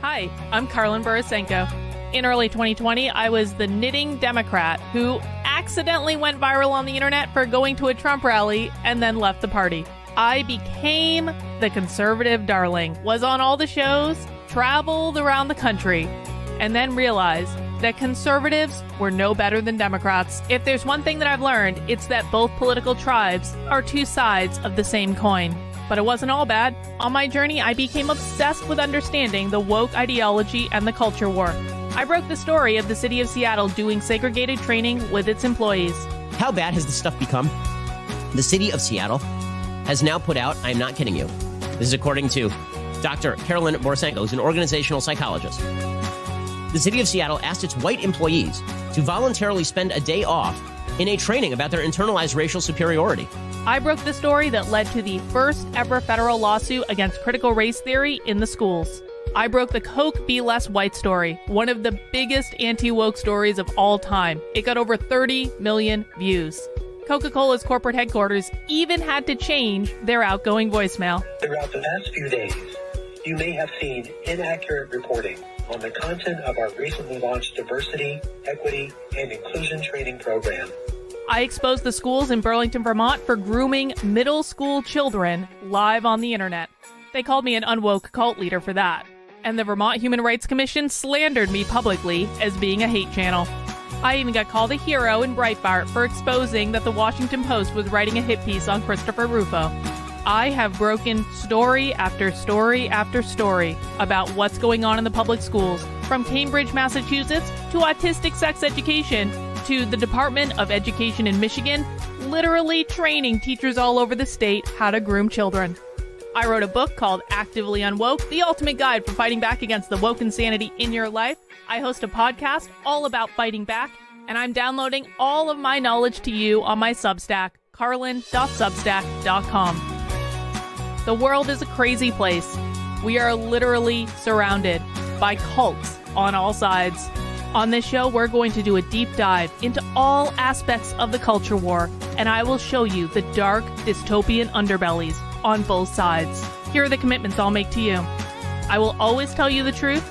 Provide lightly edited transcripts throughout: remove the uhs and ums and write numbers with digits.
Hi, I'm Carlin. In early 2020, I was the knitting Democrat who accidentally went viral on the internet for going to a Trump rally and then left the party. I became the conservative darling, was on all the shows, traveled around the country, and then realized that conservatives were no better than Democrats. If there's one thing that I've learned, it's that both political tribes are two sides of the same coin. But it wasn't all bad. On my journey, I became obsessed with understanding the woke ideology and the culture war. I broke the story of the city of Seattle doing segregated training with its employees. How bad has this stuff become? The city of Seattle has now put out, I'm not kidding you, this is according to Dr. Carlin Borisenko, who's an organizational psychologist. The city of Seattle asked its white employees to voluntarily spend a day off in a training about their internalized racial superiority. I broke the story that led to the first ever federal lawsuit against critical race theory in the schools. I broke the Coke Be Less White story, one of the biggest anti-woke stories of all time. It got over 30 million views. Coca-Cola's corporate headquarters even had to change their outgoing voicemail. Throughout the past few days, you may have seen inaccurate reporting on the content of our recently launched diversity, equity, and inclusion training program. I exposed the schools in Burlington, Vermont for grooming middle school children live on the internet. They called me an unwoke cult leader for that. And the Vermont Human Rights Commission slandered me publicly as being a hate channel. I even got called a hero in Breitbart for exposing that the Washington Post was writing a hit piece on Christopher Rufo. I have broken story after story after story about what's going on in the public schools, from Cambridge, Massachusetts, to autistic sex education, to the Department of Education in Michigan, literally training teachers all over the state how to groom children. I wrote a book called Actively Unwoke, the ultimate guide for fighting back against the woke insanity in your life. I host a podcast all about fighting back, and I'm downloading all of my knowledge to you on my Substack, carlin.substack.com. The world is a crazy place. We are literally surrounded by cults on all sides. On this show, we're going to do a deep dive into all aspects of the culture war, and I will show you the dark, dystopian underbellies on both sides. Here are the commitments I'll make to you. I will always tell you the truth.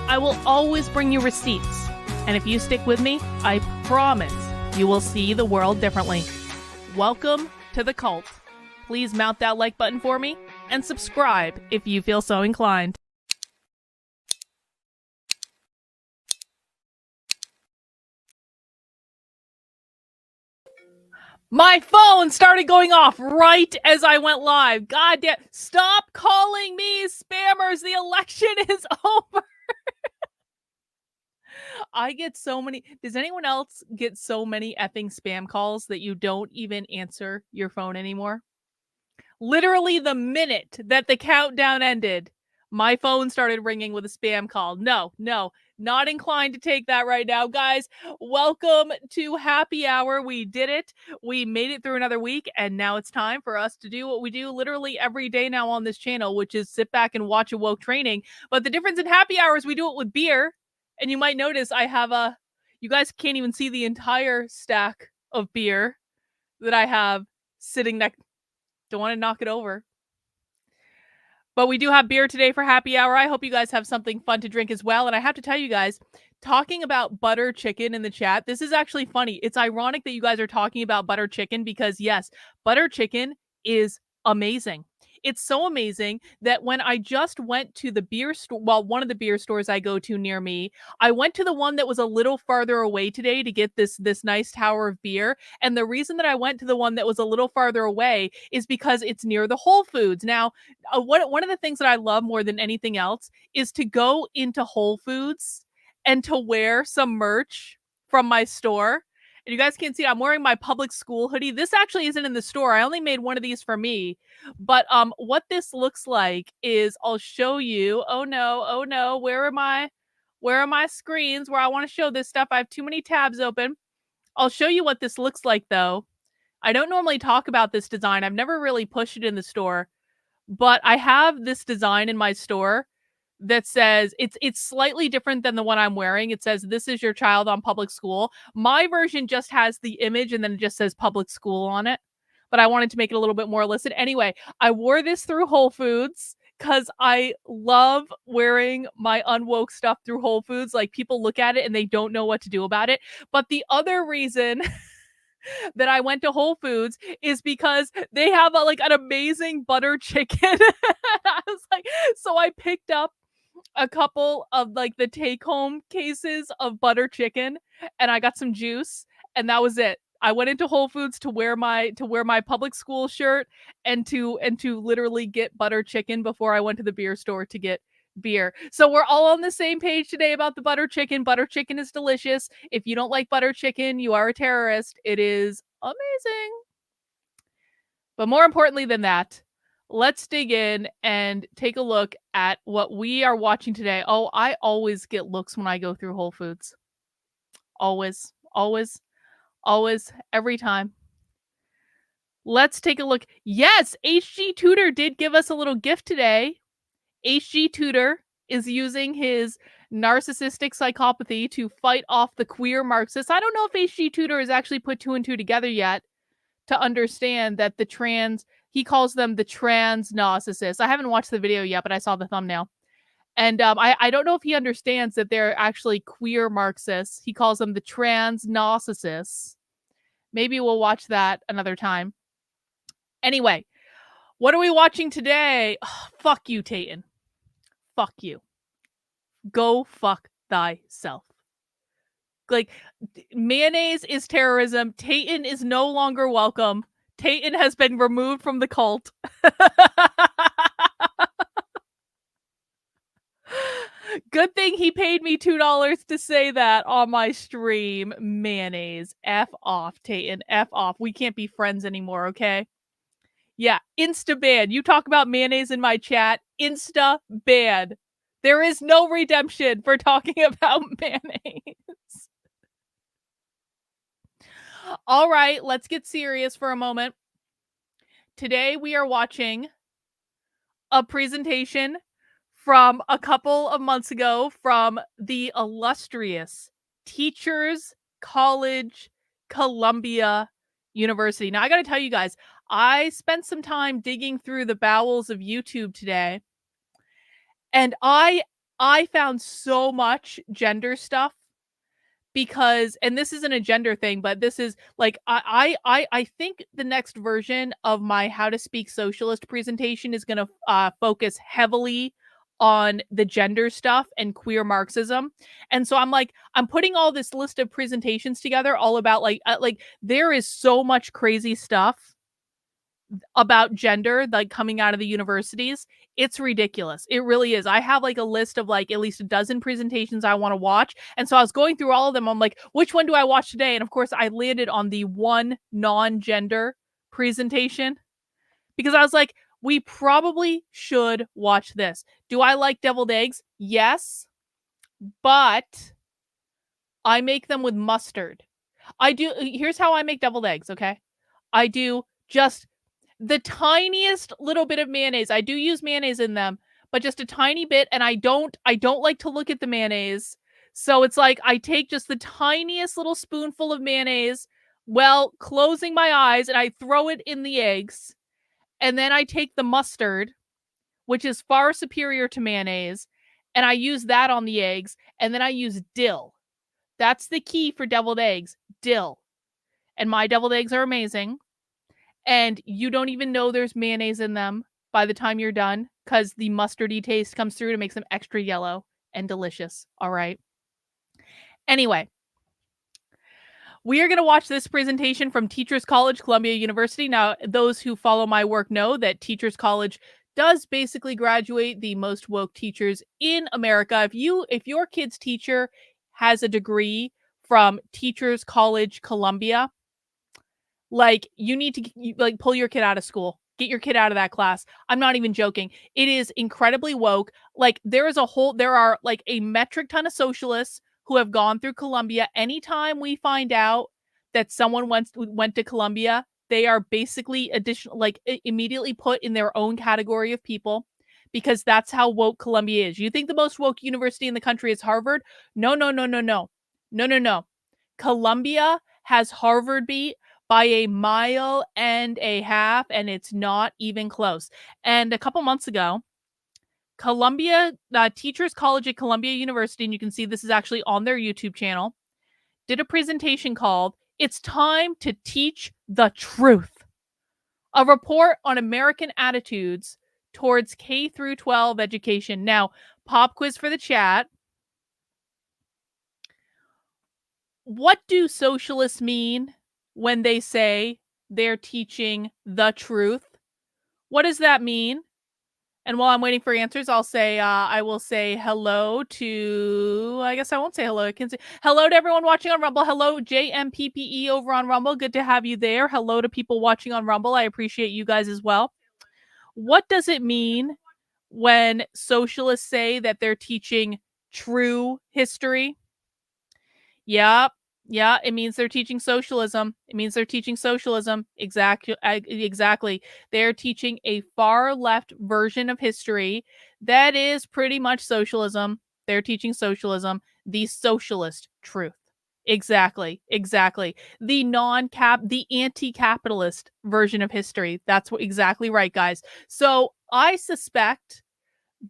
I will always bring you receipts. And if you stick with me, I promise you will see the world differently. Welcome to the cult. Please mount that like button for me and subscribe if you feel so inclined. My phone started going off right as I went live. God damn. Stop calling me spammers. The election is over. I get so many. Does anyone else get so many effing spam calls that you don't even answer your phone anymore? Literally the minute that the countdown ended, my phone started ringing with a spam call. No, not inclined to take that right now. Guys, welcome to Happy Hour. We did it. We made it through another week, and now it's time for us to do what we do literally every day now on this channel, which is sit back and watch a woke training. But the difference in Happy Hour is we do it with beer, and you might notice I have you guys can't even see the entire stack of beer that I have sitting next. Don't want to knock it over. But we do have beer today for Happy Hour. I hope you guys have something fun to drink as well. And I have to tell you guys, talking about butter chicken in the chat, this is actually funny. It's ironic that you guys are talking about butter chicken because, yes, butter chicken is amazing. It's so amazing that when I just went to the beer store, well, one of the beer stores I go to near me, I went to the one that was a little farther away today to get this nice tower of beer. And the reason that I went to the one that was a little farther away is because it's near the Whole Foods. Now, one of the things that I love more than anything else is to go into Whole Foods and to wear some merch from my store. And you guys can't see, I'm wearing my public school hoodie. This actually isn't in the store. I only made one of these for me. But what this looks like is, I'll show you. Oh no. Where are my screens where I want to show this stuff? I have too many tabs open. I'll show you what this looks like though. I don't normally talk about this design. I've never really pushed it in the store. But I have this design in my store that says it's slightly different than the one I'm wearing. It says, "This is your child on public school." My version just has the image and then it just says public school on it. But I wanted to make it a little bit more illicit. Anyway, I wore this through Whole Foods. because I love wearing my Unwoke stuff through Whole Foods. Like, people look at it and they don't know what to do about it. But the other reason that I went to Whole Foods is because they have like an amazing butter chicken. I was like, so I picked up a couple of like the take home cases of butter chicken, and I got some juice, and that was it. I went into Whole Foods to wear my public school shirt and to literally get butter chicken before I went to the beer store to get beer. So we're all on the same page today about the butter chicken. Butter chicken is delicious. If you don't like butter chicken, you are a terrorist. It is amazing. But more importantly than that, let's dig in and take a look at what we are watching today. Oh, I always get looks when I go through Whole Foods. Always, always, always, every time. Let's take a look. Yes, HG Tudor did give us a little gift today. HG Tudor is using his narcissistic psychopathy to fight off the queer Marxists. I don't know if HG Tudor has actually put 2 and 2 together yet to understand that the trans, he calls them the trans narcissists. I haven't watched the video yet, but I saw the thumbnail. And I don't know if he understands that they're actually queer Marxists. He calls them the trans narcissists. Maybe we'll watch that another time. Anyway, what are we watching today? Oh, fuck you, Tayton. Fuck you. Go fuck thyself. Like, mayonnaise is terrorism. Tayton is no longer welcome. Tayton has been removed from the cult. Good thing he paid me $2 to say that on my stream. Mayonnaise. F off, Tayton. F off. We can't be friends anymore, okay? Yeah, insta ban. You talk about mayonnaise in my chat. Insta ban. There is no redemption for talking about mayonnaise. All right, let's get serious for a moment. Today we are watching a presentation from a couple of months ago from the illustrious Teachers College, Columbia University. Now, I got to tell you guys, I spent some time digging through the bowels of YouTube today, and I found so much gender stuff. Because, and this isn't a gender thing, but this is like, I think the next version of my How to Speak Socialist presentation is going to focus heavily on the gender stuff and queer Marxism. And so I'm like, I'm putting all this list of presentations together all about like there is so much crazy stuff about gender like coming out of the universities. It's ridiculous. It really is. I have like a list of like at least a dozen presentations I want to watch. And so I was going through all of them. I'm like, which one do I watch today? And of course I landed on the one non-gender presentation because I was like, we probably should watch this. Do I like deviled eggs? Yes, but I make them with mustard. I do. Here's how I make deviled eggs. Okay. I do just the tiniest little bit of mayonnaise. I do use mayonnaise in them, but just a tiny bit. And I don't like to look at the mayonnaise. So it's like I take just the tiniest little spoonful of mayonnaise while closing my eyes and I throw it in the eggs. And then I take the mustard, which is far superior to mayonnaise, and I use that on the eggs. And then I use dill. That's the key for deviled eggs, dill. And my deviled eggs are amazing. And you don't even know there's mayonnaise in them by the time you're done because the mustardy taste comes through to make them extra yellow and delicious. All right. Anyway, we are going to watch this presentation from Teachers College, Columbia University. Now, those who follow my work know that Teachers College does basically graduate the most woke teachers in America. If your kid's teacher has a degree from Teachers College, Columbia, like you need to like pull your kid out of school, get your kid out of that class. I'm not even joking. It is incredibly woke. Like there are like a metric ton of socialists who have gone through Columbia. Anytime we find out that someone went to Columbia, they are basically immediately put in their own category of people because that's how woke Columbia is. You think the most woke university in the country is Harvard? No. Columbia has Harvard beat by a mile and a half, and it's not even close. And a couple months ago, Teachers College at Columbia University, and you can see this is actually on their YouTube channel, did a presentation called "It's Time to Teach the Truth," a report on American attitudes towards K through 12 education. Now, pop quiz for the chat. What do socialists mean when they say they're teaching the truth? What does that mean? And while I'm waiting for answers, I will say hello to, I guess I won't say hello. I can say hello to everyone watching on Rumble. Hello, JMPPE over on Rumble. Good to have you there. Hello to people watching on Rumble. I appreciate you guys as well. What does it mean when socialists say that they're teaching true history? Yep. Yeah, it means they're teaching socialism. It means they're teaching socialism. Exactly. They're teaching a far left version of history that is pretty much socialism. They're teaching socialism, the socialist truth. Exactly. The anti-capitalist version of history. That's exactly right, guys. So I suspect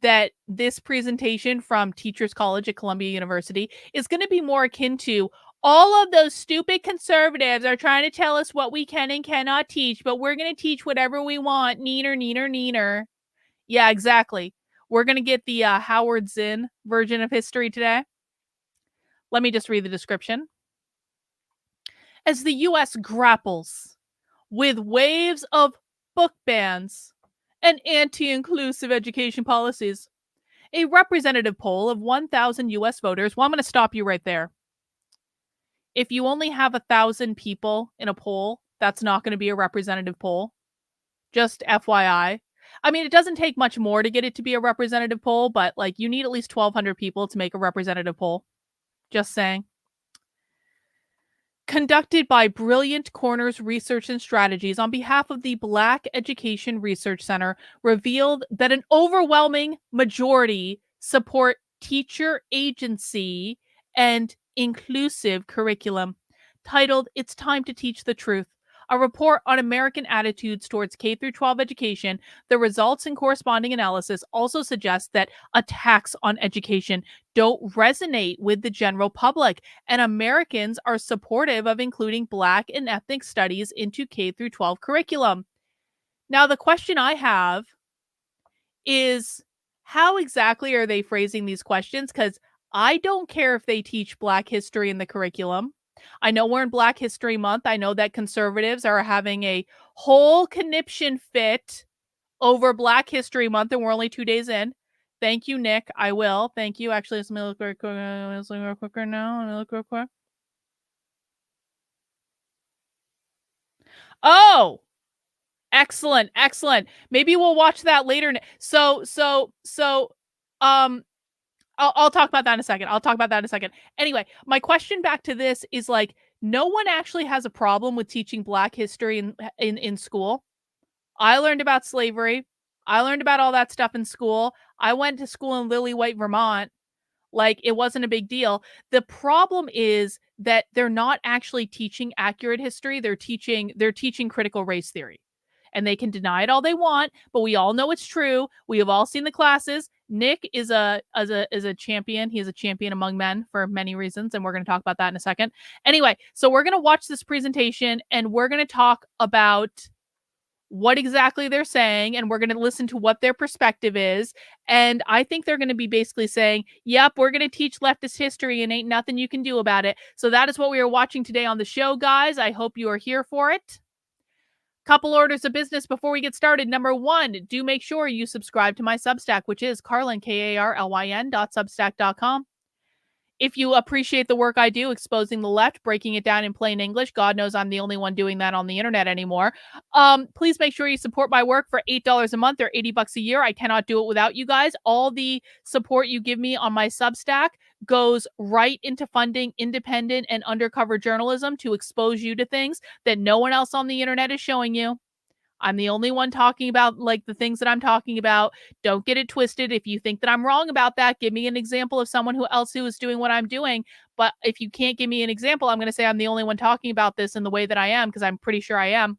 that this presentation from Teachers College at Columbia University is going to be more akin to all of those stupid conservatives are trying to tell us what we can and cannot teach, but we're going to teach whatever we want. Neener. Yeah, exactly. We're going to get the Howard Zinn version of history today. Let me just read the description. As the U.S. grapples with waves of book bans and anti-inclusive education policies, a representative poll of 1,000 U.S. voters. Well, I'm going to stop you right there. If you only have 1,000 people in a poll, that's not going to be a representative poll. Just FYI. I mean, it doesn't take much more to get it to be a representative poll, but like you need at least 1,200 people to make a representative poll. Just saying. Conducted by Brilliant Corners Research and Strategies on behalf of the Black Education Research Center, revealed that an overwhelming majority support teacher agency and inclusive curriculum. Titled "It's Time to Teach the Truth," a report on American attitudes towards K-12 education, the results and corresponding analysis also suggest that attacks on education don't resonate with the general public, and Americans are supportive of including Black and ethnic studies into K-12 curriculum. Now, the question I have is, how exactly are they phrasing these questions? Because I don't care if they teach Black history in the curriculum. I know we're in Black History Month. I know that conservatives are having a whole conniption fit over Black History Month, and we're only 2 days in. Thank you, Nick. I will. Thank you. Actually, let me look real quick. Let's look real quick right now. Let me look real quick. Oh, excellent. Maybe we'll watch that later. I'll talk about that in a second. Anyway, my question back to this is like, no one actually has a problem with teaching Black history in school. I learned about slavery. I learned about all that stuff in school. I went to school in Lillywhite, Vermont. Like, it wasn't a big deal. The problem is that they're not actually teaching accurate history. They're teaching critical race theory. And they can deny it all they want, but we all know it's true. We have all seen the classes. Nick is a champion. He is a champion among men for many reasons, and we're going to talk about that in a second. Anyway, so we're going to watch this presentation, and we're going to talk about what exactly they're saying, and we're going to listen to what their perspective is. And I think they're going to be basically saying, yep, we're going to teach leftist history and ain't nothing you can do about it. So that is what we are watching today on the show, guys. I hope you are here for it. Couple orders of business before we get started. Number one, do make sure you subscribe to my Substack, which is Carlin, Karlyn.substack.com. If you appreciate the work I do exposing the left, breaking it down in plain English, God knows I'm the only one doing that on the internet anymore. Please make sure you support my work for $8 a month or $80 a year. I cannot do it without you guys. All the support you give me on my Substack goes right into funding independent and undercover journalism to expose you to things that no one else on the internet is showing you. I'm the only one talking about like the things that I'm talking about. Don't get it twisted. If you think that I'm wrong about that, give me an example of someone who is doing what I'm doing. But if you can't give me an example, I'm going to say I'm the only one talking about this in the way that I am, because I'm pretty sure I am.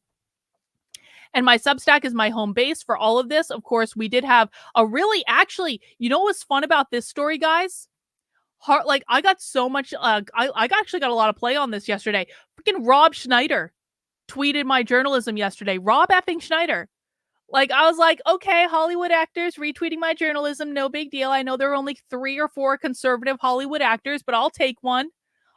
And my Substack is my home base for all of this. Of course, we did have a really, actually, you know what's fun about this story, guys? Like, I got so much, I actually got a lot of play on this yesterday. Freaking Rob Schneider tweeted my journalism yesterday. Rob effing Schneider. Like, I was like, okay, Hollywood actors retweeting my journalism, no big deal. I know there are only 3 or 4 conservative Hollywood actors, but I'll take one.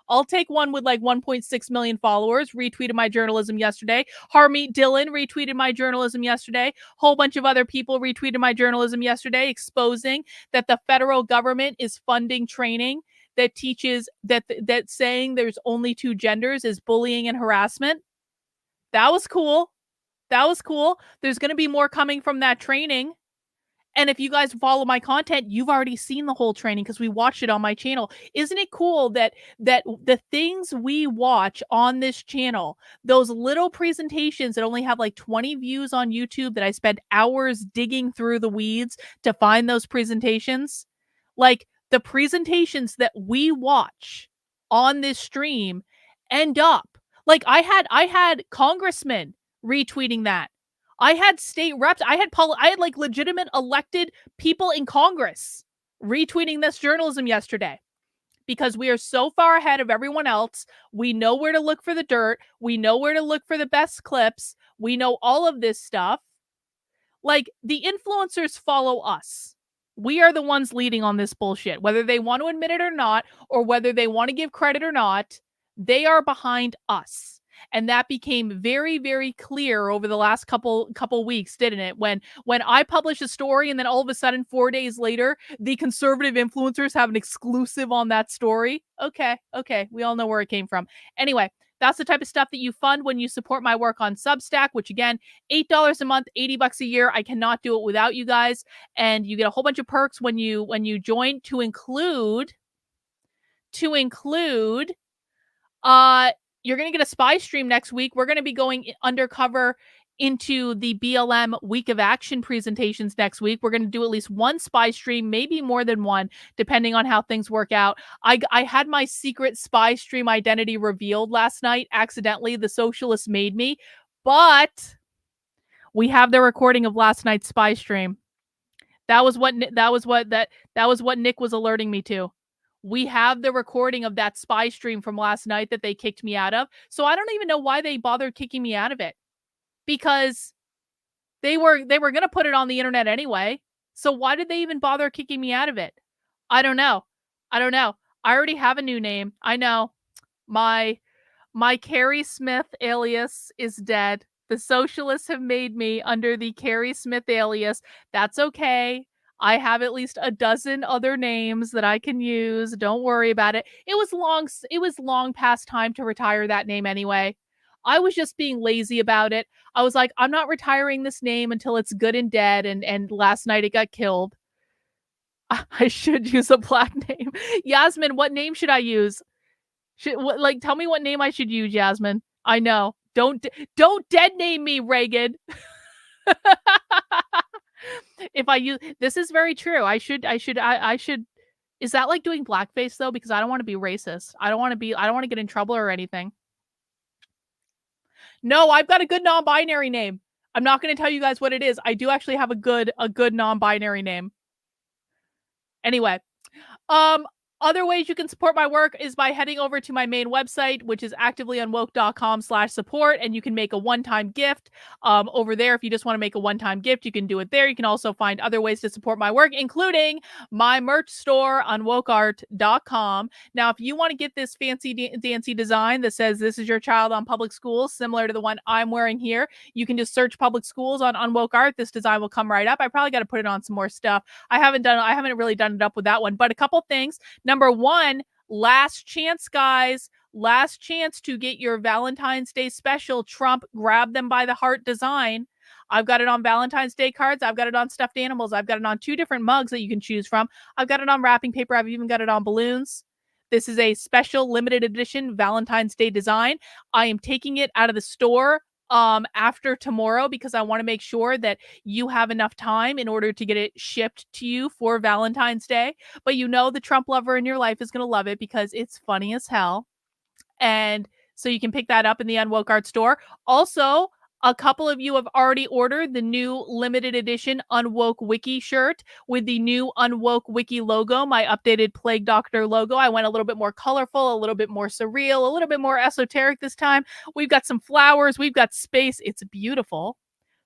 I'll take one with like 1.6 million followers, retweeted my journalism yesterday. Harmeet Dillon retweeted my journalism yesterday. Whole bunch of other people retweeted my journalism yesterday, exposing that the federal government is funding training that teaches that saying there's only 2 genders is bullying and harassment. That was cool. That was cool. There's going to be more coming from that training. And if you guys follow my content, you've already seen the whole training because we watched it on my channel. Isn't it cool that the things we watch on this channel, those little presentations that only have like 20 views on YouTube that I spend hours digging through the weeds to find those presentations, like the presentations that we watch on this stream end up, like I had congressmen retweeting that. I had state reps. I had like legitimate elected people in Congress retweeting this journalism yesterday because we are so far ahead of everyone else. We know where to look for the dirt. We know where to look for the best clips. We know all of this stuff. Like, the influencers follow us. We are the ones leading on this bullshit, whether they want to admit it or not, or whether they want to give credit or not. They are behind us. And that became very, very clear over the last couple weeks, didn't it? When I publish a story and then all of a sudden 4 days later, the conservative influencers have an exclusive on that story. Okay. We all know where it came from. Anyway, that's the type of stuff that you fund when you support my work on Substack, which again, $8 a month, $80 a year. I cannot do it without you guys. And you get a whole bunch of perks when you join, to include you're going to get a spy stream next week. We're going to be going undercover into the BLM Week of Action presentations next week. We're going to do at least one spy stream, maybe more than one, depending on how things work out. I had my secret spy stream identity revealed last night accidentally. The socialists made me, but we have the recording of last night's spy stream. That was what Nick was alerting me to. We have the recording of that spy stream from last night that they kicked me out of. So I don't even know why they bothered kicking me out of it, because they were going to put it on the internet anyway. So why did they even bother kicking me out of it? I don't know. I already have a new name. I know. My Carrie Smith alias is dead. The socialists have made me under the Carrie Smith alias. That's okay. I have at least a dozen other names that I can use. Don't worry about it. It was long past time to retire that name anyway. I was just being lazy about it. I was like, I'm not retiring this name until it's good and dead, and last night it got killed. I should use a black name. Yasmin, what name should I use? Tell me what name I should use, Yasmin. I know. Don't dead name me, Reagan. If I use, this is very true. I should. Is that like doing blackface though? Because I don't want to be racist. I don't want to get in trouble or anything. No, I've got a good non-binary name. I'm not going to tell you guys what it is. I do actually have a good non-binary name. Anyway, other ways you can support my work is by heading over to my main website, which is activelyunwoke.com/support, and you can make a one-time gift over there. If you just want to make a one-time gift, you can do it there. You can also find other ways to support my work, including my merch store, unwokeart.com. Now, if you want to get this fancy dancy design that says this is your child on public schools, similar to the one I'm wearing here, you can just search public schools on Unwoke Art. This design will come right up. I probably got to put it on some more stuff. I haven't really done it up with that one, but a couple things. Number one, last chance, guys. Last chance to get your Valentine's Day special Trump Grab Them by the Heart design. I've got it on Valentine's Day cards. I've got it on stuffed animals. I've got it on 2 different mugs that you can choose from. I've got it on wrapping paper. I've even got it on balloons. This is a special limited edition Valentine's Day design. I am taking it out of the store after tomorrow because I want to make sure that you have enough time in order to get it shipped to you for Valentine's Day. But you know the Trump lover in your life is going to love it because it's funny as hell. And so you can pick that up in the Unwoke Art store. Also, A couple of you have already ordered the new limited edition Unwoke Wiki shirt with the new Unwoke Wiki logo, my updated Plague Doctor logo. I went a little bit more colorful, a little bit more surreal, a little bit more esoteric this time. We've got some flowers, we've got space. It's beautiful.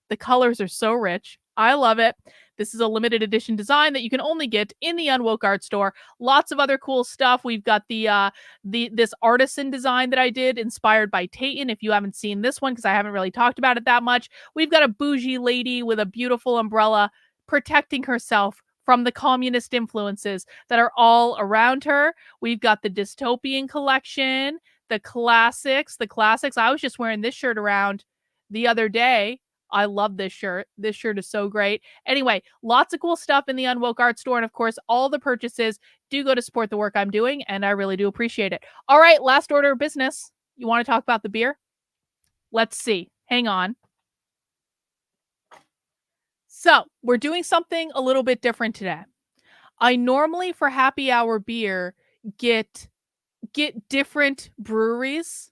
The colors are so rich. I love it. This is a limited edition design that you can only get in the Unwoke art store. Lots of other cool stuff. We've got this artisan design that I did inspired by Tayton. If you haven't seen this one, because I haven't really talked about it that much, we've got a bougie lady with a beautiful umbrella protecting herself from the communist influences that are all around her. We've got the dystopian collection, the classics. I was just wearing this shirt around the other day. I love this shirt. This shirt is so great. Anyway, lots of cool stuff in the Unwoke art store. And of course, all the purchases do go to support the work I'm doing. And I really do appreciate it. All right, last order of business. You want to talk about the beer? Let's see. Hang on. So we're doing something a little bit different today. I normally, for happy hour beer, get different breweries.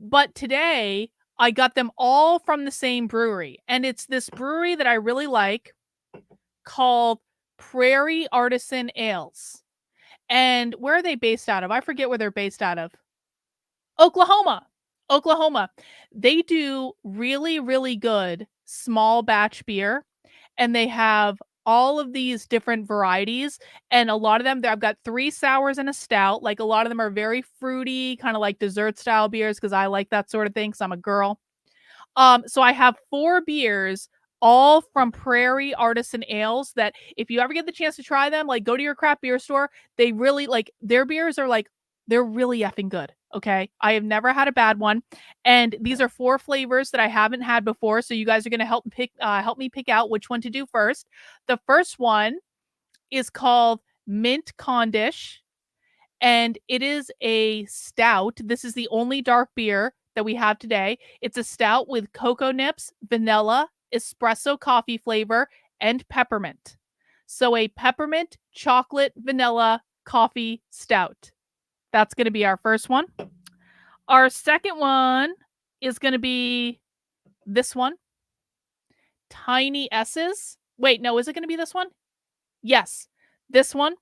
But today, I got them all from the same brewery. And it's this brewery that I really like called Prairie Artisan Ales. And where are they based out of? I forget where they're based out of. Oklahoma. They do really, really good small batch beer. And they have all of these different varieties. And a lot of them, I've got 3 sours and a stout. Like, a lot of them are very fruity, kind of like dessert style beers, because I like that sort of thing, because I'm a girl. So I have 4 beers, all from Prairie Artisan Ales, that if you ever get the chance to try them, like, go to your craft beer store. They really, like, their beers are like, they're really effing good. Okay. I have never had a bad one. And these are 4 flavors that I haven't had before. So you guys are going to help me pick out which one to do first. The first one is called Mint Condish, and it is a stout. This is the only dark beer that we have today. It's a stout with cocoa nips, vanilla, espresso coffee flavor, and peppermint. So a peppermint, chocolate, vanilla, coffee stout. That's going to be our first one. Our second one is going to be this one. Tiny S's. Wait, no, is it going to be this one? Yes, this one.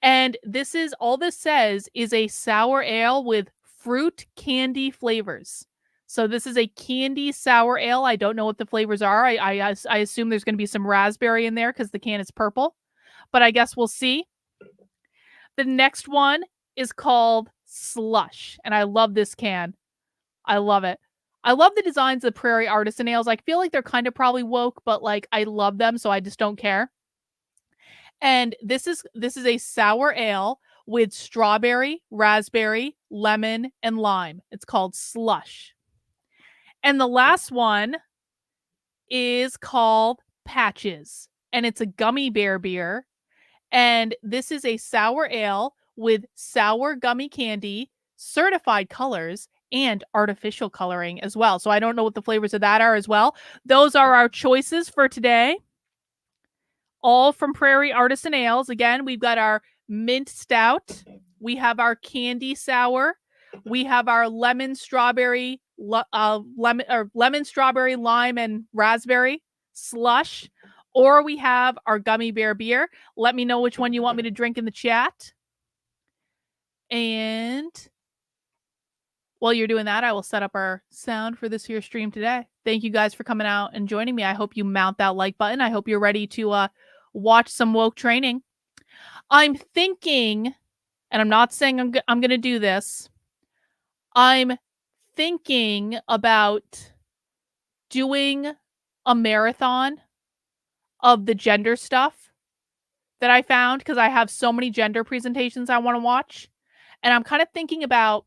And this is, all this says is a sour ale with fruit candy flavors. So this is a candy sour ale. I don't know what the flavors are. I assume there's going to be some raspberry in there because the can is purple. But I guess we'll see. The next one is called Slush. And I love this can. I love it. I love the designs of Prairie Artisan Ales. I feel like they're kind of probably woke, but like, I love them, so I just don't care. And this is a sour ale with strawberry, raspberry, lemon, and lime. It's called Slush. And the last one is called Patches, and it's a gummy bear beer. And this is a sour ale with sour gummy candy, certified colors, and artificial coloring as well. So I don't know what the flavors of that are as well. Those are our choices for today. All from Prairie Artisan Ales. Again, we've got our mint stout. We have our candy sour. We have our lemon strawberry, lemon strawberry, lime, and raspberry slush. Or we have our gummy bear beer. Let me know which one you want me to drink in the chat. And while you're doing that, I will set up our sound for this here stream today. Thank you guys for coming out and joining me. I hope you mount that like button. I hope you're ready to watch some woke training. I'm thinking, and I'm not saying I'm going to do this, I'm thinking about doing a marathon of the gender stuff that I found, because I have so many gender presentations I want to watch. And I'm kind of thinking about,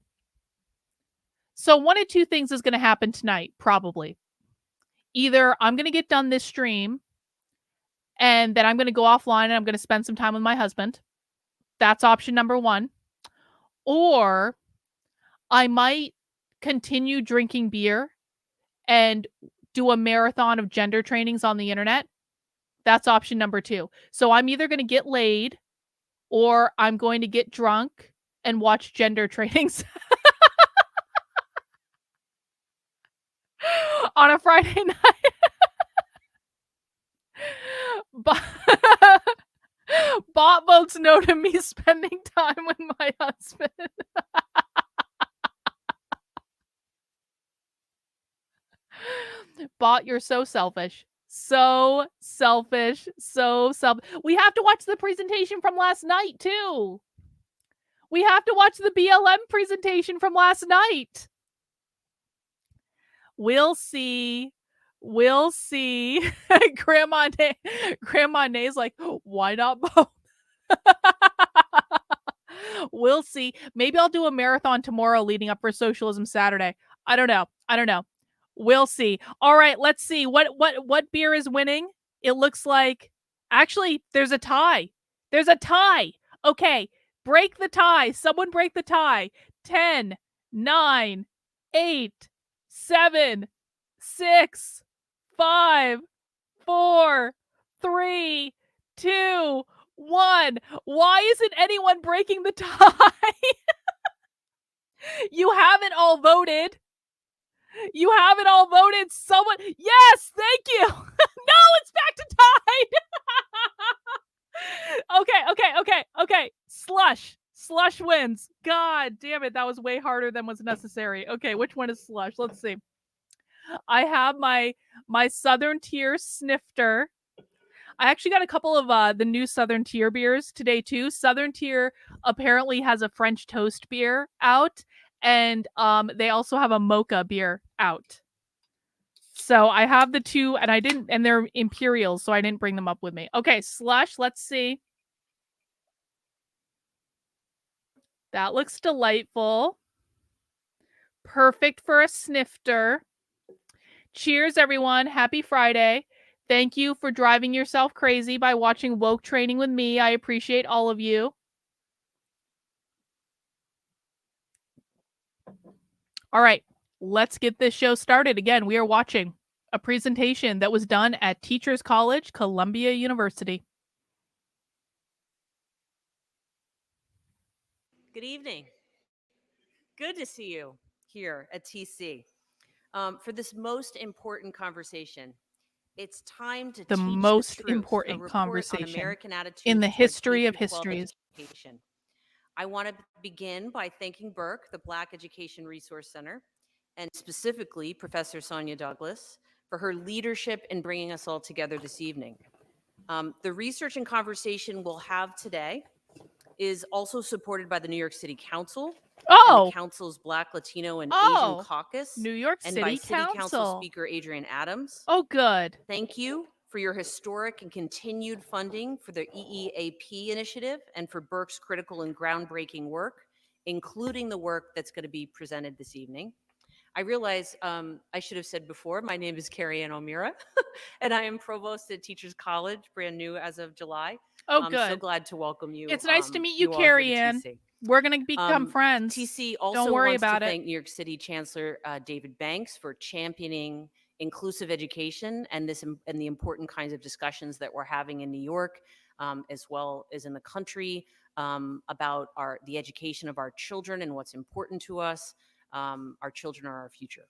so one of 2 things is going to happen tonight, probably. Either I'm going to get done this stream, and then I'm going to go offline and I'm going to spend some time with my husband. That's option number 1. Or I might continue drinking beer and do a marathon of gender trainings on the internet. That's option number 2. So I'm either going to get laid, or I'm going to get drunk and watch gender trainings. on a Friday night. Bot votes no to me spending time with my husband. Bot, you're so selfish. So selfish. We have to watch the presentation from last night, too. We have to watch the BLM presentation from last night. We'll see. We'll see. Grandma Nay's like, why not both? We'll see. Maybe I'll do a marathon tomorrow leading up for Socialism Saturday. I don't know. We'll see. All right, let's see. What beer is winning? It looks like actually there's a tie. There's a tie. Okay, break the tie. Someone break the tie. 10, 9, 8, 7, 6, 5, 4, 3, 2, 1. Why isn't anyone breaking the tie? You haven't all voted. You haven't all voted. Someone. Yes, thank you. No, it's back to tied. Okay. Slush wins. God damn it. That was way harder than was necessary. Okay, which one is Slush? Let's see. I have my Southern Tier Snifter. I actually got a couple of the new Southern Tier beers today too. Southern Tier apparently has a French toast beer out, and they also have a mocha beer out. So I have the two, and they're Imperials, so I didn't bring them up with me. Okay, Slush, let's see. That looks delightful. Perfect for a snifter. Cheers, everyone. Happy Friday. Thank you for driving yourself crazy by watching Woke Training with me. I appreciate all of you. All right, let's get this show started. Again, we are watching a presentation that was done at Teachers College, Columbia University. Good evening. Good to see you here at TC for this most important conversation. It's time to The teach most the truth, important a report conversation on American attitudes in the toward history of K-12 histories. education. I want to begin by thanking Burke, the Black Education Resource Center, and specifically Professor Sonia Douglas for her leadership in bringing us all together this evening. The research and conversation we'll have today is also supported by the New York City Council and the Council's Black, Latino, and Asian Caucus, New York and City by City Council Council Speaker Adrian Adams. Oh, good. Thank you for your historic and continued funding for the EEAP initiative and for Burke's critical and groundbreaking work, including the work that's going to be presented this evening. I realize I should have said before, my name is Carrie Ann O'Meara, and I am provost at Teachers College, brand new as of July. Oh, I'm good. so glad to welcome you. It's nice to meet you, all here Carrie to Ann. TC. We're going to become friends. TC also Don't worry wants about to it. thank New York City Chancellor David Banks for championing inclusive education and the important kinds of discussions that we're having in New York, as well as in the country, about the education of our children and what's important to us. Our children are our future.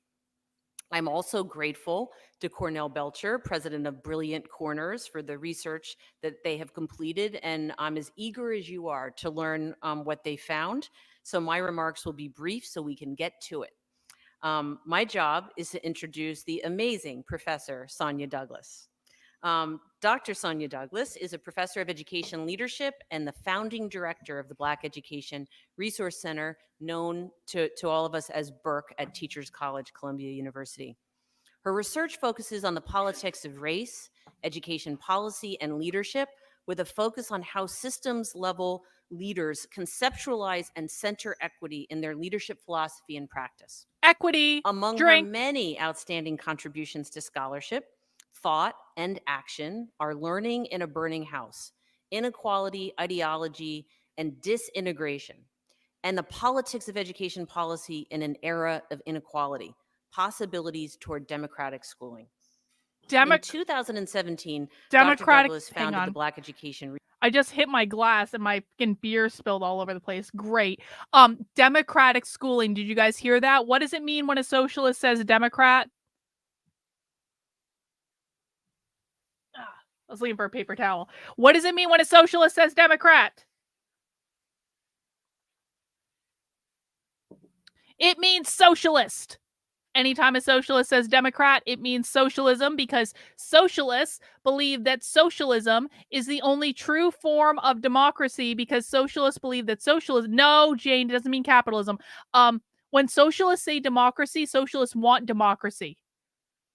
I'm also grateful to Cornell Belcher, president of Brilliant Corners, for the research that they have completed, and I'm as eager as you are to learn what they found. So my remarks will be brief so we can get to it. My job is to introduce the amazing Professor Sonia Douglas. Dr. Sonia Douglas is a professor of education leadership and the founding director of the Black Education Resource Center, known to all of us as Burke at Teachers College, Columbia University. Her research focuses on the politics of race, education policy, and leadership, with a focus on how systems-level leaders conceptualize and center equity in their leadership philosophy and practice. Equity, Among drink. her many outstanding contributions to scholarship, thought, and action are Learning in a Burning House, Inequality, Ideology, and Disintegration, and the Politics of Education Policy in an Era of Inequality, Possibilities Toward Democratic Schooling. In 2017, Dr. Douglas founded the Black Education. I just hit my glass and my fucking beer spilled all over the place. Great. Democratic schooling. Did you guys hear that? What does it mean when a socialist says Democrat? I was looking for a paper towel. What does it mean when a socialist says Democrat? It means socialist. Anytime a socialist says Democrat, it means socialism, because socialists believe that socialism is the only true form of democracy, because socialists believe that socialism... No, Jane, it doesn't mean capitalism. When socialists say democracy, socialists want democracy,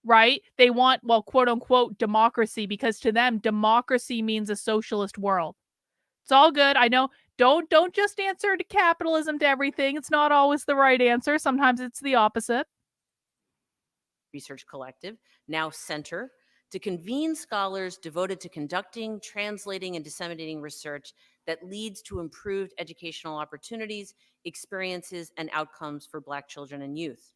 right? They want, well, quote unquote, democracy, because to them, democracy means a socialist world. It's all good. I know. Don't just answer to capitalism to everything. It's not always the right answer. Sometimes it's the opposite. Research Collective, now Center, to convene scholars devoted to conducting, translating, and disseminating research that leads to improved educational opportunities, experiences, and outcomes for Black children and youth.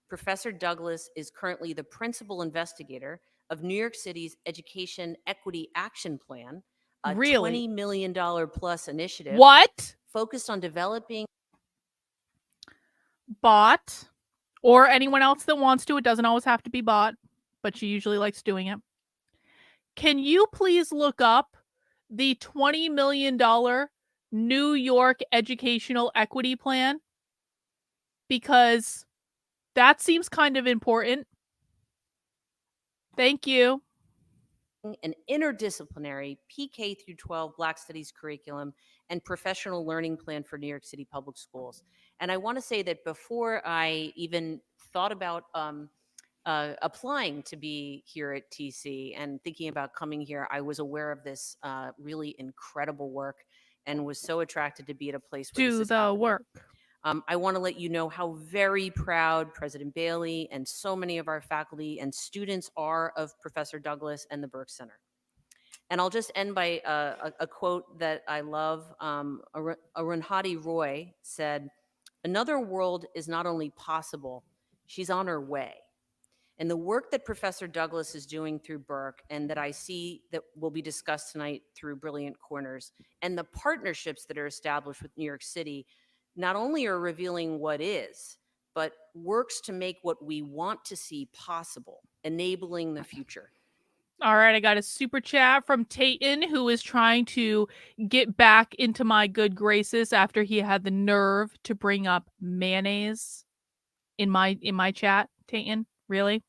Professor Douglas is currently the principal investigator of New York City's Education Equity Action Plan, a Really? $20 million plus initiative What? focused on developing... Bot, or anyone else that wants to. It doesn't always have to be bot, but she usually likes doing it. Can you please look up the $20 million New York Educational Equity Plan? Because that seems kind of important. Thank you. An interdisciplinary PK through 12 Black Studies curriculum and professional learning plan for New York City public schools. And I want to say that before I even thought about applying to be here at TC and thinking about coming here, I was aware of this really incredible work and was so attracted to be at a place where this Do is the happening. work. I want to let you know how very proud President Bailey and so many of our faculty and students are of Professor Douglas and the Burke Center. And I'll just end by a quote that I love. Arundhati Roy said, "Another world is not only possible, she's on her way." And the work that Professor Douglas is doing through Burke, and that I see that will be discussed tonight through Brilliant Corners, and the partnerships that are established with New York City, not only are revealing what is, but works to make what we want to see possible, enabling the future. All right, I got a super chat from Tayton, who is trying to get back into my good graces after he had the nerve to bring up mayonnaise in my chat. Tayton, really?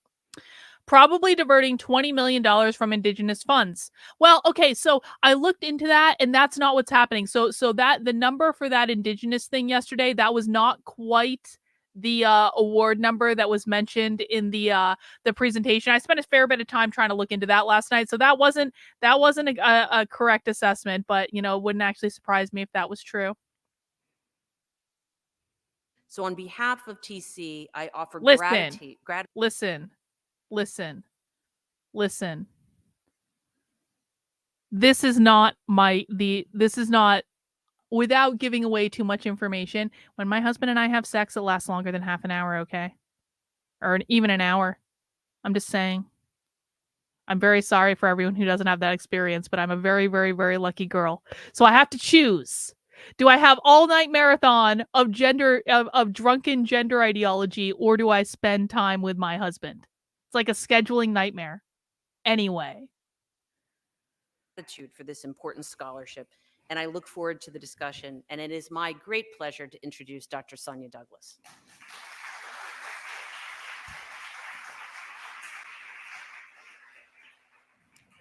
Probably diverting $20 million from indigenous funds. Well, okay, so I looked into that, and that's not what's happening. So that the number for that indigenous thing yesterday, that was not quite the award number that was mentioned in the presentation. I spent a fair bit of time trying to look into that last night, so that wasn't a correct assessment, but it wouldn't actually surprise me if that was true. So on behalf of TC, I offer Listen. gratitude. Listen. This is not without giving away too much information. When my husband and I have sex, it lasts longer than half an hour, okay? Or even an hour. I'm just saying. I'm very sorry for everyone who doesn't have that experience, but I'm a very, very, very lucky girl. So I have to choose. Do I have all-night marathon of drunken gender ideology, or do I spend time with my husband? It's like a scheduling nightmare. Anyway. Gratitude for this important scholarship, and I look forward to the discussion, and it is my great pleasure to introduce Dr. Sonia Douglas.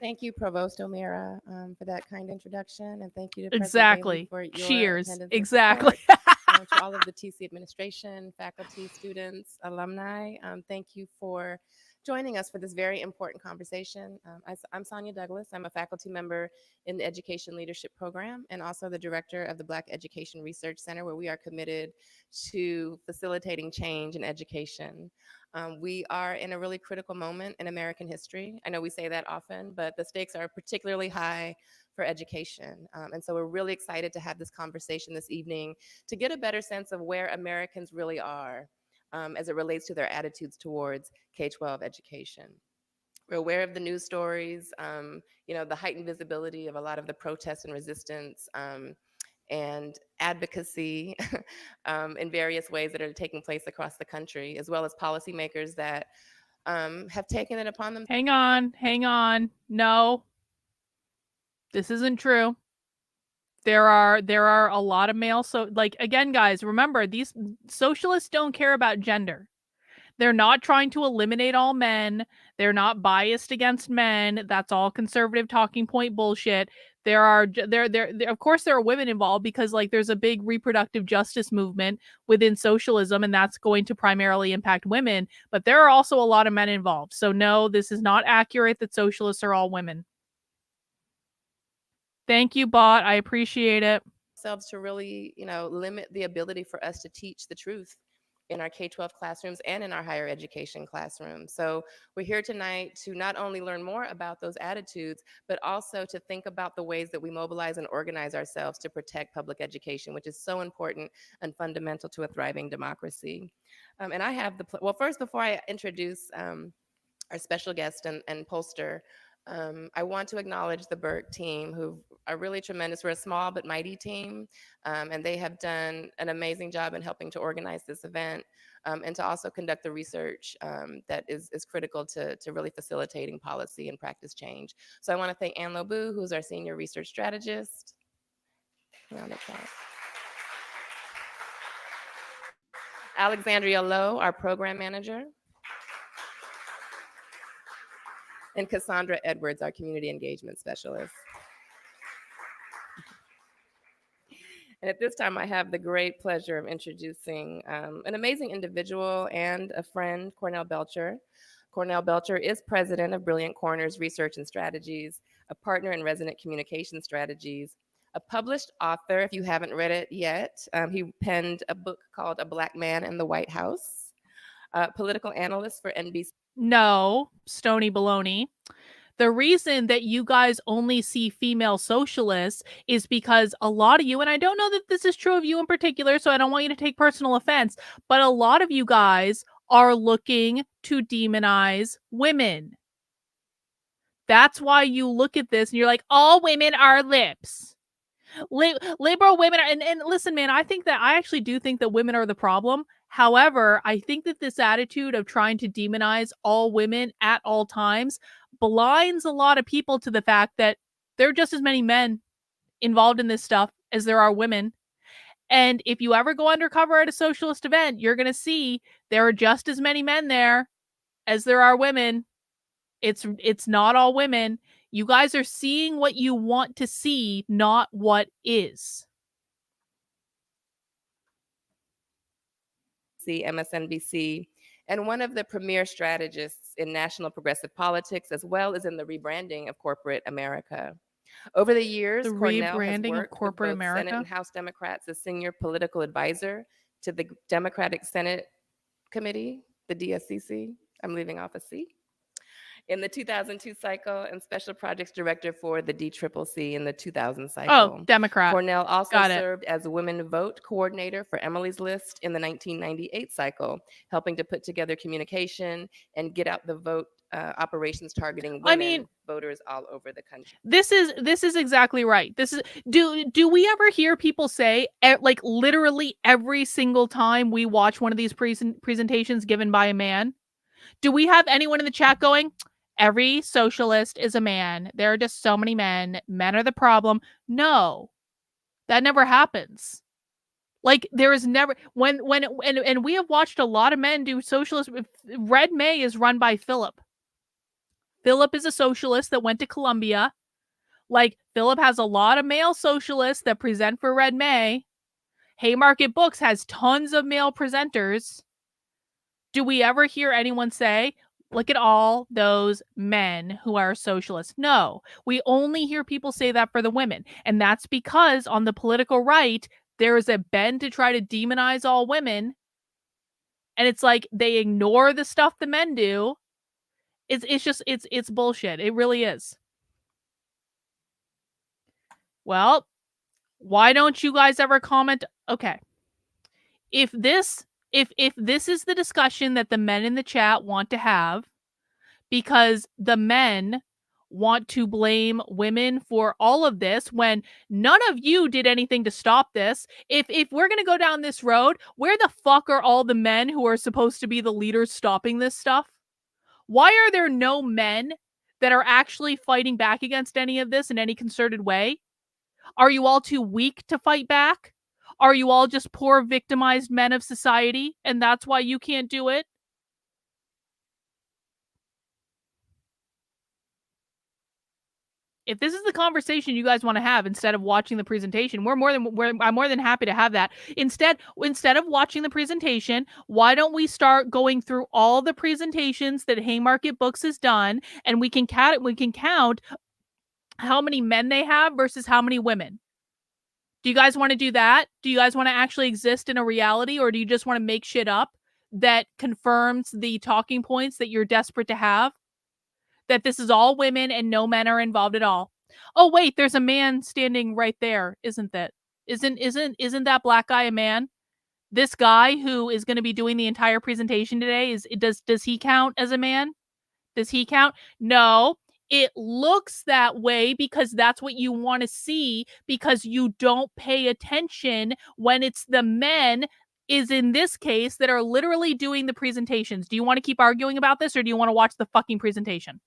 Thank you, Provost O'Meara, for that kind introduction, and thank you to Exactly. President Bailey for your Cheers. attendance and Exactly. support. To all of the TC administration, faculty, students, alumni, thank you for joining us for this very important conversation. I'm Sonia Douglas. I'm a faculty member in the Education Leadership Program and also the director of the Black Education Research Center, where we are committed to facilitating change in education. We are in a really critical moment in American history. I know we say that often, but the stakes are particularly high for education. And so we're really excited to have this conversation this evening to get a better sense of where Americans really are as it relates to their attitudes towards K-12 education. We're aware of the news stories, the heightened visibility of a lot of the protests and resistance and advocacy in various ways that are taking place across the country, as well as policymakers that have taken it upon them. Hang on. No. This isn't true. There are a lot of male, so like again guys, remember these socialists don't care about gender. They're not trying to eliminate all men. They're not biased against men. That's all conservative talking point bullshit. There of course there are women involved because like there's a big reproductive justice movement within socialism and that's going to primarily impact women, but there are also a lot of men involved. So no, this is not accurate that socialists are all women. Thank you, bot. I appreciate it. Ourselves to really, limit the ability for us to teach the truth in our K-12 classrooms and in our higher education classrooms. So we're here tonight to not only learn more about those attitudes, but also to think about the ways that we mobilize and organize ourselves to protect public education, which is so important and fundamental to a thriving democracy. And I have well, first, before I introduce our special guest and pollster, I want to acknowledge the Burke team, who are really tremendous. We're a small but mighty team, and they have done an amazing job in helping to organize this event and to also conduct the research that is critical to really facilitating policy and practice change. So I want to thank Ann Lobu, who's our senior research strategist. Alexandria Lowe, our program manager. And Cassandra Edwards, our community engagement specialist. And at this time, I have the great pleasure of introducing an amazing individual and a friend, Cornell Belcher. Cornell Belcher is president of Brilliant Corners Research and Strategies, a partner in Resonant Communication Strategies, a published author. If you haven't read it yet, he penned a book called A Black Man in the White House, political analyst for NBC. No, Stony Baloney. The reason that you guys only see female socialists is because a lot of you, and I don't know that this is true of you in particular, so I don't want you to take personal offense, but a lot of you guys are looking to demonize women. That's why you look at this and you're like, all women are lips. Liberal women are, and listen, man, I actually do think that women are the problem. However, I think that this attitude of trying to demonize all women at all times blinds a lot of people to the fact that there are just as many men involved in this stuff as there are women. And if you ever go undercover at a socialist event, you're going to see there are just as many men there as there are women. It's not all women. You guys are seeing what you want to see, not what is. MSNBC, and one of the premier strategists in national progressive politics, as well as in the rebranding of corporate America. Over the years, Cornell has worked with both Senate and House Democrats as senior political advisor to the Democratic Senate Committee, the DSCC. I'm leaving off a C. In the 2002 cycle, and special projects director for the DCCC in the 2000 cycle. Oh, Democrat. Cornell also served as a women vote coordinator for Emily's List in the 1998 cycle, helping to put together communication and get out the vote operations targeting women voters all over the country. This is exactly right. This is do we ever hear people say, like literally every single time we watch one of these presentations given by a man, do we have anyone in the chat going, every socialist is a man, there are just so many men are the problem? No, that never happens. Like there is never, and we have watched a lot of men do socialist. Red May is run by Philip. Philip is a socialist that went to Columbia. Like Philip has a lot of male socialists that present for Red May. Haymarket Books has tons of male presenters. Do we ever hear anyone say, look at all those men who are socialists? No, we only hear people say that for the women. And that's because on the political right, there is a bend to try to demonize all women. And it's like they ignore the stuff the men do. It's bullshit. It really is. Well, why don't you guys ever comment? Okay. If this is the discussion that the men in the chat want to have, because the men want to blame women for all of this when none of you did anything to stop this. If we're going to go down this road, where the fuck are all the men who are supposed to be the leaders stopping this stuff? Why are there no men that are actually fighting back against any of this in any concerted way? Are you all too weak to fight back? Are you all just poor victimized men of society, and that's why you can't do it? If this is the conversation you guys want to have instead of watching the presentation, I'm more than happy to have that. Instead of watching the presentation, why don't we start going through all the presentations that Haymarket Books has done, and we can count how many men they have versus how many women. Do you guys want to do that? Do you guys want to actually exist in a reality, or do you just want to make shit up that confirms the talking points that you're desperate to have? That this is all women and no men are involved at all. Oh wait, there's a man standing right there, isn't that? Isn't that black guy a man? This guy who is going to be doing the entire presentation today does he count as a man? Does he count? No. It looks that way because that's what you want to see, because you don't pay attention when it's the men is in this case that are literally doing the presentations. Do you want to keep arguing about this, or do you want to watch the fucking presentation?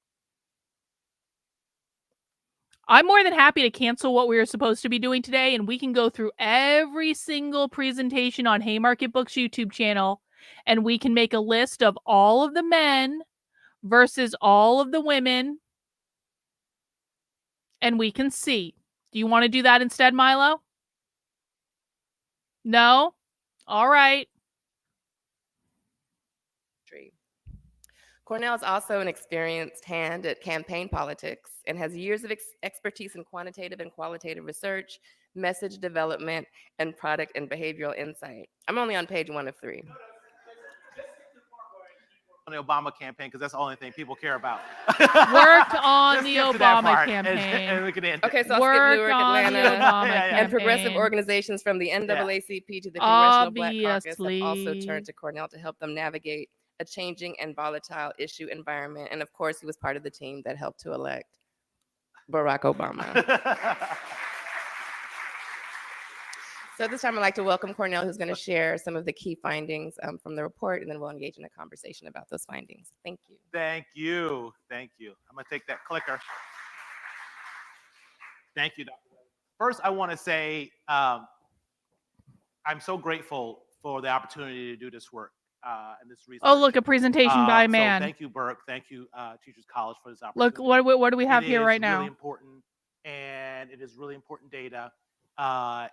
I'm more than happy to cancel what we were supposed to be doing today, and we can go through every single presentation on Haymarket Books YouTube channel, and we can make a list of all of the men versus all of the women, and we can see. Do you want to do that instead, Milo? No? All right. Cornell is also an experienced hand at campaign politics and has years of expertise in quantitative and qualitative research, message development, and product and behavioral insight. I'm only on page 1 of 3. On the Obama campaign, because that's the only thing people care about. Worked on the Obama campaign. And we can end Okay, it. so I'll skip Worked Newark, on the Atlanta, Obama and progressive campaign. organizations from the NAACP to the Congressional Black Caucus have also Obviously. turned to Cornell to help them navigate a changing and volatile issue environment. And of course, he was part of the team that helped to elect Barack Obama. So at this time, I'd like to welcome Cornell, who's going to share some of the key findings from the report, and then we'll engage in a conversation about those findings. Thank you. Thank you. Thank you. I'm going to take that clicker. Thank you, Dr. First, I want to say I'm so grateful for the opportunity to do this work and this research. Oh, look, a presentation by a man. So thank you, Burke. Thank you, Teachers College, for this opportunity. Look, what do we have here right now? It is really important, and it is really important data.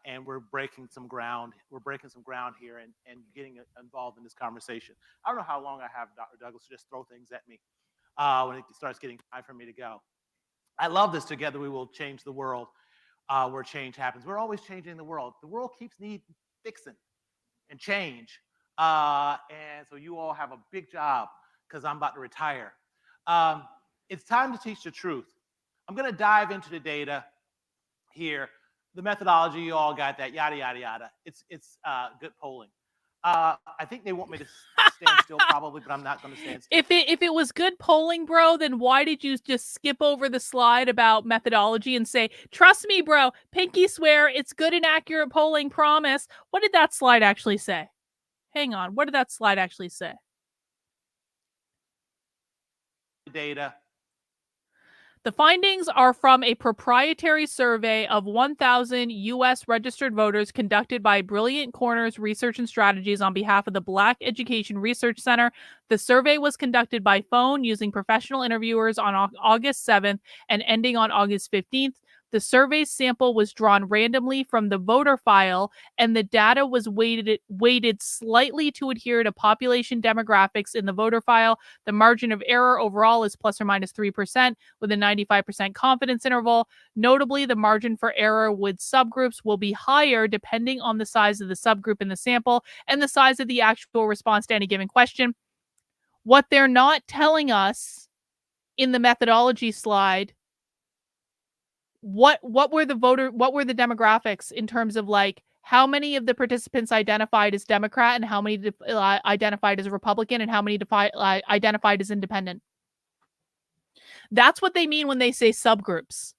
And we're breaking some ground. We're breaking some ground here and getting involved in this conversation. I don't know how long I have, Dr. Douglas, to just throw things at me when it starts getting time for me to go. I love this. Together we will change the world where change happens. We're always changing the world. The world keeps needing fixing and change. And so you all have a big job because I'm about to retire. It's time to teach the truth. I'm going to dive into the data here. The methodology, you all got that, yada, yada, yada. It's good polling. I think they want me to stand still probably, but I'm not going to stand still. If it was good polling, bro, then why did you just skip over the slide about methodology and say, trust me, bro, pinky swear, it's good and accurate polling, promise. What did that slide actually say? Hang on, what did that slide actually say? Data. The findings are from a proprietary survey of 1,000 U.S. registered voters conducted by Brilliant Corners Research and Strategies on behalf of the Black Education Research Center. The survey was conducted by phone using professional interviewers on August 7th and ending on August 15th. The survey sample was drawn randomly from the voter file, and the data was weighted slightly to adhere to population demographics in the voter file. The margin of error overall is plus or minus 3% with a 95% confidence interval. Notably, the margin for error with subgroups will be higher depending on the size of the subgroup in the sample and the size of the actual response to any given question. What they're not telling us in the methodology slide, what were the demographics in terms of like how many of the participants identified as Democrat and how many identified as Republican and how many identified as independent? That's what they mean when they say subgroups.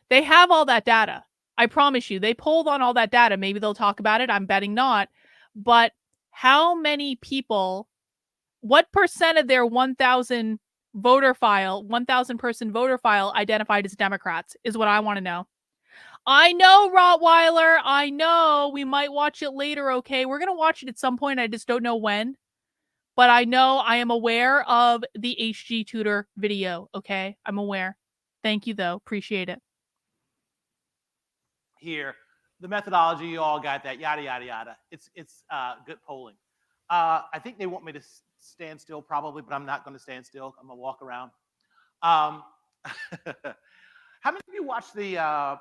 They have all that data. I promise you, they pulled on all that data. Maybe they'll talk about it. I'm betting not. But how many people, what percent of their 1,000 voter file, 1,000 person voter file identified as Democrats is what I want to know. I know, Rottweiler. I know. We might watch it later, okay? We're going to watch it at some point. I just don't know when. But I know I am aware of the HG Tudor video, okay? I'm aware. Thank you, though. Appreciate it. Here, the methodology, you all got that, yada, yada, yada. It's good polling. I think they want me to stand still probably, but I'm not going to stand still. I'm going to walk around. How many of you watched the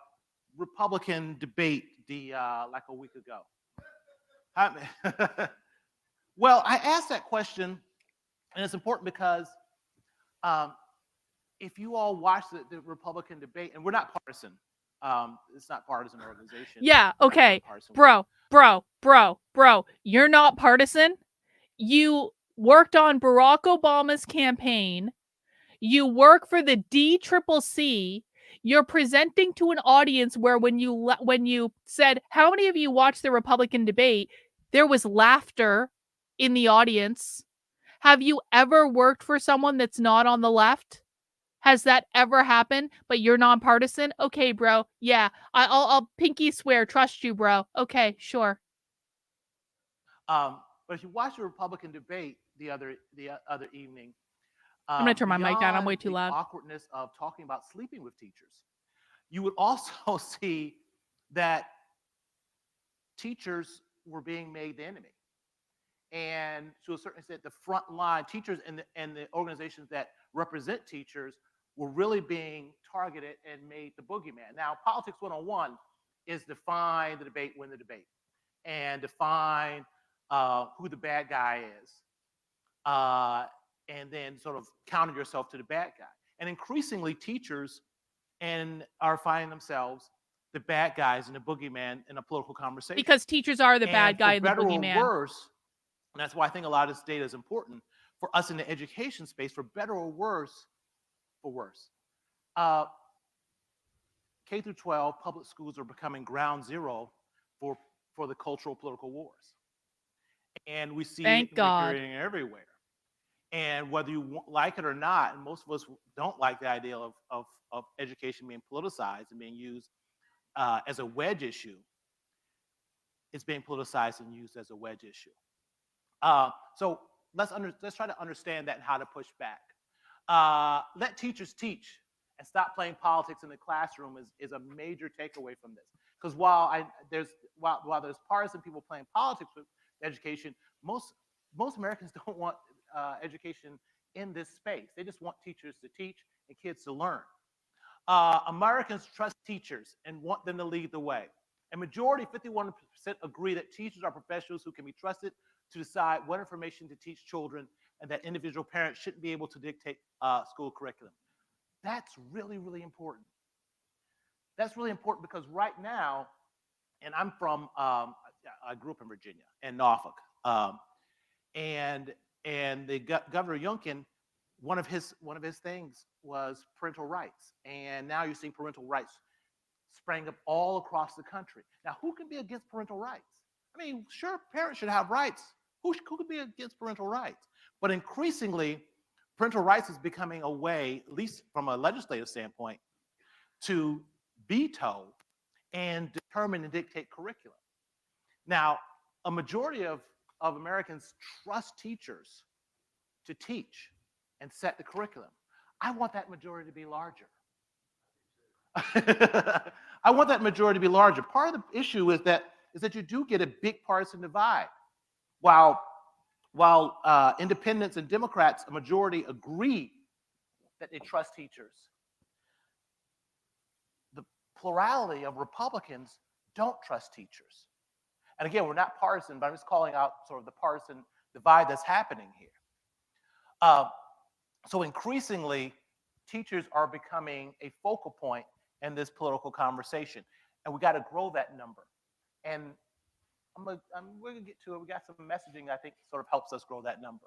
Republican debate like a week ago? Well, I asked that question, and it's important because if you all watch the Republican debate, and we're not partisan, it's not partisan organization. Yeah, okay. Bro, you're not partisan. You worked on Barack Obama's campaign. You work for the DCCC. You're presenting to an audience where when you said, how many of you watched the Republican debate, there was laughter in the audience. Have you ever worked for someone that's not on the left? Has that ever happened? But you're nonpartisan? Okay, bro. Yeah, I'll pinky swear, trust you, bro. Okay, sure. But if you watch the Republican debate the other evening, I'm gonna turn my mic down. I'm way too the loud. awkwardness of talking about sleeping with teachers, you would also see that teachers were being made the enemy, and to a certain extent, the front line teachers and the organizations that represent teachers were really being targeted and made the boogeyman. Now, Politics 101 is define the debate, win the debate, and define who the bad guy is, and then sort of counter yourself to the bad guy. And increasingly, teachers are finding themselves the bad guys and the boogeyman in a political conversation. Because teachers are the bad guy and the boogeyman. boogeyman. Or worse, and that's why I think a lot of this data is important for us in the education space, for better or worse, K-12 public schools are becoming ground zero for the cultural political wars. And we see it, we're hearing it everywhere. And whether you like it or not, and most of us don't like the idea of education being politicized and being used as a wedge issue, it's being politicized and used as a wedge issue. So let's try to understand that and how to push back. Let teachers teach and stop playing politics in the classroom is a major takeaway from this. Because while there's partisan people playing politics with education, most Americans don't want education in this space. They just want teachers to teach and kids to learn. Americans trust teachers and want them to lead the way. A majority, 51%, agree that teachers are professionals who can be trusted to decide what information to teach children, and that individual parents shouldn't be able to dictate school curriculum. That's really, really important. That's really important because right now, and I'm from, I grew up in Virginia and Norfolk, and the Governor Youngkin, one of his things was parental rights, and now you're seeing parental rights sprang up all across the country. Now, who can be against parental rights? I mean, sure, parents should have rights. Who could be against parental rights? But increasingly, parental rights is becoming a way, at least from a legislative standpoint, to veto and determine and dictate curriculum. Now, a majority of Americans trust teachers to teach and set the curriculum. I want that majority to be larger. I want that majority to be larger. Part of the issue is that you do get a big partisan divide. While independents and Democrats, a majority, agree that they trust teachers, the plurality of Republicans don't trust teachers. And again, we're not partisan, but I'm just calling out sort of the partisan divide that's happening here. So increasingly, teachers are becoming a focal point in this political conversation, and we got to grow that number. And we're going to get to it. We got some messaging I think sort of helps us grow that number.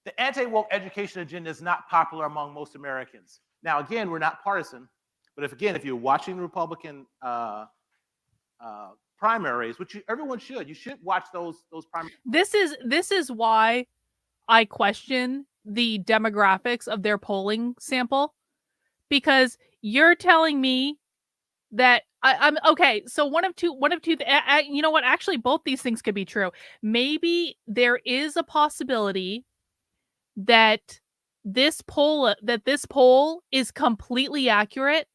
The anti-woke education agenda is not popular among most Americans. Now, again, we're not partisan, but if you're watching the Republican primaries, which everyone should, you should watch those primaries. This is why I question the demographics of their polling sample, because you're telling me that I'm okay. So one of two. You know what? Actually, both these things could be true. Maybe there is a possibility that this poll is completely accurate,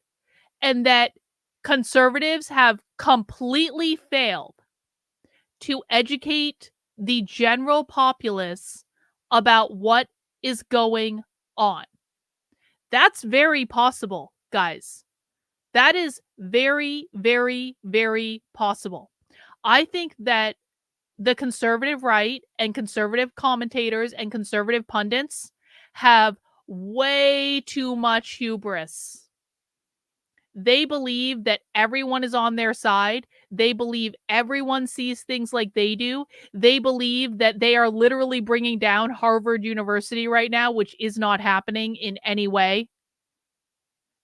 and that conservatives have completely failed to educate the general populace about what is going on. That's very possible, guys. That is very, very, very possible. I think that the conservative right and conservative commentators and conservative pundits have way too much hubris. They believe that everyone is on their side. They believe everyone sees things like they do. They believe that they are literally bringing down Harvard University right now, which is not happening in any way.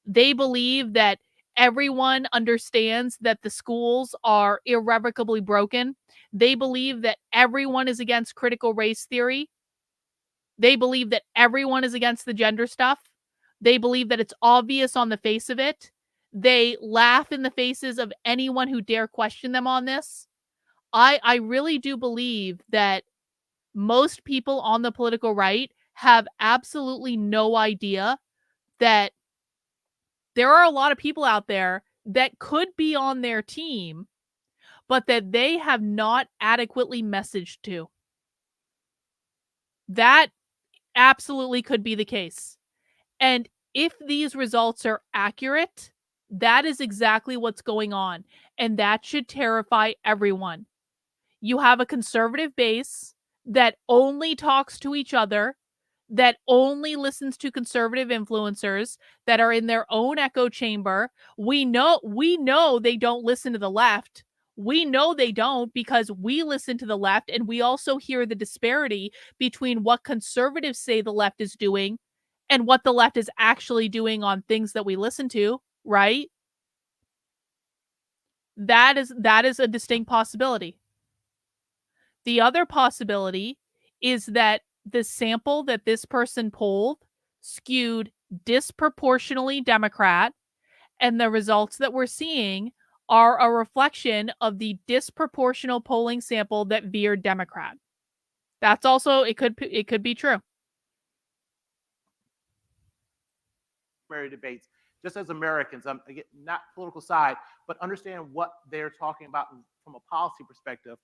They believe that everyone understands that the schools are irrevocably broken. They believe that everyone is against critical race theory. They believe that everyone is against the gender stuff. They believe that it's obvious on the face of it. They laugh in the faces of anyone who dare question them on this. I really do believe that most people on the political right have absolutely no idea that there are a lot of people out there that could be on their team, but that they have not adequately messaged to. That absolutely could be the case. And if these results are accurate, that is exactly what's going on. And that should terrify everyone. You have a conservative base that only talks to each other, that only listens to conservative influencers, that are in their own echo chamber. We know they don't listen to the left. We know they don't, because we listen to the left, and we also hear the disparity between what conservatives say the left is doing and what the left is actually doing on things that we listen to, right? That is a distinct possibility. The other possibility is that the sample that this person polled skewed disproportionately Democrat, and the results that we're seeing are a reflection of the disproportional polling sample that veered Democrat. That's also, it could be true. Primary debates, just as Americans, again, not political side, but understand what they're talking about from a policy perspective,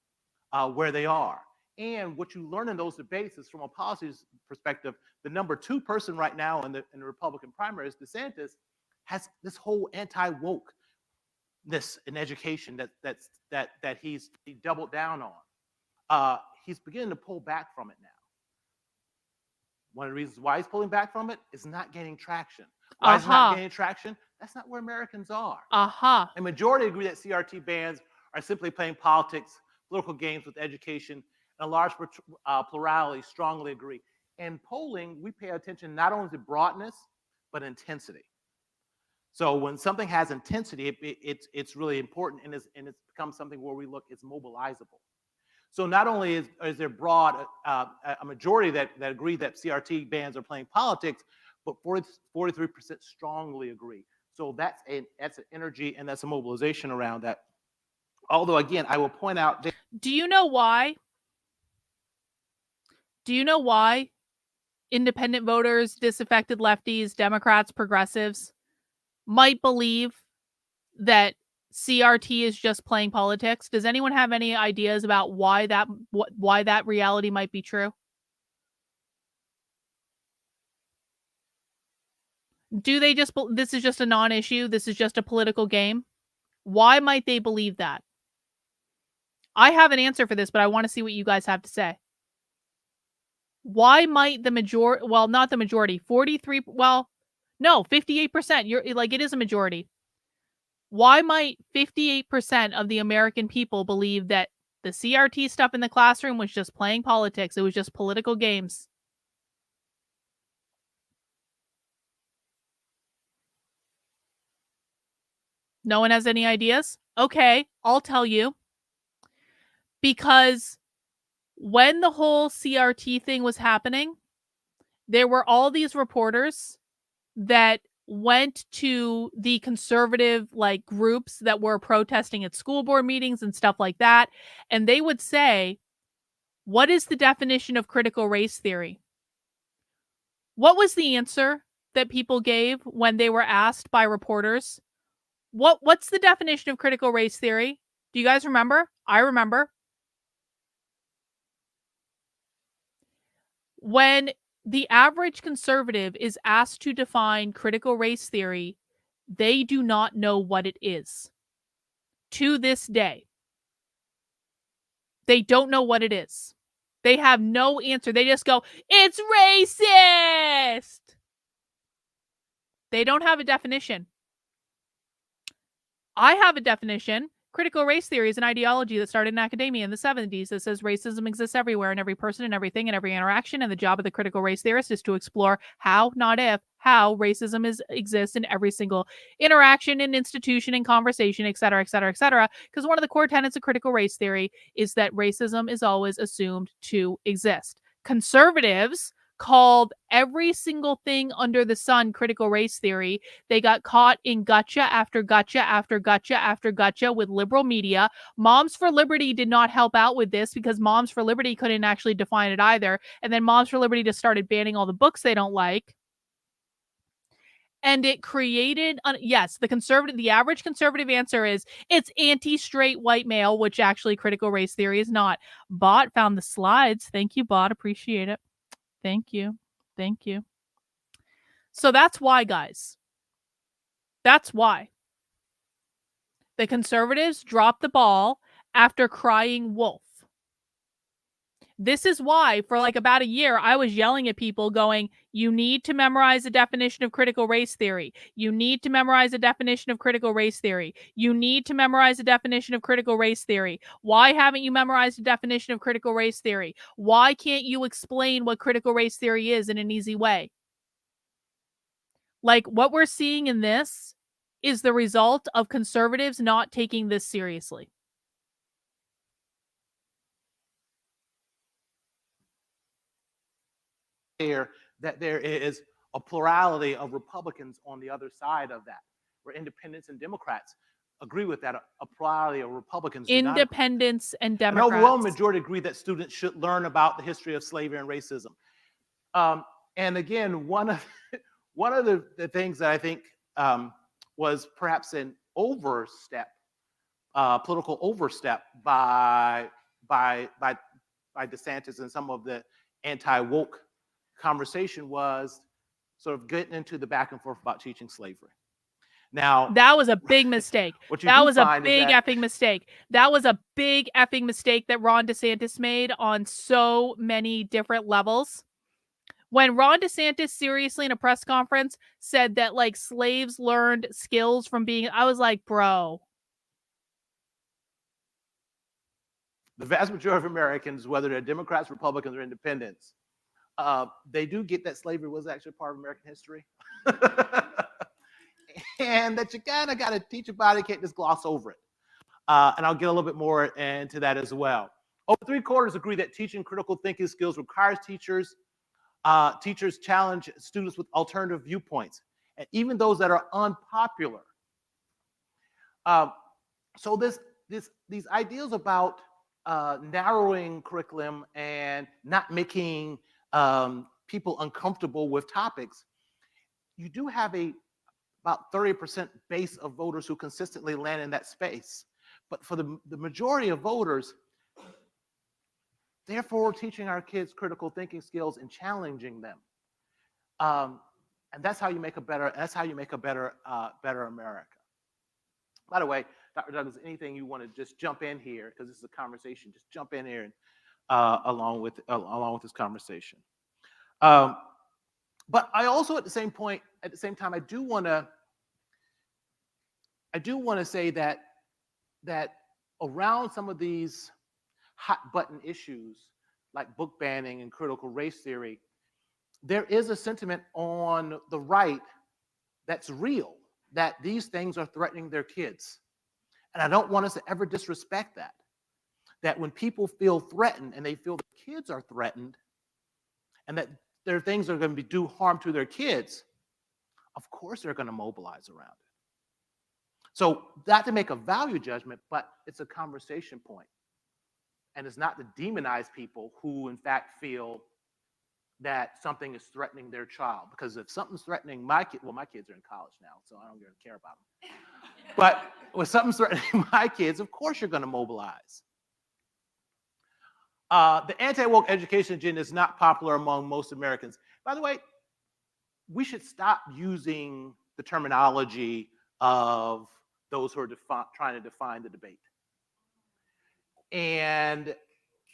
where they are. And what you learn in those debates is, from a policy perspective, the number 2 person right now in the Republican primaries, DeSantis, has this whole anti-wokeness in education that he doubled down on. He's beginning to pull back from it now. One of the reasons why he's pulling back from it is not gaining traction. Why is it not gaining traction? That's not where Americans are. A majority agree that CRT bans are simply playing politics, political games with education, and a large plurality strongly agree. In polling, we pay attention not only to broadness, but intensity. So when something has intensity, it's really important, and it's become something where we look, it's mobilizable. So not only is there broad, a majority that agree that CRT bans are playing politics, but 43% strongly agree. So that's an energy, and that's a mobilization around that. Although, again, I will point out that. Do you know why? Do you know why independent voters, disaffected lefties, Democrats, progressives might believe that CRT is just playing politics? Does anyone have any ideas about why that reality might be true? Do they just, this is just a non-issue, this is just a political game? Why might they believe that? I have an answer for this, but I want to see what you guys have to say. Why might the majority, well, not the majority, 43, well, no, 58%, you're like, it is a majority. Why might 58% of the American people believe that the CRT stuff in the classroom was just playing politics? It was just political games. No one has any ideas? Okay, I'll tell you. Because when the whole CRT thing was happening, there were all these reporters that went to the conservative like groups that were protesting at school board meetings and stuff like that, and they would say, what is the definition of critical race theory? What was the answer that people gave when they were asked by reporters? What's the definition of critical race theory? Do you guys remember? I remember. When the average conservative is asked to define critical race theory, they do not know what it is. To this day, they don't know what it is. They have no answer. They just go, it's racist. They don't have a definition. I have a definition. Critical race theory is an ideology that started in academia in the 70s that says racism exists everywhere in every person and everything and every interaction. And the job of the critical race theorist is to explore how, not if, how racism exists in every single interaction and institution and conversation, et cetera, et cetera, et cetera. Because one of the core tenets of critical race theory is that racism is always assumed to exist. Conservatives called every single thing under the sun critical race theory. They got caught in gotcha after gotcha after gotcha after gotcha with liberal media. Moms for Liberty did not help out with this because Moms for Liberty couldn't actually define it either. And then Moms for Liberty just started banning all the books they don't like. And it created, yes, the average conservative answer is it's anti-straight white male, which actually critical race theory is not. Bot found the slides. Thank you, Bot. Appreciate it. Thank you. Thank you. So that's why, guys. That's why. The conservatives dropped the ball after crying wolf. This is why, for like about a year, I was yelling at people going, you need to memorize the definition of critical race theory. You need to memorize the definition of critical race theory. You need to memorize the definition of critical race theory. Why haven't you memorized the definition of critical race theory? Why can't you explain what critical race theory is in an easy way? Like, what we're seeing in this is the result of conservatives not taking this seriously. That there is a plurality of Republicans on the other side of that, where independents and Democrats agree with that. A plurality of Republicans, independents and Democrats, an overwhelming majority agree that students should learn about the history of slavery and racism. And again, one of the things that I think was perhaps an overstep, political overstep by DeSantis and some of the anti-woke conversation was sort of getting into the back and forth about teaching slavery. Now, that was a big mistake. That was a big effing mistake. That was a big effing mistake that Ron DeSantis made on so many different levels. When Ron DeSantis seriously in a press conference said that like slaves learned skills from being, I was like, bro. The vast majority of Americans, whether they're Democrats, Republicans, or independents, they do get that slavery was actually part of American history. And that you kind of got to teach about it, can't just gloss over it. And I'll get a little bit more into that as well. Over 3/4 agree that teaching critical thinking skills requires teachers challenge students with alternative viewpoints, and even those that are unpopular. So these ideas about narrowing curriculum and not making people uncomfortable with topics, you do have about 30% base of voters who consistently land in that space. But for the majority of voters, therefore teaching our kids critical thinking skills and challenging them. And that's how you make a better America. By the way, Dr. Douglas, anything you want to just jump in here, because this is a conversation, just jump in here and along with this conversation. But I also at the same time, I do want to say that around some of these hot button issues like book banning and critical race theory, there is a sentiment on the right that's real, that these things are threatening their kids. And I don't want us to ever disrespect that. That when people feel threatened and they feel the kids are threatened, and that there are things that are going to do harm to their kids, of course they're going to mobilize around it. So not to make a value judgment, but it's a conversation point. And it's not to demonize people who in fact feel that something is threatening their child. Because if something's threatening my kid, well, my kids are in college now, so I don't really care about them. But when something's threatening my kids, of course you're going to mobilize. The anti-woke education agenda is not popular among most Americans. By the way, we should stop using the terminology of those who are trying to define the debate. And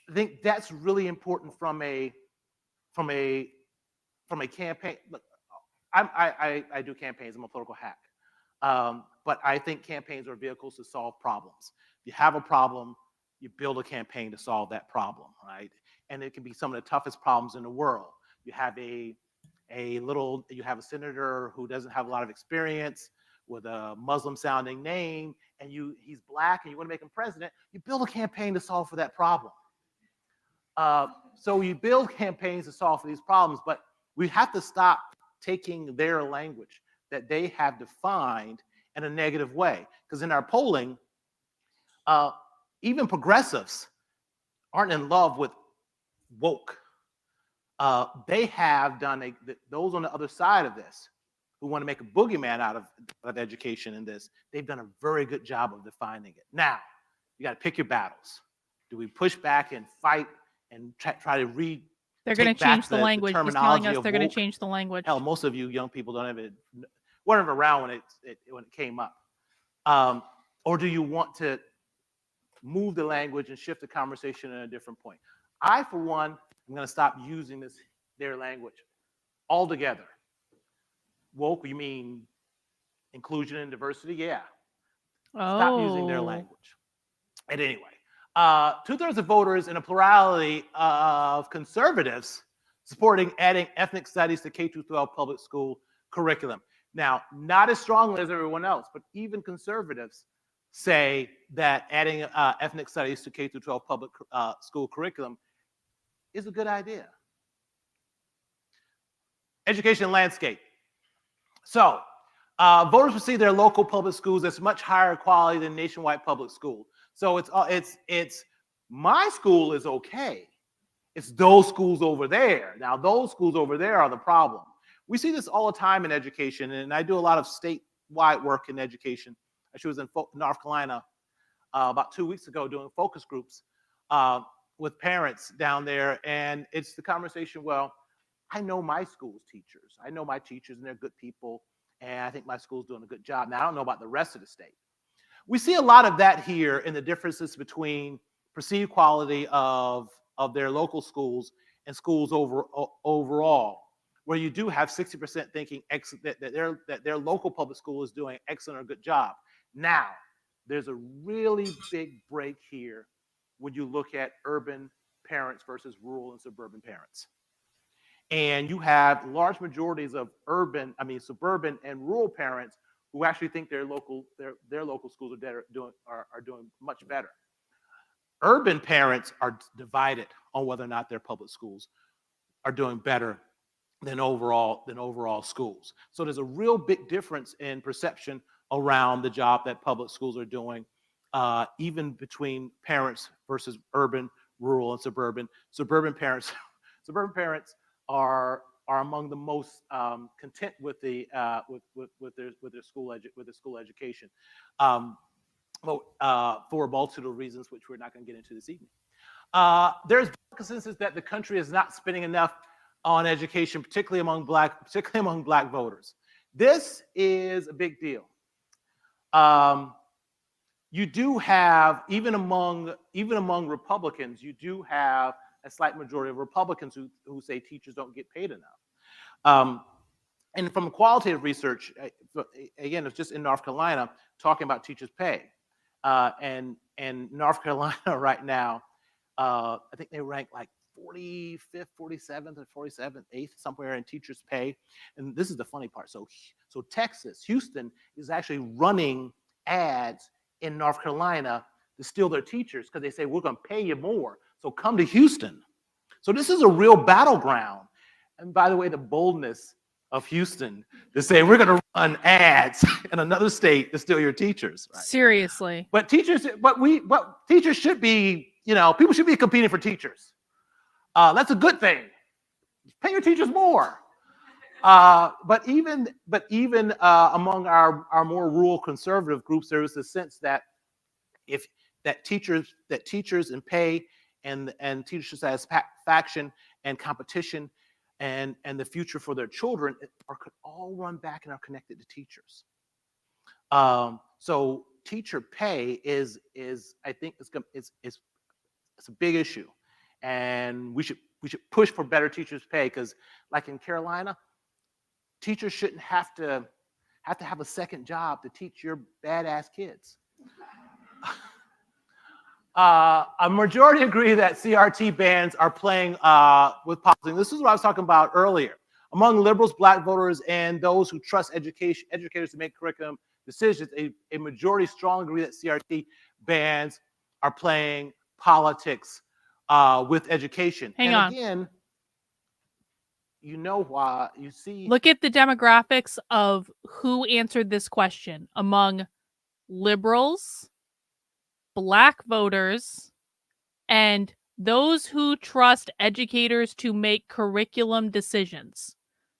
I think that's really important from a campaign. Look, I do campaigns. I'm a political hack. But I think campaigns are vehicles to solve problems. If you have a problem, you build a campaign to solve that problem, right? And it can be some of the toughest problems in the world. You have you have a senator who doesn't have a lot of experience with a Muslim-sounding name, and he's black, and you want to make him president. You build a campaign to solve for that problem. So you build campaigns to solve for these problems, but we have to stop taking their language that they have defined in a negative way. Because in our polling, even progressives aren't in love with woke. They have done those on the other side of this who want to make a boogeyman out of education in this. They've done a very good job of defining it. Now, you got to pick your battles. Do we push back and fight and try to read? They're going to change the language. He's telling us they're going to change the language. Hell, most of you young people weren't even around when it came up. Or do you want to move the language and shift the conversation at a different point? I, for one, am going to stop using their language altogether. Woke, you mean inclusion and diversity? Yeah. Stop using their language. And anyway, 2/3 of voters and a plurality of conservatives supporting adding ethnic studies to K-12 public school curriculum. Now, not as strongly as everyone else, but even conservatives say that adding ethnic studies to K-12 public school curriculum is a good idea. Education landscape. So, voters perceive their local public schools as much higher quality than nationwide public school. So it's my school is okay. It's those schools over there. Now, those schools over there are the problem. We see this all the time in education, and I do a lot of statewide work in education. I was in North Carolina about 2 weeks ago doing focus groups with parents down there, and it's the conversation, well, I know my school's teachers. I know my teachers, and they're good people, and I think my school's doing a good job. Now, I don't know about the rest of the state. We see a lot of that here in the differences between perceived quality of their local schools and schools overall, where you do have 60% thinking that their local public school is doing excellent or good job. Now, there's a really big break here when you look at urban parents versus rural and suburban parents. And you have large majorities of suburban and rural parents who actually think their local schools are doing much better. Urban parents are divided on whether or not their public schools are doing better than overall schools. So there's a real big difference in perception around the job that public schools are doing, even between parents versus urban, rural, and suburban. Suburban parents are among the most content with their school education, for a multitude of reasons which we're not going to get into this evening. There's consensus that the country is not spending enough on education, particularly among black voters. This is a big deal. You do have, even among Republicans, you do have a slight majority of Republicans who say teachers don't get paid enough. And from qualitative research, again, it's just in North Carolina, talking about teachers' pay. And North Carolina right now, I think they rank like 45th, 47th, or 8th, somewhere in teachers' pay. And this is the funny part. So Texas, Houston is actually running ads in North Carolina to steal their teachers because they say, we're going to pay you more. So come to Houston. So this is a real battleground. And by the way, the boldness of Houston to say we're going to run ads in another state to steal your teachers. Right? Seriously. But teachers should be, people should be competing for teachers. That's a good thing. Pay your teachers more. But even among our more rural conservative groups, there is a sense that teachers and pay and teacher satisfaction and competition and the future for their children could all run back and are connected to teachers. So teacher pay is I think it's a big issue, and we should push for better teachers pay, because like in Carolina, teachers shouldn't have to have a second job to teach your badass kids. A majority agree that CRT bans are playing with policy. This is what I was talking about earlier. Among liberals, Black voters, and those who trust educators to make curriculum decisions, a majority strongly agree that CRT bans are playing politics with education. Hang on. Again, why you see. Look at the demographics of who answered this question among liberals, Black voters, and those who trust educators to make curriculum decisions.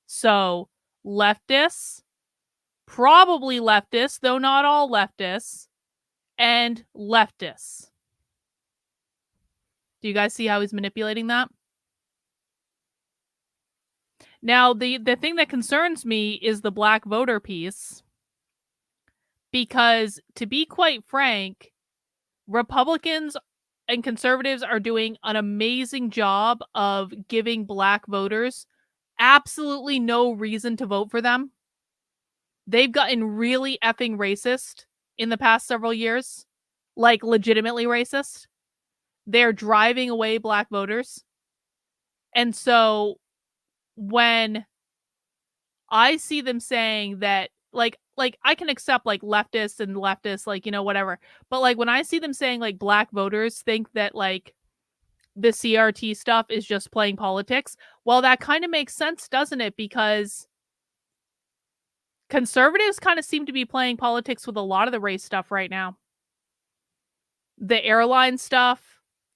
So leftists, probably leftists, though not all leftists, and leftists. Do you guys see how he's manipulating that? Now, the thing that concerns me is the Black voter piece, because to be quite frank, Republicans and conservatives are doing an amazing job of giving Black voters absolutely no reason to vote for them. They've gotten really effing racist in the past several years, like legitimately racist. They're driving away Black voters. And so when I see them saying that, like I can accept like leftists, whatever. But like when I see them saying like Black voters think that like the CRT stuff is just playing politics, well, that kind of makes sense, doesn't it? Because conservatives kind of seem to be playing politics with a lot of the race stuff right now. The airline stuff,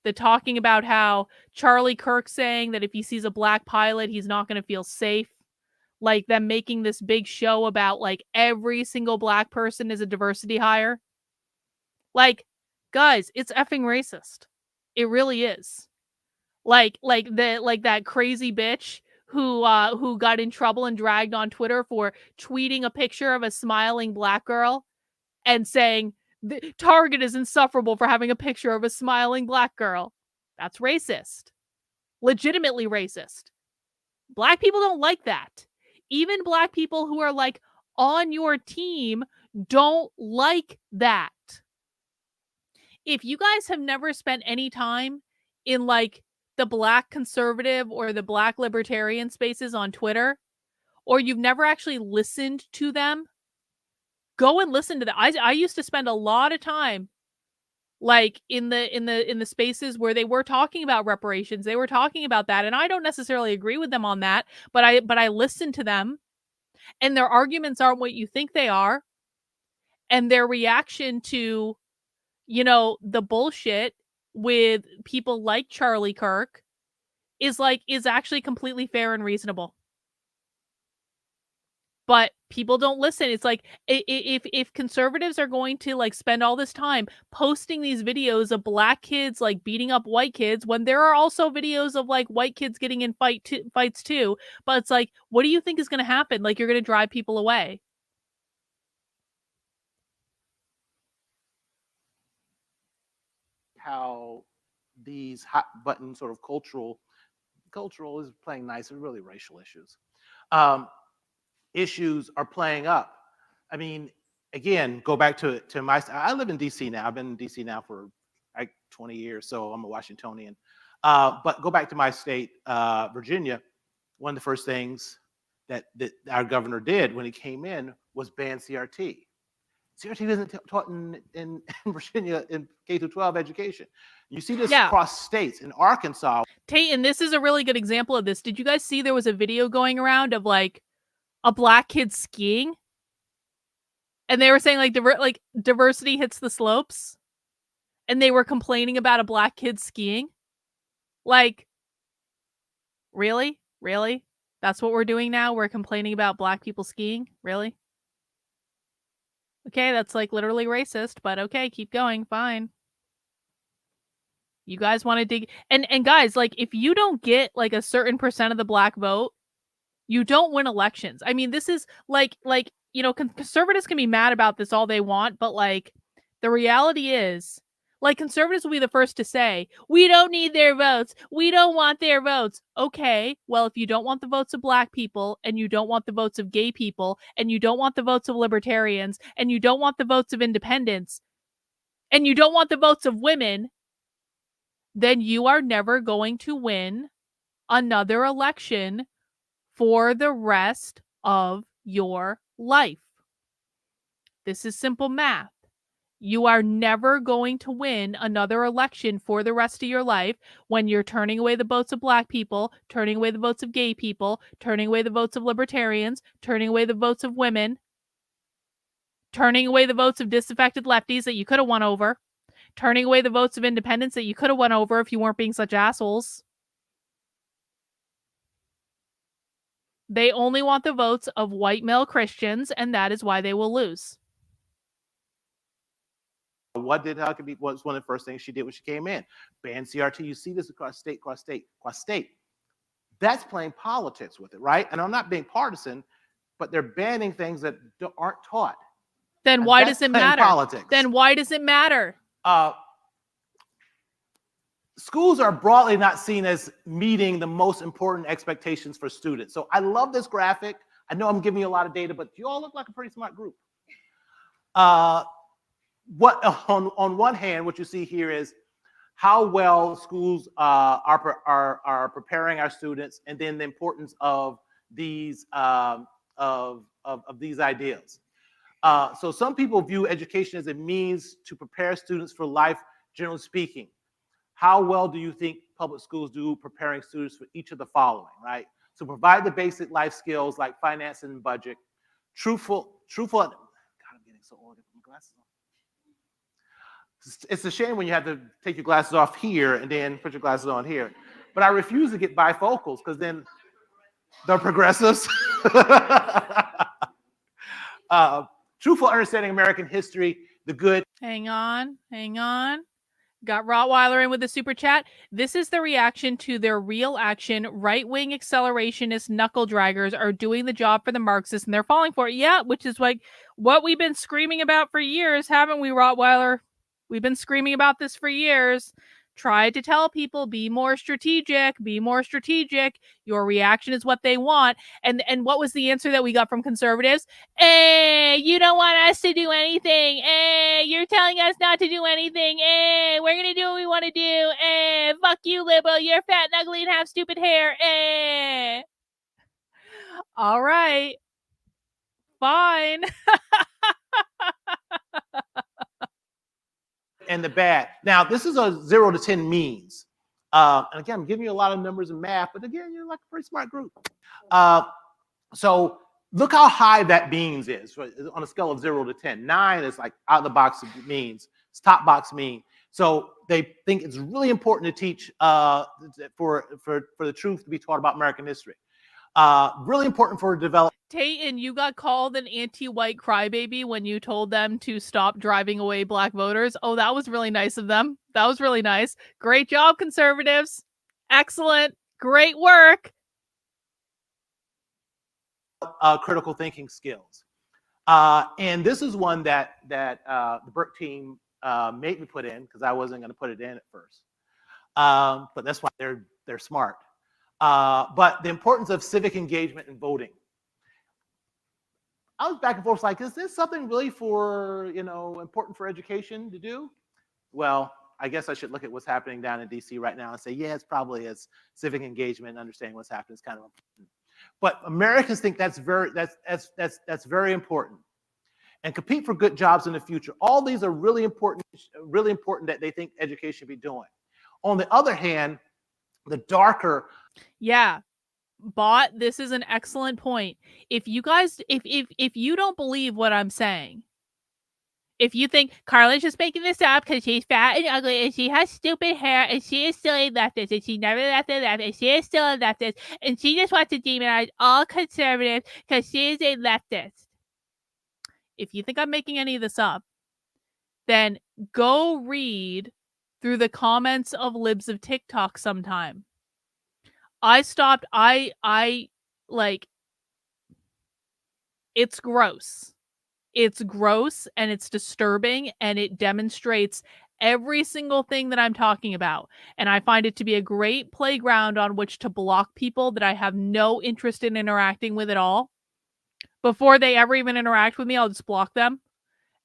the talking about how Charlie Kirk saying that if he sees a Black pilot, he's not going to feel safe. Like them making this big show about like every single Black person is a diversity hire. Like, guys, it's effing racist. It really is. Like that crazy bitch who got in trouble and dragged on Twitter for tweeting a picture of a smiling Black girl and saying Target is insufferable for having a picture of a smiling Black girl. That's racist. Legitimately racist. Black people don't like that. Even Black people who are like on your team don't like that. If you guys have never spent any time in like the Black conservative or the Black libertarian spaces on Twitter, or you've never actually listened to them, go and listen to them. I used to spend a lot of time like in the spaces where they were talking about reparations. They were talking about that, and I don't necessarily agree with them on that, but I listen to them, and their arguments aren't what you think they are, and their reaction to the bullshit with people like Charlie Kirk is actually completely fair and reasonable. But people don't listen. It's like if conservatives are going to like spend all this time posting these videos of Black kids like beating up white kids, when there are also videos of like white kids getting in fights too, but it's like, what do you think is going to happen? Like, you're going to drive people away. How these hot button sort of cultural is playing nice, and really racial issues. Issues are playing up. I mean, again, go back to I live in DC now. I've been in DC now for like 20 years, so I'm a Washingtonian. But go back to my state, Virginia. One of the first things that our governor did when he came in was ban CRT. CRT isn't taught in Virginia in K-12 education. You see this across states. In Arkansas, Tate, and this is a really good example of this. Did you guys see there was a video going around of like a black kid skiing? And they were saying like diversity hits the slopes. And they were complaining about a black kid skiing. Like, really? Really? That's what we're doing now? We're complaining about black people skiing? Really? Okay, that's like literally racist, but okay, keep going. Fine. You guys want to dig and guys, like if you don't get like a certain percent of the black vote, you don't win elections. I mean, this is like you know, conservatives can be mad about this all they want, but like the reality is like conservatives will be the first to say, we don't need their votes. We don't want their votes. Okay, well, if you don't want the votes of black people and you don't want the votes of gay people and you don't want the votes of libertarians and you don't want the votes of independents and you don't want the votes of women, then you are never going to win another election for the rest of your life. This is simple math. You are never going to win another election for the rest of your life when you're turning away the votes of black people, turning away the votes of gay people, turning away the votes of libertarians, turning away the votes of women, turning away the votes of disaffected lefties that you could have won over, turning away the votes of independents that you could have won over if you weren't being such assholes. They only want the votes of white male Christians, and that is why they will lose. What did Huckabee? Was one of the first things she did when she came in? Ban CRT. You see this across state. That's playing politics with it, right? And I'm not being partisan, but they're banning things that aren't taught. Then why does it matter? Politics. Then why does it matter? Schools are broadly not seen as meeting the most important expectations for students. So I love this graphic. I know I'm giving you a lot of data, but you all look like a pretty smart group. What on one hand, what you see here is how well schools are preparing our students, and then the importance of these these ideas. So some people view education as a means to prepare students for life, generally speaking. How well do you think public schools do preparing students for each of the following, right? So provide the basic life skills like finance and budget, truthful, God, I'm getting so old, I put my glasses on. It's a shame when you have to take your glasses off here and then put your glasses on here. But I refuse to get bifocals because then they're progressives. Truthful understanding American history, the good. Hang on. Got Rottweiler in with the super chat. This is the reaction to their real action. Right-wing accelerationist knuckle draggers are doing the job for the Marxists and they're falling for it. Yeah, which is like what we've been screaming about for years, haven't we, Rottweiler? We've been screaming about this for years. Tried to tell people, be more strategic, be more strategic. Your reaction is what they want. And what was the answer that we got from conservatives? You don't want us to do anything. You're telling us not to do anything. We're going to do what we want to do. Fuck you, liberal. You're fat and ugly and have stupid hair. All right. Fine. And the bad. Now, this is a 0 to 10 means. And again, I'm giving you a lot of numbers and math, but again, you're like a pretty smart group. So look how high that means is on a scale of 0 to 10. 9 is like out of the box means. It's top box mean. So they think it's really important to teach for the truth to be taught about American history. Really important for development. Tayton, you got called an anti-white crybaby when you told them to stop driving away black voters. Oh, that was really nice of them. That was really nice. Great job, conservatives. Excellent. Great work. Critical thinking skills. And this is one that the Burke team made me put in because I wasn't going to put it in at first. But that's why they're smart. But the importance of civic engagement and voting. I was back and forth like, is this something really important for education to do? Well, I guess I should look at what's happening down in DC right now and say, yeah, it's probably as civic engagement and understanding what's happening is kind of important. But Americans think that's very important. And compete for good jobs in the future. All these are really important that they think education should be doing. On the other hand, the darker. Yeah. Bot, this is an excellent point. If you guys, if you don't believe what I'm saying, if you think Carlin's just making this up because she's fat and ugly and she has stupid hair and she is still a leftist and she never left the left and she is still a leftist and she just wants to demonize all conservatives because she is a leftist. If you think I'm making any of this up, then go read through the comments of Libs of TikTok sometime. I stopped, like, it's gross. It's gross and it's disturbing and it demonstrates every single thing that I'm talking about. And I find it to be a great playground on which to block people that I have no interest in interacting with at all. Before they ever even interact with me, I'll just block them.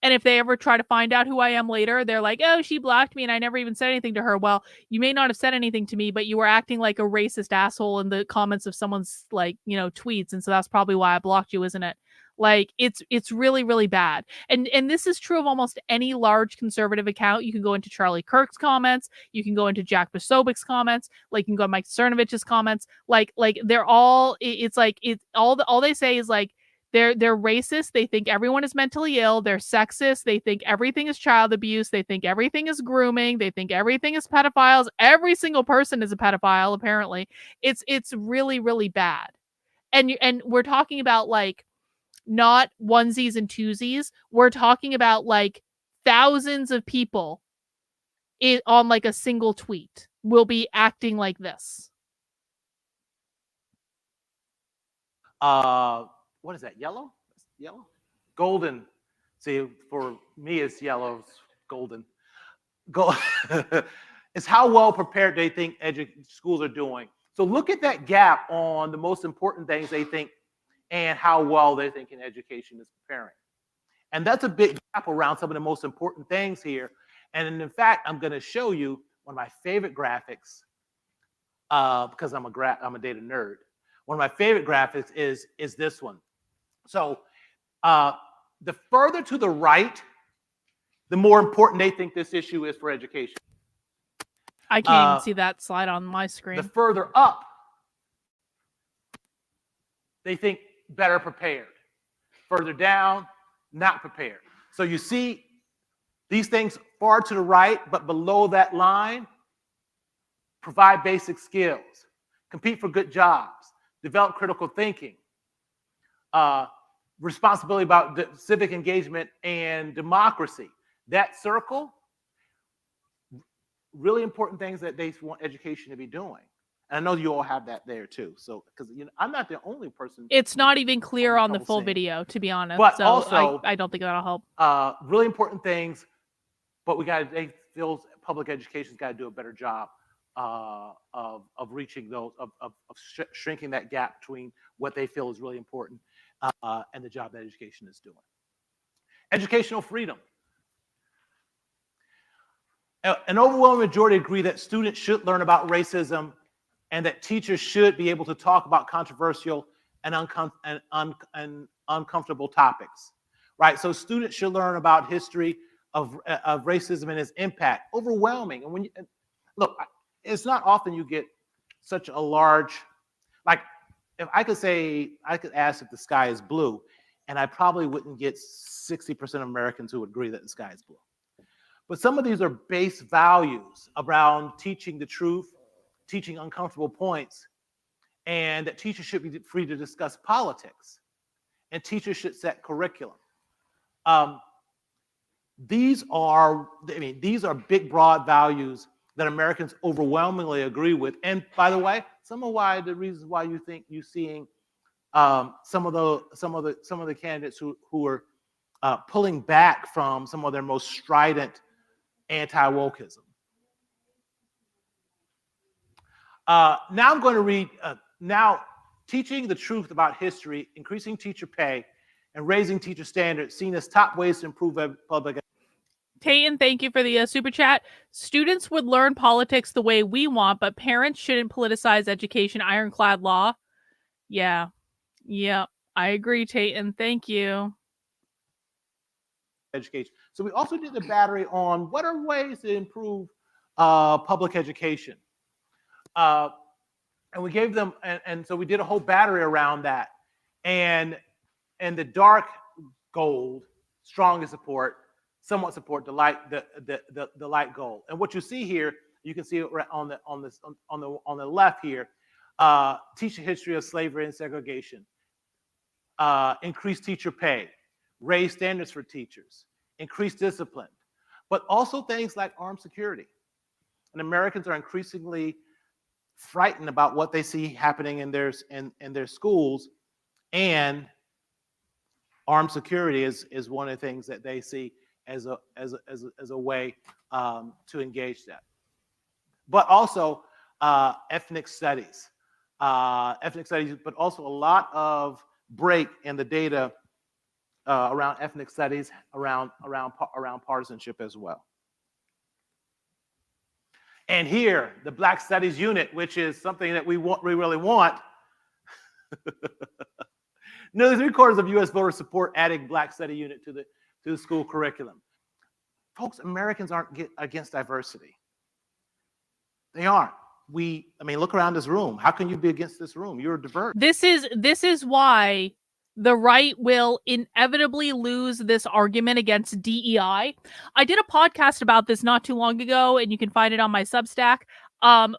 And if they ever try to find out who I am later, they're like, oh, she blocked me and I never even said anything to her. Well, you may not have said anything to me, but you were acting like a racist asshole in the comments of someone's, like, you know, tweets. And so that's probably why I blocked you, isn't it? Like, it's really, really bad. And this is true of almost any large conservative account. You can go into Charlie Kirk's comments. You can go into Jack Posobiec's comments. Like, you can go to Mike Cernovich's comments. Like they're all, it's like, it's all they say is like, they're racist. They think everyone is mentally ill. They're sexist. They think everything is child abuse. They think everything is grooming. They think everything is pedophiles. Every single person is a pedophile, apparently. It's really, really bad. And we're talking about, like, not onesies and twosies. We're talking about, like, thousands of people on, like, a single tweet will be acting like this. What is that? Yellow? Yellow? Golden. See, for me, it's yellow. It's golden. It's how well prepared they think schools are doing. So look at that gap on the most important things they think and how well they think in education is preparing. And that's a big gap around some of the most important things here. And in fact, I'm going to show you one of my favorite graphics because I'm a data nerd. One of my favorite graphics is this one. So the further to the right, the more important they think this issue is for education. I can't even see that slide on my screen. The further up, they think better prepared. Further down, not prepared. So you see these things far to the right, but below that line, provide basic skills, compete for good jobs, develop critical thinking, responsibility about civic engagement and democracy. That circle, really important things that they want education to be doing. And I know you all have that there too. So, because I'm not the only person. It's not even clear on the full video, to be honest. But so also, I don't think that'll help. Really important things, but they feel public education's got to do a better job of reaching those, of shrinking that gap between what they feel is really important and the job that education is doing. Educational freedom. An overwhelming majority agree that students should learn about racism and that teachers should be able to talk about controversial and uncomfortable topics, right? So students should learn about history of racism and its impact. Overwhelming. And when you look, it's not often you get such a large, like, if I could ask if the sky is blue, and I probably wouldn't get 60% of Americans who would agree that the sky is blue. But some of these are base values around teaching the truth, teaching uncomfortable points, and that teachers should be free to discuss politics, and teachers should set curriculum. These are big, broad values that Americans overwhelmingly agree with. And by the way, some of the reasons why you think you're seeing some of the candidates who are pulling back from some of their most strident anti-wokeism. Now I'm going to read, now teaching the truth about history, increasing teacher pay, and raising teacher standards seen as top ways to improve public education. Tayton, thank you for the super chat. Students would learn politics the way we want, but parents shouldn't politicize education. Ironclad law. Yeah, I agree, Tayton. Thank you. Education. So we also did the battery on what are ways to improve public education. And we gave them, and so we did a whole battery around that. And the dark gold, strongest support, somewhat support the light gold. And what you see here, you can see it on the left here. Teach the history of slavery and segregation. Increase teacher pay, raise standards for teachers, increase discipline, but also things like armed security. And Americans are increasingly frightened about what they see happening in their schools, and armed security is one of the things that they see as a way to engage that. But also ethnic studies, but also a lot of break in the data around ethnic studies, around partisanship as well. And here, the Black Studies unit, which is something that we really want. Nearly 3/4 of U.S. voters support adding Black Study unit to the school curriculum. Folks, Americans aren't against diversity. They aren't. I mean, look around this room. How can you be against this room? You're diverse. This is why the right will inevitably lose this argument against DEI. I did a podcast about this not too long ago, and you can find it on my Substack.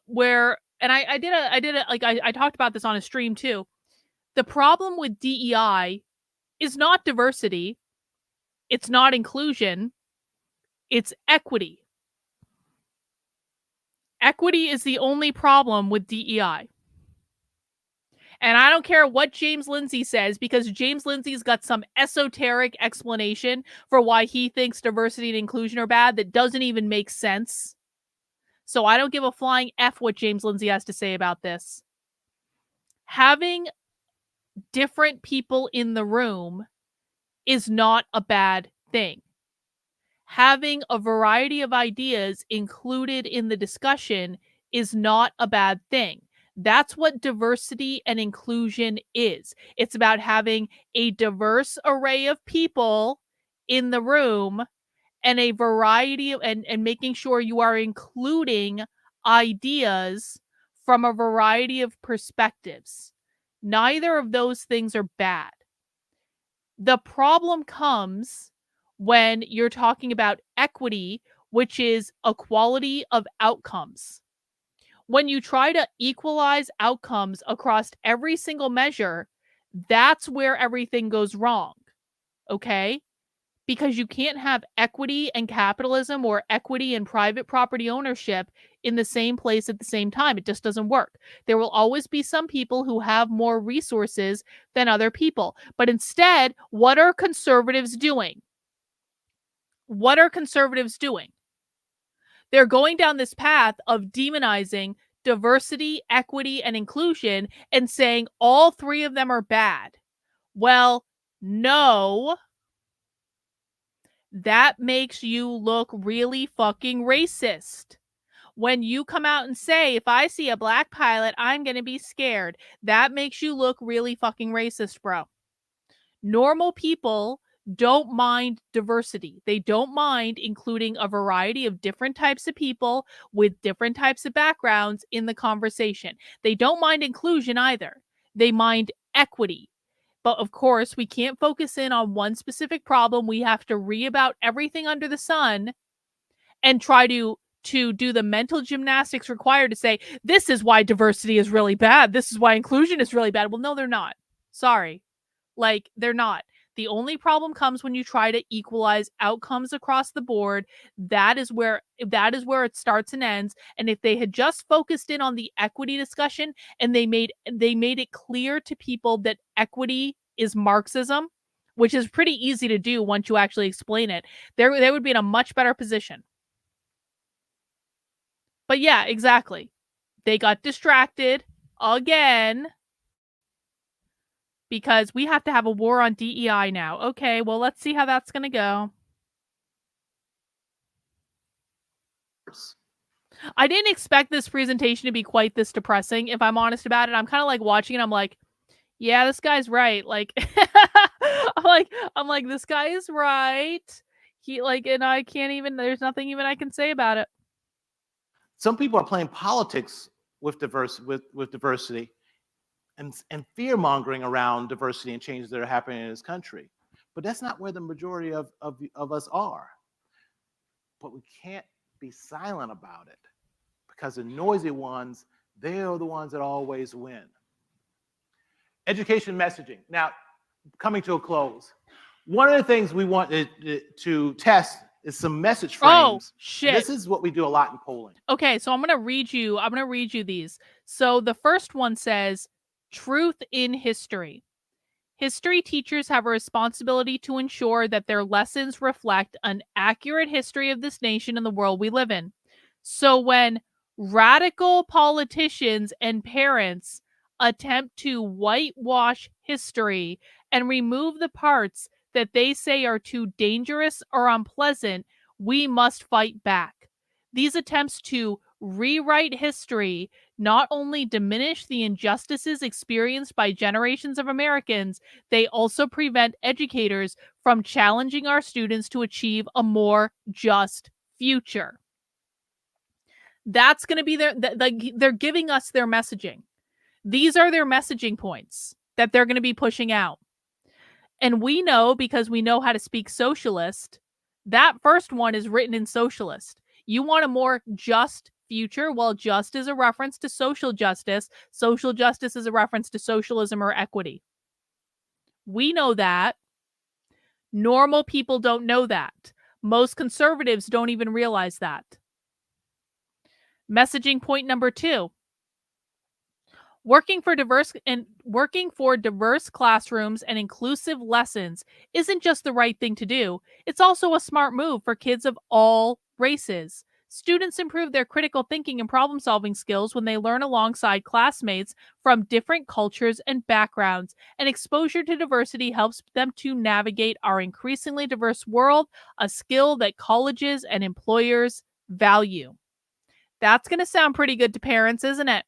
Where I talked about this on a stream too. The problem with DEI is not diversity, it's not inclusion, it's equity. Equity is the only problem with DEI. And I don't care what James Lindsay says, because James Lindsay's got some esoteric explanation for why he thinks diversity and inclusion are bad that doesn't even make sense. So I don't give a flying F what James Lindsay has to say about this. Having different people in the room is not a bad thing. Having a variety of ideas included in the discussion is not a bad thing. That's what diversity and inclusion is. It's about having a diverse array of people in the room and a variety of, and making sure you are including ideas from a variety of perspectives. Neither of those things are bad. The problem comes when you're talking about equity, which is equality of outcomes. When you try to equalize outcomes across every single measure, that's where everything goes wrong, okay? Because you can't have equity and capitalism or equity and private property ownership in the same place at the same time. It just doesn't work. There will always be some people who have more resources than other people. But instead, what are conservatives doing? What are conservatives doing? They're going down this path of demonizing diversity, equity, and inclusion and saying all three of them are bad. Well, no. That makes you look really fucking racist. When you come out and say, if I see a black pilot, I'm going to be scared, that makes you look really fucking racist, bro. Normal people don't mind diversity. They don't mind including a variety of different types of people with different types of backgrounds in the conversation. They don't mind inclusion either. They mind equity. But of course, we can't focus in on one specific problem. We have to read about everything under the sun and try to do the mental gymnastics required to say, this is why diversity is really bad. This is why inclusion is really bad. Well, no, they're not. Sorry. Like, they're not. The only problem comes when you try to equalize outcomes across the board. That is where it starts and ends. And if they had just focused in on the equity discussion and they made it clear to people that equity is Marxism, which is pretty easy to do once you actually explain it, they would be in a much better position. But yeah, exactly. They got distracted again. Because we have to have a war on DEI now. Okay, well, let's see how that's going to go. I didn't expect this presentation to be quite this depressing, if I'm honest about it. I'm kind of like watching it. I'm like, yeah, this guy's right. Like, I'm like, this guy is right. And I can't even, there's nothing even I can say about it. Some people are playing politics with diversity and fear mongering around diversity and changes that are happening in this country. But that's not where the majority of us are. But we can't be silent about it, because the noisy ones, they are the ones that always win. Education messaging. Now, coming to a close, one of the things we want to test is some message frames. Oh, shit. This is what we do a lot in polling. Okay, so I'm going to read you these. So the first one says, truth in history. History teachers have a responsibility to ensure that their lessons reflect an accurate history of this nation and the world we live in. So when radical politicians and parents attempt to whitewash history and remove the parts that they say are too dangerous or unpleasant, we must fight back. These attempts to rewrite history not only diminish the injustices experienced by generations of Americans, they also prevent educators from challenging our students to achieve a more just future. That's going to be they're giving us their messaging. These are their messaging points that they're going to be pushing out. And we know, because we know how to speak socialist, that first one is written in socialist. You want a more just future? Well, just is a reference to social justice. Social justice is a reference to socialism or equity. We know that. Normal people don't know that. Most conservatives don't even realize that. Messaging point number 2. Working for diverse classrooms and inclusive lessons isn't just the right thing to do. It's also a smart move for kids of all races. Students improve their critical thinking and problem-solving skills when they learn alongside classmates from different cultures and backgrounds, and exposure to diversity helps them to navigate our increasingly diverse world, a skill that colleges and employers value. That's going to sound pretty good to parents, isn't it?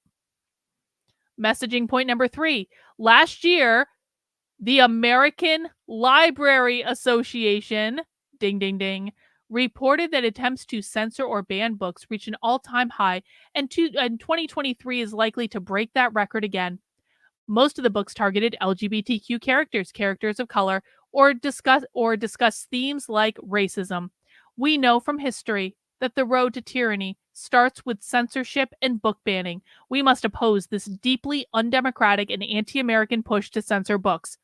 Messaging point number 3. Last year, the American Library Association, ding, ding, ding, reported that attempts to censor or ban books reached an all-time high, and 2023 is likely to break that record again. Most of the books targeted LGBTQ characters of color, or discuss themes like racism. We know from history that the road to tyranny starts with censorship and book banning. We must oppose this deeply undemocratic and anti-American push to censor books.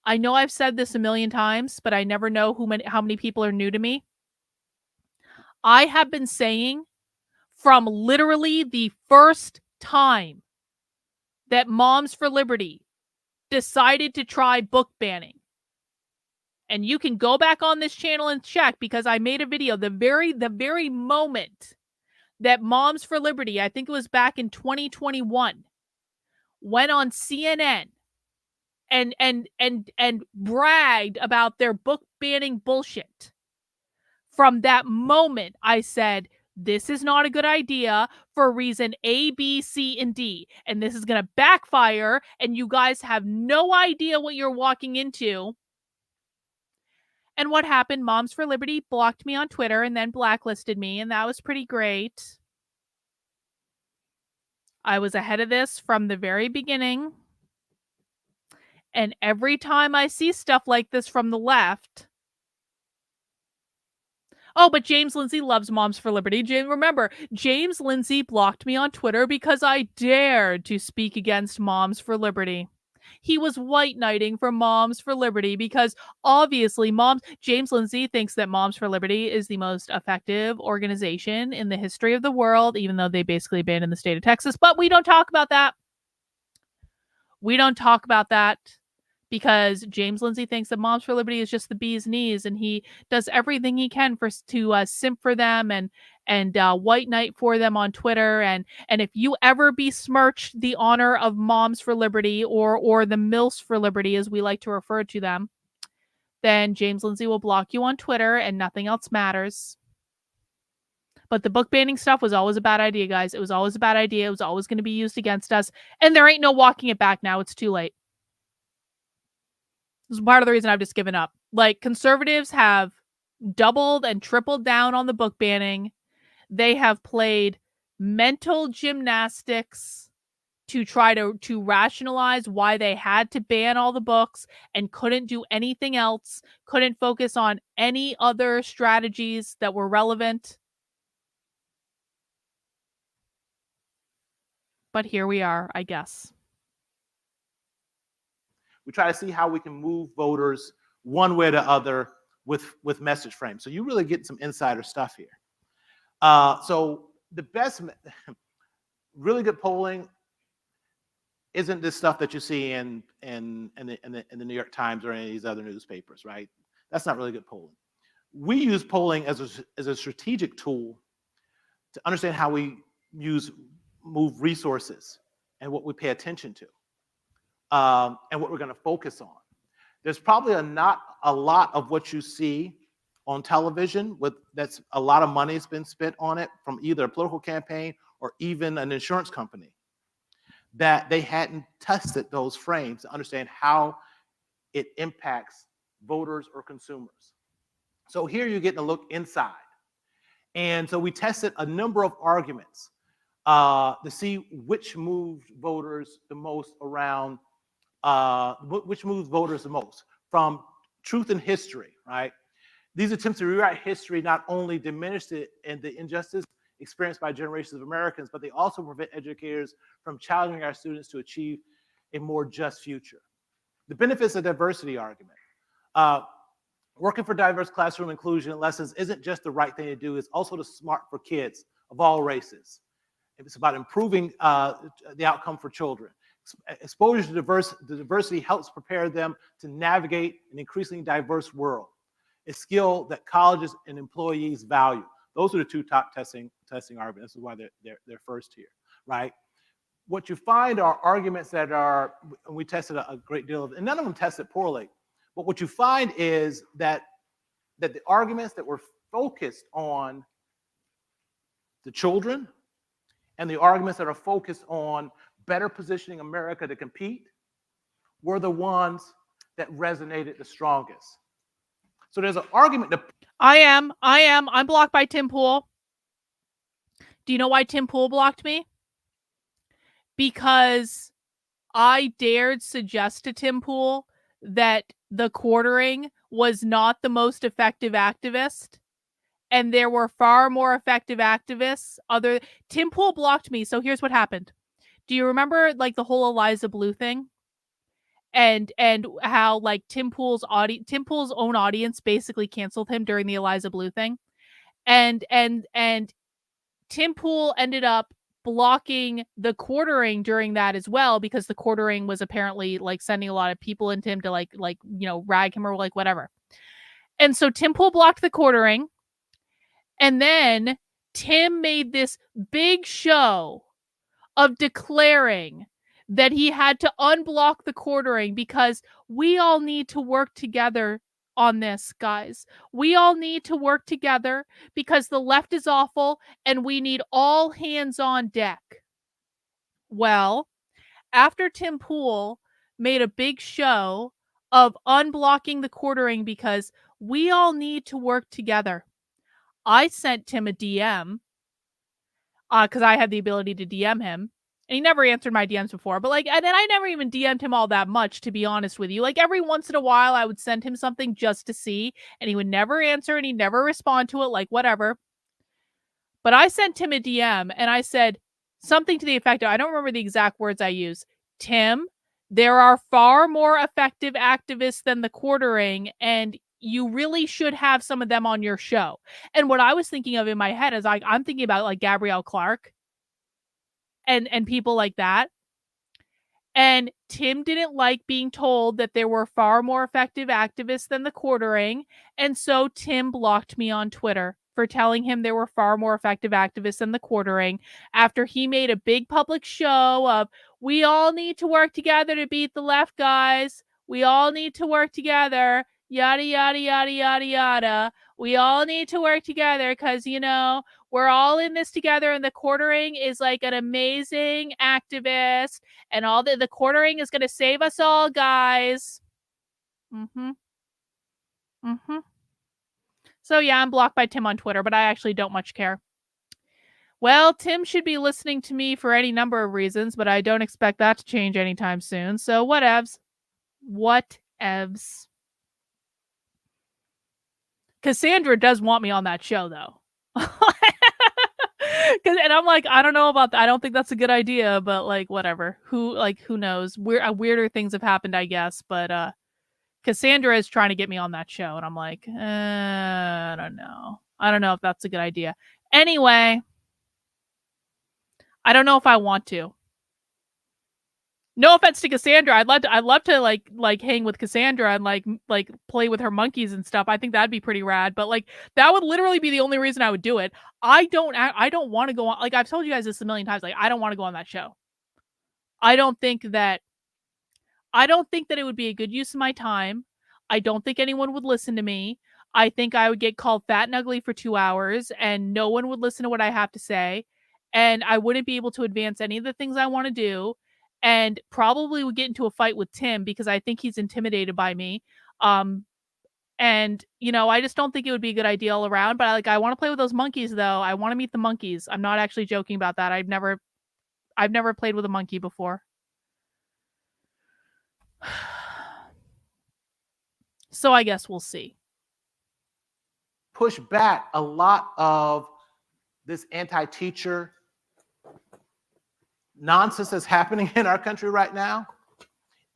I know I've said this a million times, but I never know how many people are new to me. I have been saying from literally the first time that Moms for Liberty decided to try book banning. And you can go back on this channel and check, because I made a video the very moment that Moms for Liberty, I think it was back in 2021, went on CNN and bragged about their book banning bullshit. From that moment, I said, this is not a good idea for reason A, B, C, and D. And this is going to backfire, and you guys have no idea what you're walking into. And what happened? Moms for Liberty blocked me on Twitter and then blacklisted me, and that was pretty great. I was ahead of this from the very beginning. And every time I see stuff like this from the left... Oh, but James Lindsay loves Moms for Liberty. Remember, James Lindsay blocked me on Twitter because I dared to speak against Moms for Liberty. He was white knighting for Moms for Liberty because obviously James Lindsay thinks that Moms for Liberty is the most effective organization in the history of the world, even though they basically abandoned the state of Texas. But we don't talk about that. We don't talk about that because James Lindsay thinks that Moms for Liberty is just the bee's knees, and he does everything he can to simp for them and white knight for them on Twitter. And if you ever besmirch the honor of Moms for Liberty or the MILFs for Liberty, as we like to refer to them, then James Lindsay will block you on Twitter and nothing else matters. But the book banning stuff was always a bad idea, guys. It was always a bad idea. It was always going to be used against us. And there ain't no walking it back now. It's too late. This is part of the reason I've just given up. Like, conservatives have doubled and tripled down on the book banning. They have played mental gymnastics to try to rationalize why they had to ban all the books and couldn't do anything else, couldn't focus on any other strategies that were relevant. But here we are, I guess. We try to see how we can move voters one way or the other with message frames. So you really get some insider stuff here. So the best, really good polling isn't this stuff that you see in the New York Times or any of these other newspapers, right? That's not really good polling. We use polling as a strategic tool to understand how we move resources and what we pay attention to, and what we're going to focus on. There's probably not a lot of what you see on television that's a lot of money has been spent on it from either a political campaign or even an insurance company, that they hadn't tested those frames to understand how it impacts voters or consumers. So here you're getting a look inside. And so we tested a number of arguments to see which moved voters the most around, which moves voters the most from truth and history, right? These attempts to rewrite history not only diminished it and the injustice experienced by generations of Americans, but they also prevent educators from challenging our students to achieve a more just future. The benefits of diversity argument. Working for diverse classroom inclusion lessons isn't just the right thing to do, it's also the smart for kids of all races. It's about improving the outcome for children. Exposure to diversity helps prepare them to navigate an increasingly diverse world, a skill that colleges and employees value. Those are the two top testing arguments. This is why they're first here, right? What you find are arguments that are, and we tested a great deal of, and none of them tested poorly, but what you find is that the arguments that were focused on the children and the arguments that are focused on better positioning America to compete were the ones that resonated the strongest. So there's an argument to... I'm blocked by Tim Pool. Do you know why Tim Pool blocked me? Because I dared suggest to Tim Pool that the quartering was not the most effective activist, and there were far more effective activists. Tim Pool blocked me. So here's what happened. Do you remember like the whole Eliza Blue thing? And how like Tim Pool's own audience basically canceled him during the Eliza Blue thing. And Tim Pool ended up blocking the quartering during that as well, because the quartering was apparently like sending a lot of people into him to like rag him or like whatever. And so Tim Pool blocked the quartering, and then Tim made this big show of declaring that he had to unblock the quartering because we all need to work together on this, guys. We all need to work together because the left is awful and we need all hands on deck. Well, after Tim Pool made a big show of unblocking the quartering because we all need to work together, I sent Tim a DM because I had the ability to DM him. And he never answered my DMs before, but and then I never even DM'd him all that much, to be honest with you. Like every once in a while, I would send him something just to see, and he would never answer and he'd never respond to it, like whatever. But I sent him a DM and I said something to the effect of, I don't remember the exact words I used. Tim, there are far more effective activists than the quartering, and you really should have some of them on your show. And what I was thinking of in my head is I'm thinking about like Gabrielle Clark and people like that. And Tim didn't like being told that there were far more effective activists than the quartering. And so Tim blocked me on Twitter for telling him there were far more effective activists than the quartering, after he made a big public show of, we all need to work together to beat the left, guys. We all need to work together. Yada, yada, yada, yada, yada. We all need to work together because, we're all in this together, and the quartering is like an amazing activist, and all the quartering is going to save us all, guys. So yeah, I'm blocked by Tim on Twitter, but I actually don't much care. Well, Tim should be listening to me for any number of reasons, but I don't expect that to change anytime soon. So whatevs. Whatevs. Cassandra does want me on that show, though. And I'm like, I don't know about that. I don't think that's a good idea, but like, whatever. Who knows? Weirder things have happened, I guess. But Cassandra is trying to get me on that show, and I'm like, I don't know. I don't know if that's a good idea. Anyway, I don't know if I want to. No offense to Cassandra. I'd love to like hang with Cassandra and like play with her monkeys and stuff. I think that'd be pretty rad. But like that would literally be the only reason I would do it. I don't want to go on. Like I've told you guys this a million times. Like I don't want to go on that show. I don't think that it would be a good use of my time. I don't think anyone would listen to me. I think I would get called fat and ugly for 2 hours and no one would listen to what I have to say. And I wouldn't be able to advance any of the things I want to do. And probably would get into a fight with Tim because I think he's intimidated by me. And I just don't think it would be a good idea all around. But I want to play with those monkeys though. I want to meet the monkeys. I'm not actually joking about that. I've never played with a monkey before. So I guess we'll see. Push back a lot of this anti-teacher nonsense that's happening in our country right now,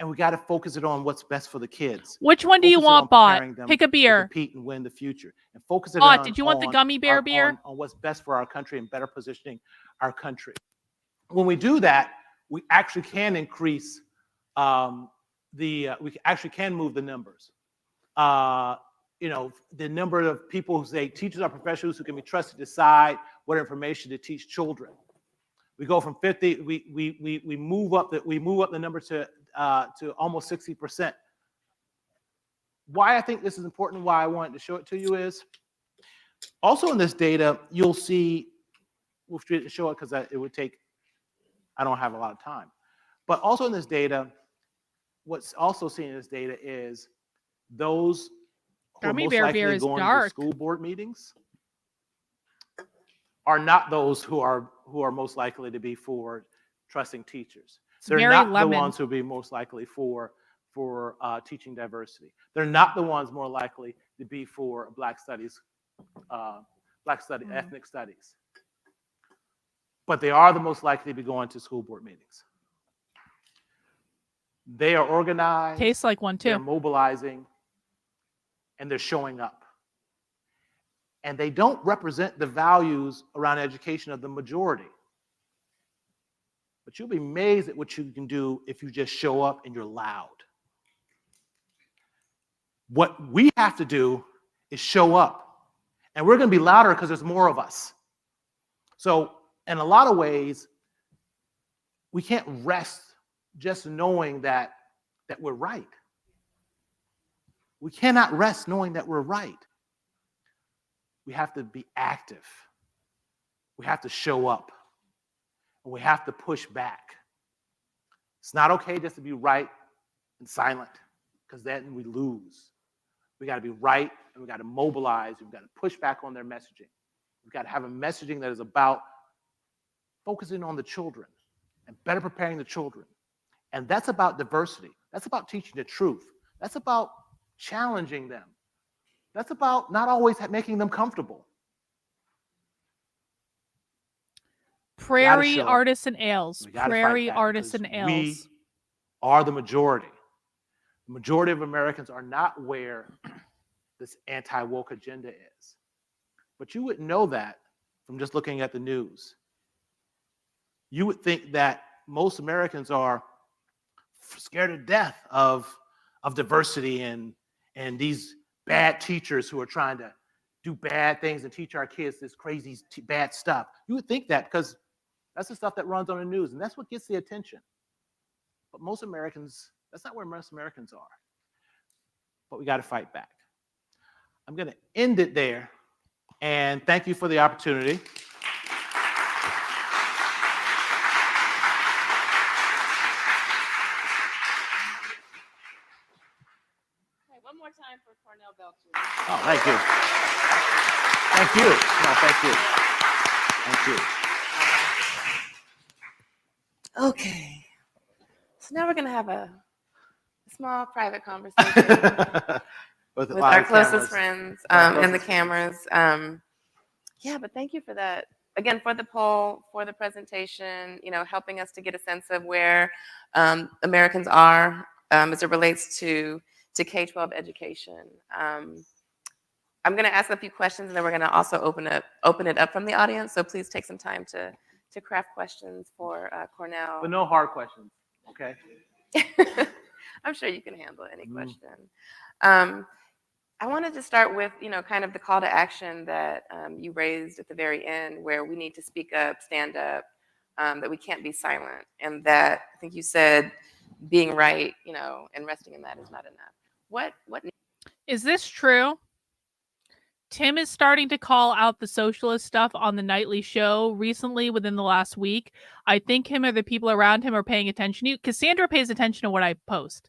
and we got to focus it on what's best for the kids. Which one do you want, Bot? Pick a beer. Compete and win the future, and focus it Bot, on. Did you want the gummy bear beer? On what's best for our country and better positioning our country. When we do that, we actually can increase we actually can move the numbers. The number of people who say teachers are professionals who can be trusted to decide what information to teach children. We go from 50. We move up the number to almost 60%. Why I think this is important, why I wanted to show it to you is also in this data you'll see. We'll show it because it would take. I don't have a lot of time, but also in this data, what's also seen in this data is those who are most likely going to school board meetings are not those who are most likely to be for trusting teachers. They're not the ones who will be most likely for teaching diversity. They're not the ones more likely to be for Black studies, ethnic studies. But they are the most likely to be going to school board meetings. They are organized. Tastes like one too. They're mobilizing, and they're showing up. And they don't represent the values around education of the majority. But you'll be amazed at what you can do if you just show up and you're loud. What we have to do is show up. And we're going to be louder because there's more of us. So in a lot of ways, we can't rest just knowing that we're right. We cannot rest knowing that we're right. We have to be active. We have to show up. And we have to push back. It's not okay just to be right and silent, because then we lose. We got to be right, and we got to mobilize. We've got to push back on their messaging. We've got to have a messaging that is about focusing on the children and better preparing the children. And that's about diversity. That's about teaching the truth. That's about challenging them. That's about not always making them comfortable. Prairie Artisan Ales. Prairie Artisan Ales. We are the majority. The majority of Americans are not where this anti-woke agenda is. But you wouldn't know that from just looking at the news. You would think that most Americans are scared to death of diversity and these bad teachers who are trying to do bad things and teach our kids this crazy bad stuff. You would think that because that's the stuff that runs on the news, and that's what gets the attention. But most Americans, that's not where most Americans are. But we got to fight back. I'm going to end it there, and thank you for the opportunity. One more time for Cornell Belcher. Oh, thank you. Thank you. No, thank you. Thank you. Okay. So now we're going to have a small private conversation with our closest friends and the cameras. Yeah, but thank you for that. Again, for the poll, for the presentation, helping us to get a sense of where Americans are as it relates to K-12 education. I'm going to ask a few questions, and then we're going to also open it up from the audience. So please take some time to craft questions for Cornell. But no hard questions, okay? I'm sure you can handle any question. I wanted to start with, kind of the call to action that you raised at the very end, where we need to speak up, stand up, that we can't be silent, and that I think you said being right, and resting in that is not enough. What Is this true? Tim is starting to call out the socialist stuff on the nightly show recently within the last week. I think him or the people around him are paying attention to you. Cassandra pays attention to what I post.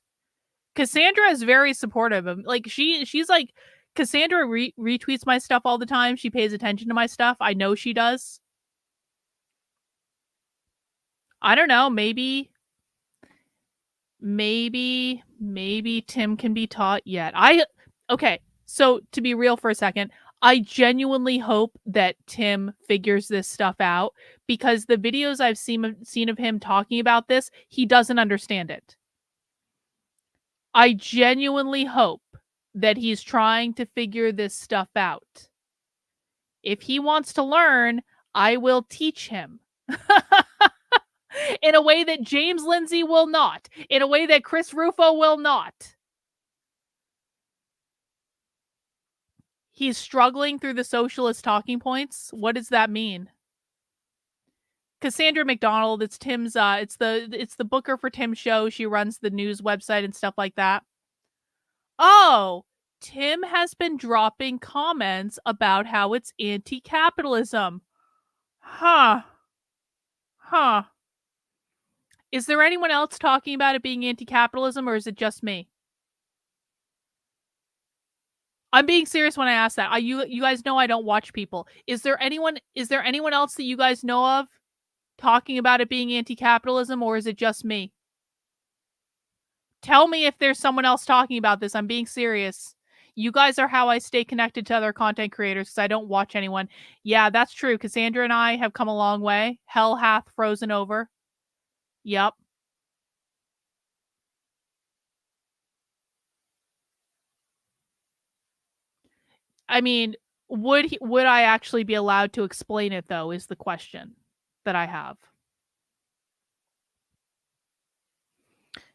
Cassandra is very supportive of, like, she's like, Cassandra retweets my stuff all the time. She pays attention to my stuff. I know she does. I don't know. Maybe Tim can be taught yet. Okay. So to be real for a second, I genuinely hope that Tim figures this stuff out, because the videos I've seen of him talking about this, he doesn't understand it. I genuinely hope that he's trying to figure this stuff out. If he wants to learn, I will teach him. In a way that James Lindsay will not. In a way that Chris Rufo will not. He's struggling through the socialist talking points. What does that mean? Cassandra McDonald, it's Tim's it's the booker for Tim's show. She runs the news website and stuff like that. Oh, Tim has been dropping comments about how it's anti-capitalism. Huh. Is there anyone else talking about it being anti-capitalism, or is it just me? I'm being serious when I ask that. You guys know I don't watch people. Is there anyone else that you guys know of talking about it being anti-capitalism, or is it just me? Tell me if there's someone else talking about this. I'm being serious. You guys are how I stay connected to other content creators, because I don't watch anyone. Yeah, that's true. Cassandra and I have come a long way. Hell hath frozen over. Yep. I mean, would I actually be allowed to explain it, though, is the question that I have.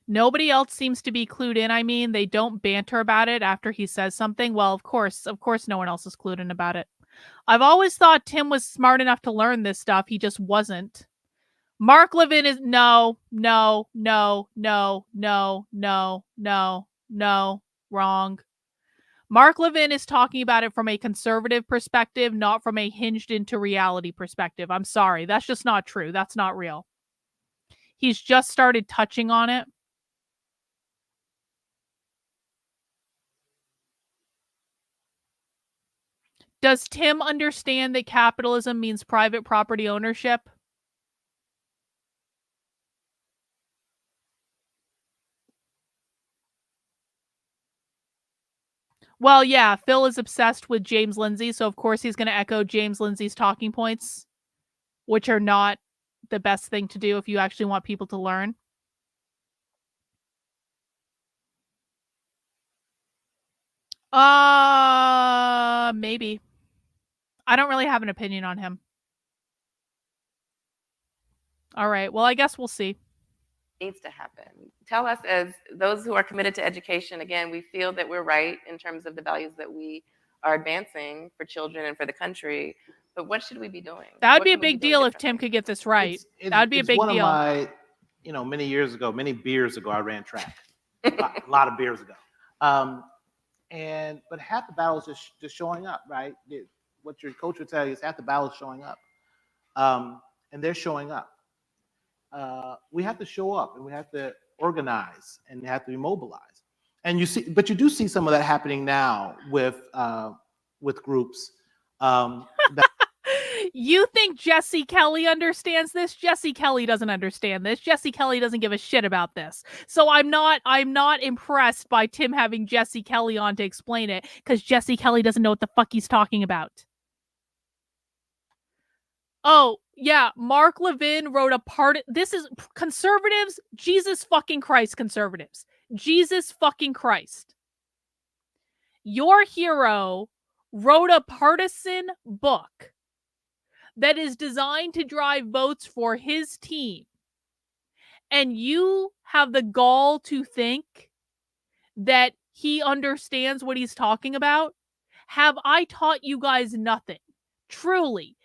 Nobody else seems to be clued in. I mean, they don't banter about it after he says something. Well, of course no one else is clued in about it. I've always thought Tim was smart enough to learn this stuff. He just wasn't. Mark Levin is no, wrong. Mark Levin is talking about it from a conservative perspective, not from a hinged into reality perspective. I'm sorry. That's just not true. That's not real. He's just started touching on it. Does Tim understand that capitalism means private property ownership? Well, yeah, Phil is obsessed with James Lindsay, so of course he's going to echo James Lindsay's talking points, which are not the best thing to do if you actually want people to learn. Maybe. I don't really have an opinion on him. All right. Well, I guess we'll see. Needs to happen. Tell us, as those who are committed to education, again, we feel that we're right in terms of the values that we are advancing for children and for the country, but what should we be doing? That would be a big deal if Tim could get this right. That would be a big deal. One of my, many beers ago, I ran track. a lot of beers ago. But half the battle is just showing up, right? What your coach would tell you is half the battle is showing up. And they're showing up. We have to show up, and we have to organize, and have to be mobilized. And you do see some of that happening now with groups. You think Jesse Kelly understands this? Jesse Kelly doesn't understand this. Jesse Kelly doesn't give a shit about this. So I'm not impressed by Tim having Jesse Kelly on to explain it, because Jesse Kelly doesn't know what the fuck he's talking about. Oh, yeah, Mark Levin wrote a part. This is conservatives. Jesus fucking Christ, conservatives. Jesus fucking Christ. Your hero wrote a partisan book that is designed to drive votes for his team. And you have the gall to think that he understands what he's talking about? Have I taught you guys nothing? Truly.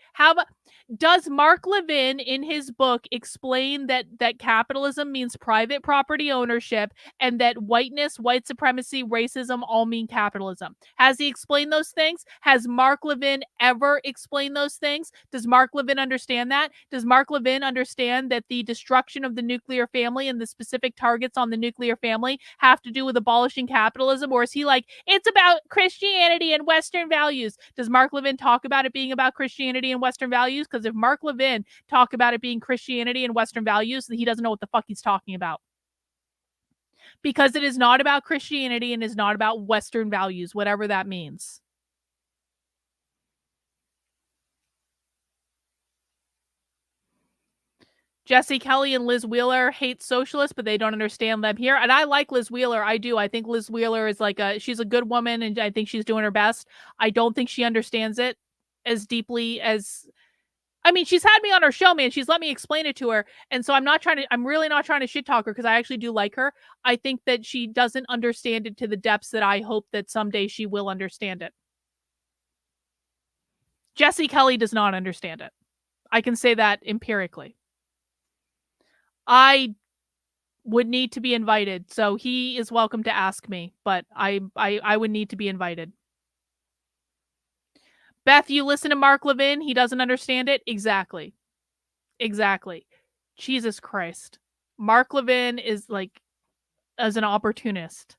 Does Mark Levin in his book explain that capitalism means private property ownership and that whiteness, white supremacy, racism all mean capitalism? Has he explained those things? Has Mark Levin ever explained those things? Does Mark Levin understand that? Does Mark Levin understand that the destruction of the nuclear family and the specific targets on the nuclear family have to do with abolishing capitalism? Or is he like, it's about Christianity and Western values? Does Mark Levin talk about it being about Christianity and Western values? Because if Mark Levin talk about it being Christianity and Western values, then he doesn't know what the fuck he's talking about. Because it is not about Christianity and is not about Western values, whatever that means. Jesse Kelly and Liz Wheeler hate socialists, but they don't understand them here. And I like Liz Wheeler. I do. I think Liz Wheeler is she's a good woman, and I think she's doing her best. I don't think she understands it as deeply as, I mean, she's had me on her show, man. She's let me explain it to her. And so I'm really not trying to shit talk her, because I actually do like her. I think that she doesn't understand it to the depths that I hope that someday she will understand it. Jesse Kelly does not understand it. I can say that empirically. I would need to be invited, so he is welcome to ask me, but I would need to be invited. Beth, you listen to Mark Levin, he doesn't understand it? Exactly. Jesus Christ. Mark Levin is as an opportunist.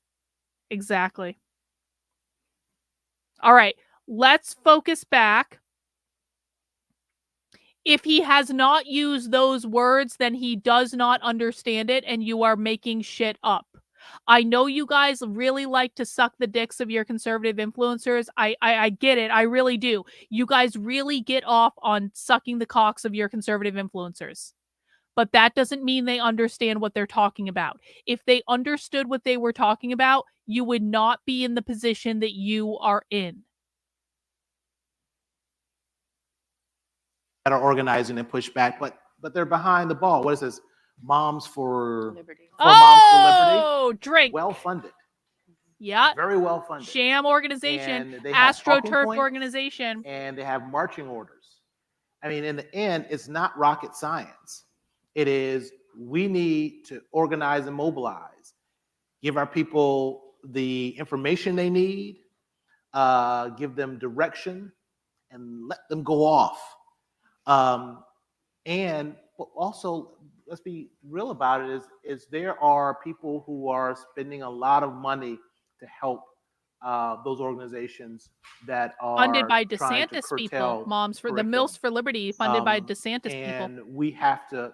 Exactly. All right, let's focus back. If he has not used those words, then he does not understand it, and you are making shit up. I know you guys really like to suck the dicks of your conservative influencers. I get it. I really do. You guys really get off on sucking the cocks of your conservative influencers. But that doesn't mean they understand what they're talking about. If they understood what they were talking about, you would not be in the position that you are in. That are organizing and push back, but they're behind the ball. What is this? Moms for Liberty. Moms for Liberty. Drink. Well funded. Yeah. Very well funded. Sham organization. AstroTurf organization. And they have marching orders. I mean, in the end, it's not rocket science. It is, we need to organize and mobilize, give our people the information they need, give them direction, and let them go off. And also, let's be real about it, is there are people who are spending a lot of money to help those organizations that are funded by DeSantis people. Moms for the Mills for Liberty, funded by DeSantis people. And we have to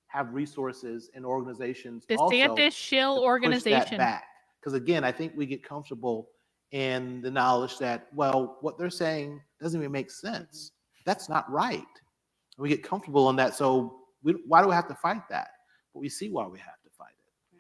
have resources and organizations DeSantis shill organization. Because again, I think we get comfortable in the knowledge that, well, what they're saying doesn't even make sense. That's not right. We get comfortable in that. So why do we have to fight that? But we see why we have to fight it.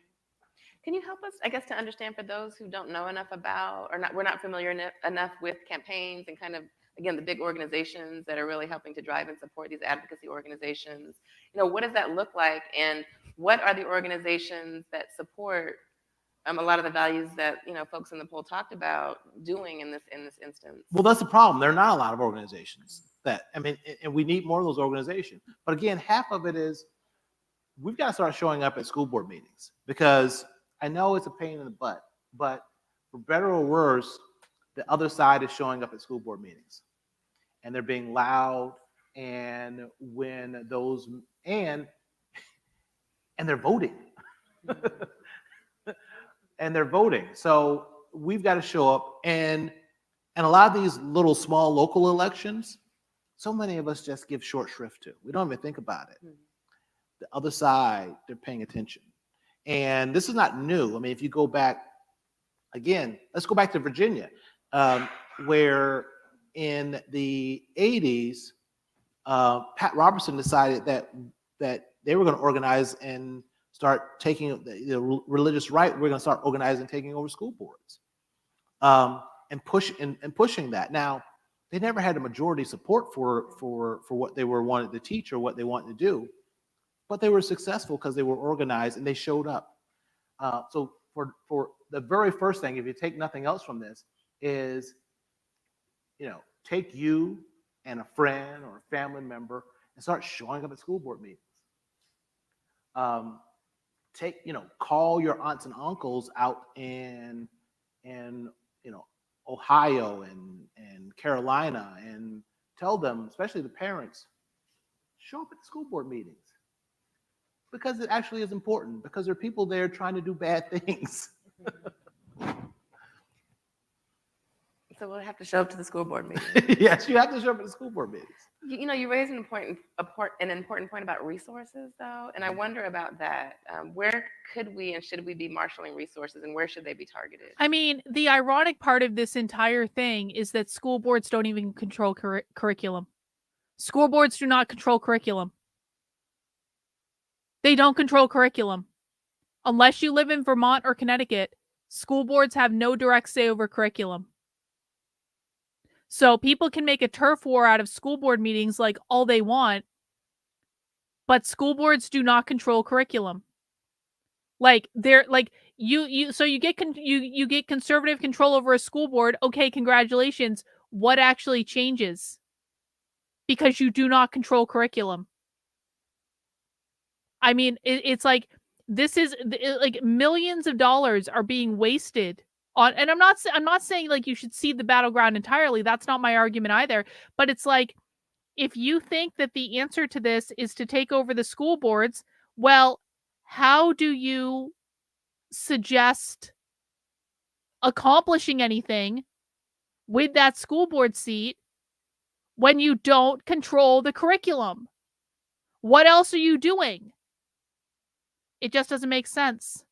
Can you help us, I guess, to understand, for those who don't know enough about, or we're not familiar enough with campaigns and kind of, again, the big organizations that are really helping to drive and support these advocacy organizations, what does that look like? And what are the organizations that support a lot of the values that folks in the poll talked about doing in this instance? Well, that's the problem. There are not a lot of organizations and we need more of those organizations. But again, half of it is we've got to start showing up at school board meetings, because I know it's a pain in the butt, but for better or worse, the other side is showing up at school board meetings, and they're being loud, and when those and they're voting. And they're voting. So we've got to show up, and a lot of these little small local elections, so many of us just give short shrift to. We don't even think about it. Mhm. The other side, they're paying attention. And this is not new. I mean, if you go back, again, let's go back to Virginia, where in the 80s, Pat Robertson decided that they were going to organize and start taking the religious right. We're going to start organizing, taking over school boards, and pushing that. Now, they never had a majority support for what they were wanted to teach or what they wanted to do, but they were successful because they were organized and they showed up. So for the very first thing, if you take nothing else from this, is, take you and a friend or a family member and start showing up at school board meetings. Call your aunts and uncles out in Ohio and Carolina, and tell them, especially the parents, show up at the school board meetings, because it actually is important, because there are people there trying to do bad things. So we'll have to show up to the school board meeting. Yes, you have to show up at the school board meetings. You raised an important point about resources, though, and I wonder about that. Where could we and should we be marshaling resources, and where should they be targeted? I mean, the ironic part of this entire thing is that school boards don't even control curriculum. School boards do not control curriculum. They don't control curriculum. Unless you live in Vermont or Connecticut, school boards have no direct say over curriculum. So people can make a turf war out of school board meetings like all they want, but school boards do not control curriculum. Like they're like you get conservative control over a school board. Okay, congratulations. What actually changes? Because you do not control curriculum. I mean, it's like this is like millions of dollars are being wasted on, and I'm not saying like you should cede the battleground entirely. That's not my argument either. But it's like, if you think that the answer to this is to take over the school boards, well, how do you suggest accomplishing anything with that school board seat when you don't control the curriculum? What else are you doing? It just doesn't make sense.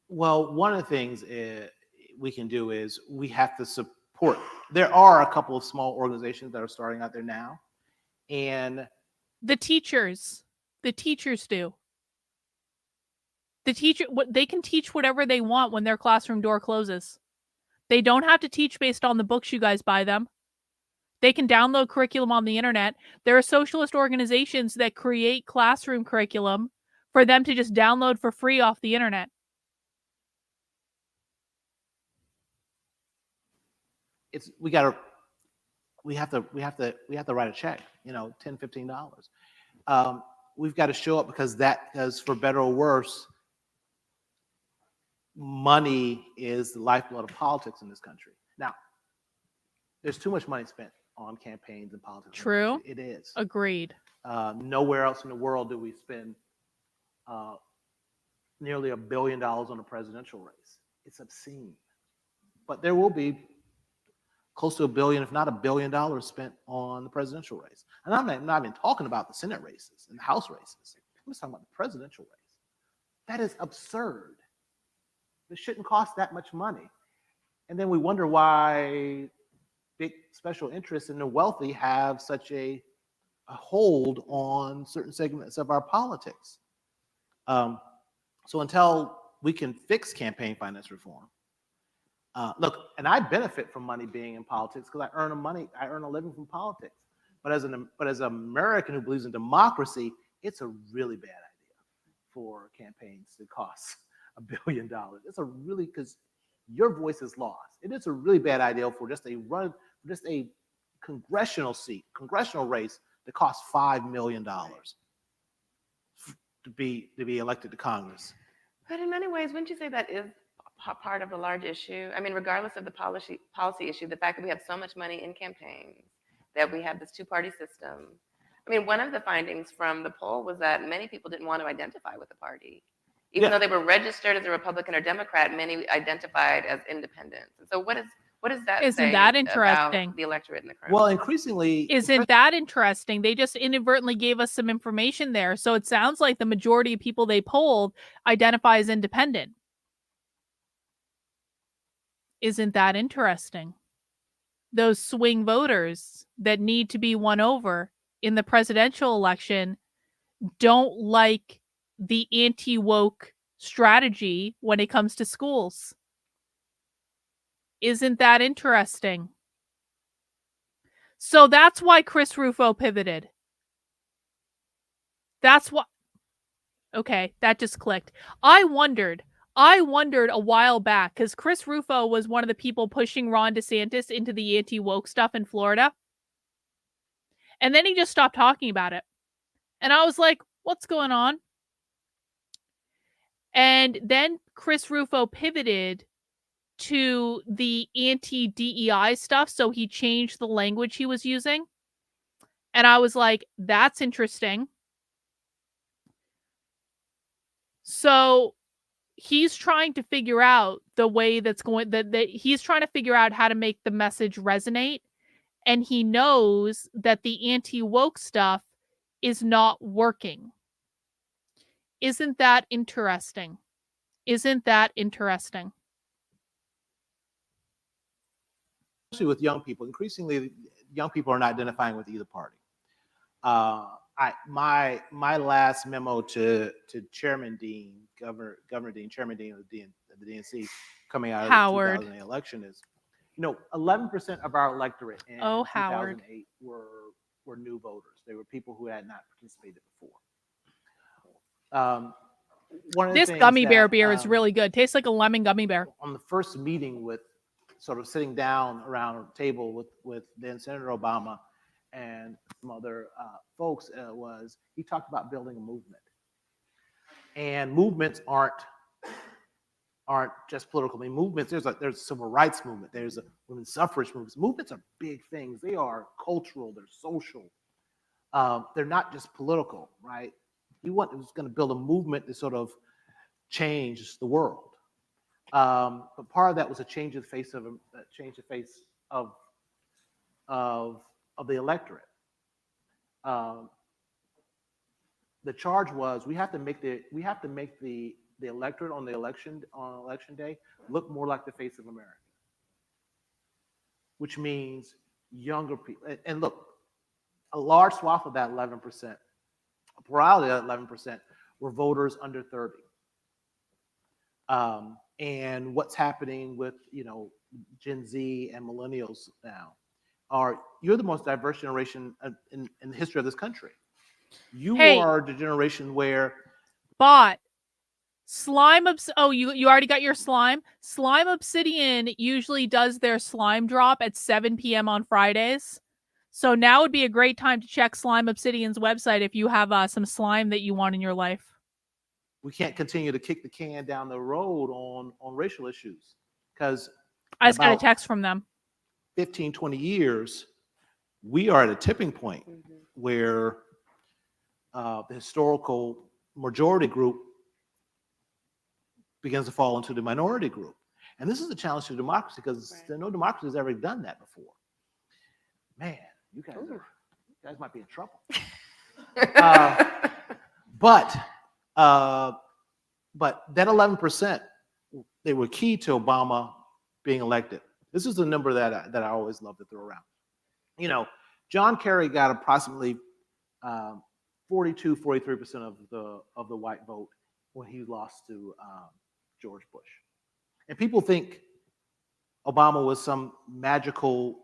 Well, one of the things we can do is we have to support. There are a couple of small organizations that are starting out there now, and the teachers do. They can teach whatever they want when their classroom door closes. They don't have to teach based on the books you guys buy them. They can download curriculum on the internet. There are socialist organizations that create classroom curriculum for them to just download for free off the internet. We have to write a check, $10, $15. We've got to show up because for better or worse, money is the lifeblood of politics in this country. Now, there's too much money spent on campaigns and politics. True. It is. Agreed. Nowhere else in the world do we spend nearly $1 billion on a presidential race. It's obscene. But there will be close to $1 billion, if not $1 billion, spent on the presidential race. And I'm not even talking about the Senate races and the House races. I'm just talking about the presidential race. That is absurd. It shouldn't cost that much money. And then we wonder why big special interests and the wealthy have such a hold on certain segments of our politics. So until we can fix campaign finance reform, look, and I benefit from money being in politics because I earn a living from politics. But as an American who believes in democracy, it's a really bad idea for campaigns to cost $1 billion. Because your voice is lost. It is a really bad idea for just a congressional race that costs $5 million to be elected to Congress. But in many ways, wouldn't you say that is part of the large issue? I mean, regardless of the policy issue, the fact that we have so much money in campaigns, that we have this two-party system. I mean, one of the findings from the poll was that many people didn't want to identify with the party. Even Yeah. though they were registered as a Republican or Democrat, many identified as independents. And so what does that Isn't say that about interesting? the electorate in the current? Well, increasingly, Isn't that interesting? They just inadvertently gave us some information there. So it sounds like the majority of people they polled identify as independent. Isn't that interesting? Those swing voters that need to be won over in the presidential election don't like the anti-woke strategy when it comes to schools. Isn't that interesting? So that's why Chris Rufo pivoted. That's what. Okay, that just clicked. I wondered a while back because Chris Rufo was one of the people pushing Ron DeSantis into the anti-woke stuff in Florida. And then he just stopped talking about it. And I was like, what's going on? And then Chris Rufo pivoted to the anti-DEI stuff. So he changed the language he was using. And I was like, that's interesting. So he's trying to figure out the way that's going that he's trying to figure out how to make the message resonate. And he knows that the anti-woke stuff is not working. Isn't that interesting? Isn't that interesting? especially with young people, increasingly young people are not identifying with either party. My last memo to Chairman Dean, Governor Dean, Chairman Dean of the DNC, coming out of Howard. the 2008 election is, 11% of our electorate in Howard. 2008 were new voters. They were people who had not participated before. One of the This things gummy bear that, beer is really good. Tastes like a lemon gummy bear. on the first meeting with sort of sitting down around a table with then Senator Obama and some other folks, was he talked about building a movement. And movements aren't just political. I mean, movements, there's a civil rights movement, there's a women's suffrage movement. Movements are big things. They are cultural, they're social. They're not just political, right? He was going to build a movement to sort of change the world. But part of that was a change of the face of the electorate. The charge was we have to make the electorate on election day look more like the face of America, which means younger people. And look, a large swath of that 11%, a plurality of that 11%, were voters under 30. And what's happening with Gen Z and millennials now you're the most diverse generation in the history of this country. You are the generation where slime you already got your slime. Slime Obsidian usually does their slime drop at 7 p.m. on Fridays. So now would be a great time to check Slime Obsidian's website if you have some slime that you want in your life. We can't continue to kick the can down the road on racial issues, because I just got a text from them. 15, 20 years, we are at a tipping point where the historical majority group begins to fall into the minority group. And this is a challenge to democracy, because no democracy has ever done that before. Man, you guys might be in trouble. But that 11%, they were key to Obama being elected. This is a number that I always love to throw around. John Kerry got approximately 43% of the white vote when he lost to George Bush. And people think Obama was some magical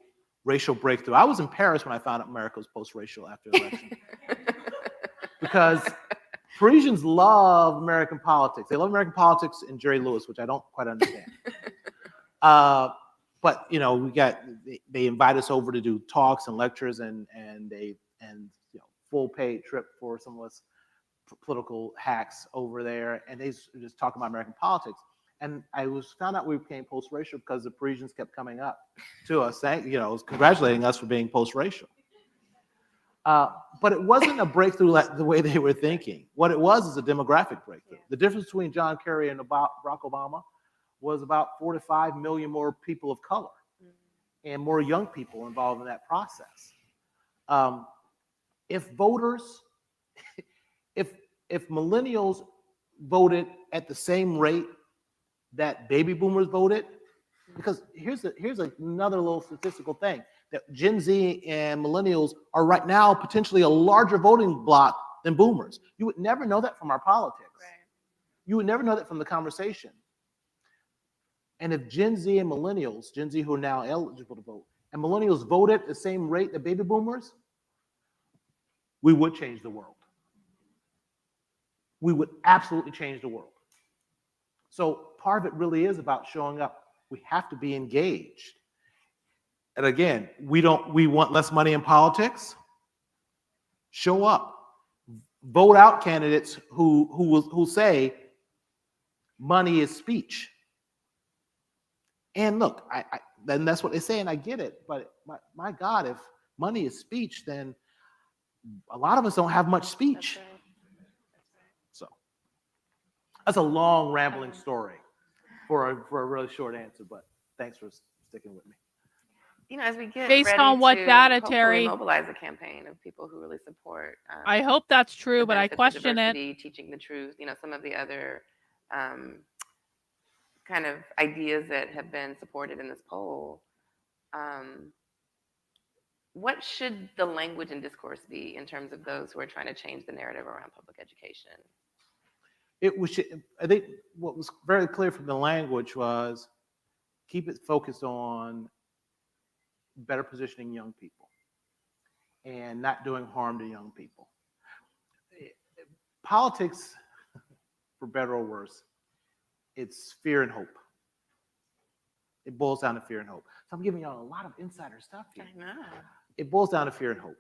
racial breakthrough. I was in Paris when I found out America was post-racial after the election. Because Parisians love American politics. They love American politics and Jerry Lewis, which I don't quite understand. But they invite us over to do talks and lectures, and full paid trip for some of us political hacks over there, and they just talk about American politics. And I found out we became post-racial because the Parisians kept coming up to us, saying, congratulating us for being post-racial. But it wasn't a breakthrough like the way they were thinking. What it was is a demographic breakthrough. The difference between John Kerry and Barack Obama was about 4 to 5 million more people of color and more young people involved in that process. If voters, if millennials voted at the same rate that baby boomers voted, because here's another little statistical thing, that Gen Z and millennials are right now potentially a larger voting bloc than boomers. You would never know that from our politics. Right. You would never know that from the conversation. And if Gen Z and millennials, Gen Z who are now eligible to vote, and millennials voted at the same rate that baby boomers, we would change the world. We would absolutely change the world. So part of it really is about showing up. We have to be engaged. And again, we want less money in politics. Show up. Vote out candidates who say money is speech. And look, then that's what they say, and I get it. But my God, if money is speech, then a lot of us don't have much speech. That's right. So that's a long, rambling story for a really short answer. But thanks for sticking with me. You know, as we get Based ready on what to data, hopefully Terry? mobilize a campaign of people who really support. I hope that's true, the but I benefits of question it. diversity, teaching the truth. You know, some of the other kind of ideas that have been supported in this poll. What should the language and discourse be in terms of those who are trying to change the narrative around public education? I think what was very clear from the language was keep it focused on better positioning young people and not doing harm to young people. Politics, for better or worse, it's fear and hope. It boils down to fear and hope. So I'm giving y'all a lot of insider stuff here. I know. It boils down to fear and hope.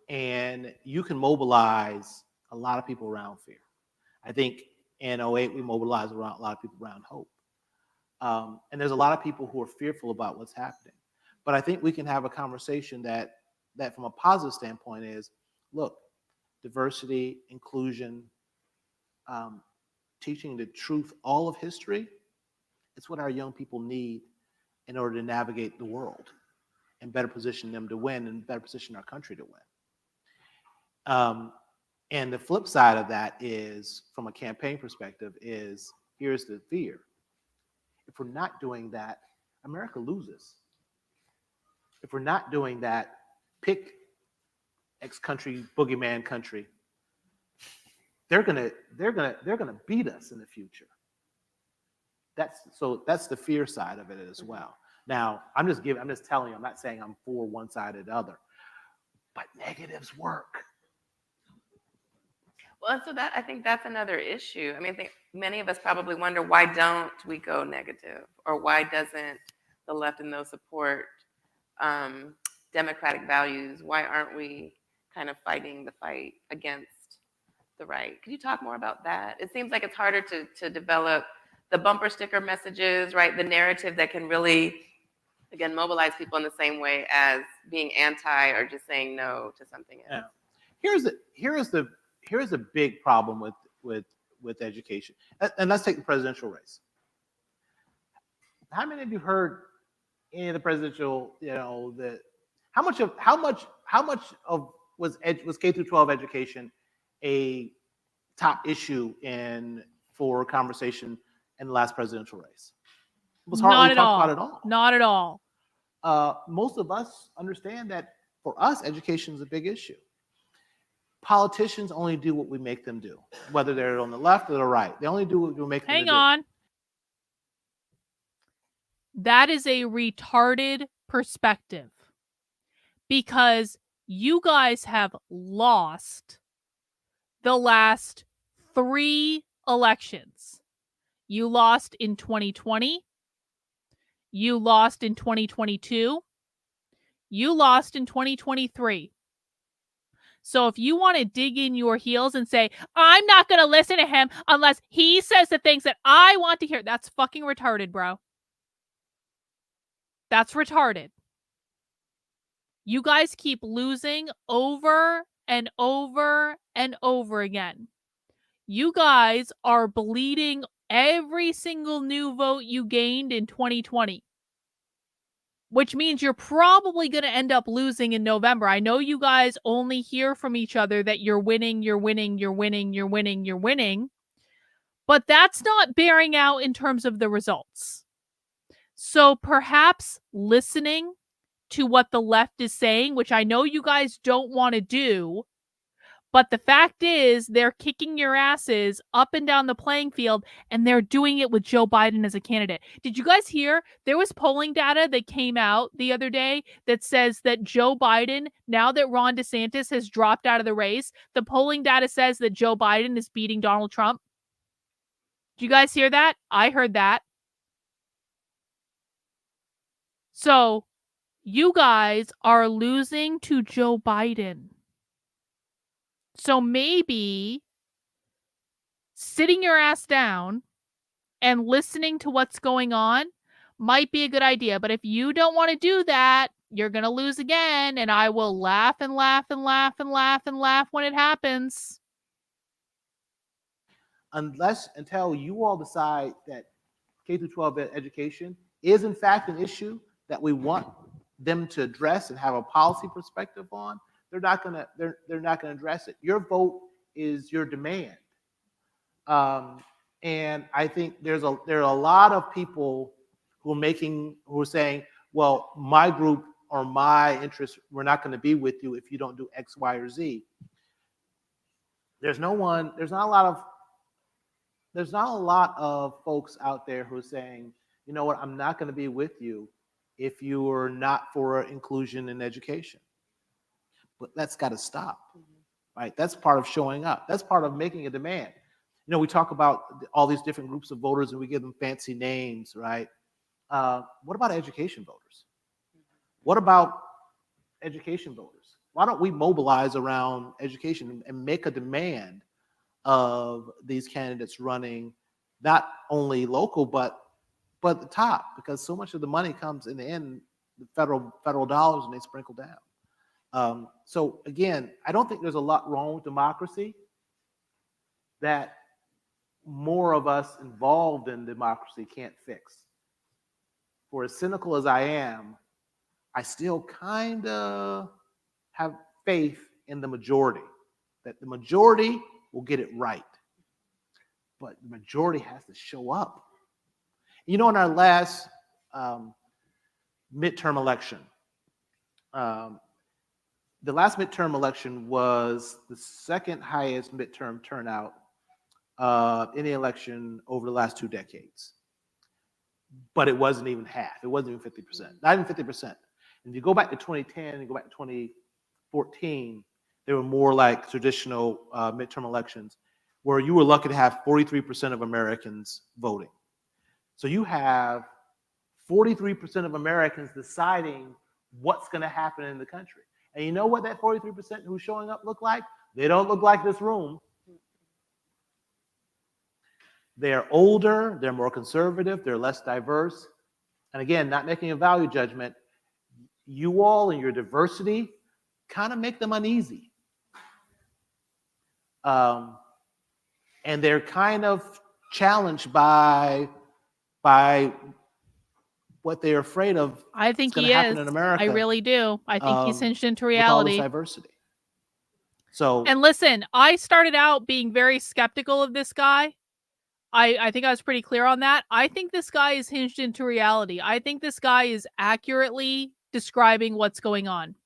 And you can mobilize a lot of people around fear. I think in 08, we mobilized a lot of people around hope. And there's a lot of people who are fearful about what's happening. But I think we can have a conversation that from a positive standpoint is, look, diversity, inclusion, teaching the truth, all of history, it's what our young people need in order to navigate the world and better position them to win and better position our country to win. And the flip side of that is, from a campaign perspective, is here's the fear. If we're not doing that, America loses. If we're not doing that, pick X country, boogeyman country. They're gonna beat us in the future. That's the fear side of it as well. Now, I'm just telling you, I'm not saying I'm for one side or the other, but negatives work. Well, so I think that's another issue. I mean, I think many of us probably wonder, why don't we go negative, or why doesn't the left and those support democratic values? Why aren't we kind of fighting the fight against the right? Could you talk more about that? It seems like it's harder to develop the bumper sticker messages, right? The narrative that can really, again, mobilize people in the same way as being anti or just saying no to something else. Yeah. Here's the big problem with education, and let's take the presidential race. How many of you heard any of the presidential? How much of was K-12 education a top issue for conversation in the last presidential race? It was hardly talked about at all. Not at all. Most of us understand that for us, education is a big issue. Politicians only do what we make them do, whether they're on the left or the right. They only do what we make them do. Hang on. That is a retarded perspective, because you guys have lost the last 3 elections. You lost in 2020. You lost in 2022. You lost in 2023. So if you want to dig in your heels and say, I'm not going to listen to him unless he says the things that I want to hear, that's fucking retarded, bro. That's retarded. You guys keep losing over and over and over again. You guys are bleeding every single new vote you gained in 2020, which means you're probably going to end up losing in November. I know you guys only hear from each other that you're winning, you're winning, you're winning, you're winning, you're winning, but that's not bearing out in terms of the results. So perhaps listening to what the left is saying, which I know you guys don't want to do, but the fact is they're kicking your asses up and down the playing field, and they're doing it with Joe Biden as a candidate. Did you guys hear? There was polling data that came out the other day that says that Joe Biden, now that Ron DeSantis has dropped out of the race, the polling data says that Joe Biden is beating Donald Trump. Did you guys hear that? I heard that. So you guys are losing to Joe Biden. So maybe sitting your ass down and listening to what's going on might be a good idea. But if you don't want to do that, you're going to lose again. And I will laugh and laugh and laugh and laugh and laugh when it happens. Until you all decide that K-12 education is in fact an issue that we want them to address and have a policy perspective on, they're not gonna address it. Your vote is your demand, and I think there are a lot of people who are saying, well, my group or my interests, we're not going to be with you if you don't do X, Y, or Z. There's not a lot of folks out there who are saying, you know what, I'm not going to be with you if you are not for inclusion in education. But that's got to stop, right? That's part of showing up. That's part of making a demand. You know, we talk about all these different groups of voters and we give them fancy names, right? What about education voters? What about education voters? Why don't we mobilize around education and make a demand of these candidates running not only local, but the top, because so much of the money comes in the end, the federal dollars, and they sprinkle down. So again, I don't think there's a lot wrong with democracy that more of us involved in democracy can't fix. For as cynical as I am, I still kind of have faith in the majority, that the majority will get it right. But the majority has to show up. You know, in our last midterm election, the last midterm election was the second highest midterm turnout in the election over the last 2 decades. But it wasn't even half. It wasn't even 50%. Not even 50%. And if you go back to 2010 and go back to 2014, they were more like traditional midterm elections where you were lucky to have 43% of Americans voting. So you have 43% of Americans deciding what's going to happen in the country. And you know what that 43% who's showing up look like? They don't look like this room. They're older, they're more conservative, they're less diverse. And again, not making a value judgment, you all and your diversity kind of make them uneasy. And they're kind of challenged by what they're afraid of. I think he is. In America, I really do. I think he's hinged into reality. With all this diversity. So, and listen, I started out being very skeptical of this guy. I think I was pretty clear on that. I think this guy is hinged into reality. I think this guy is accurately describing what's going on.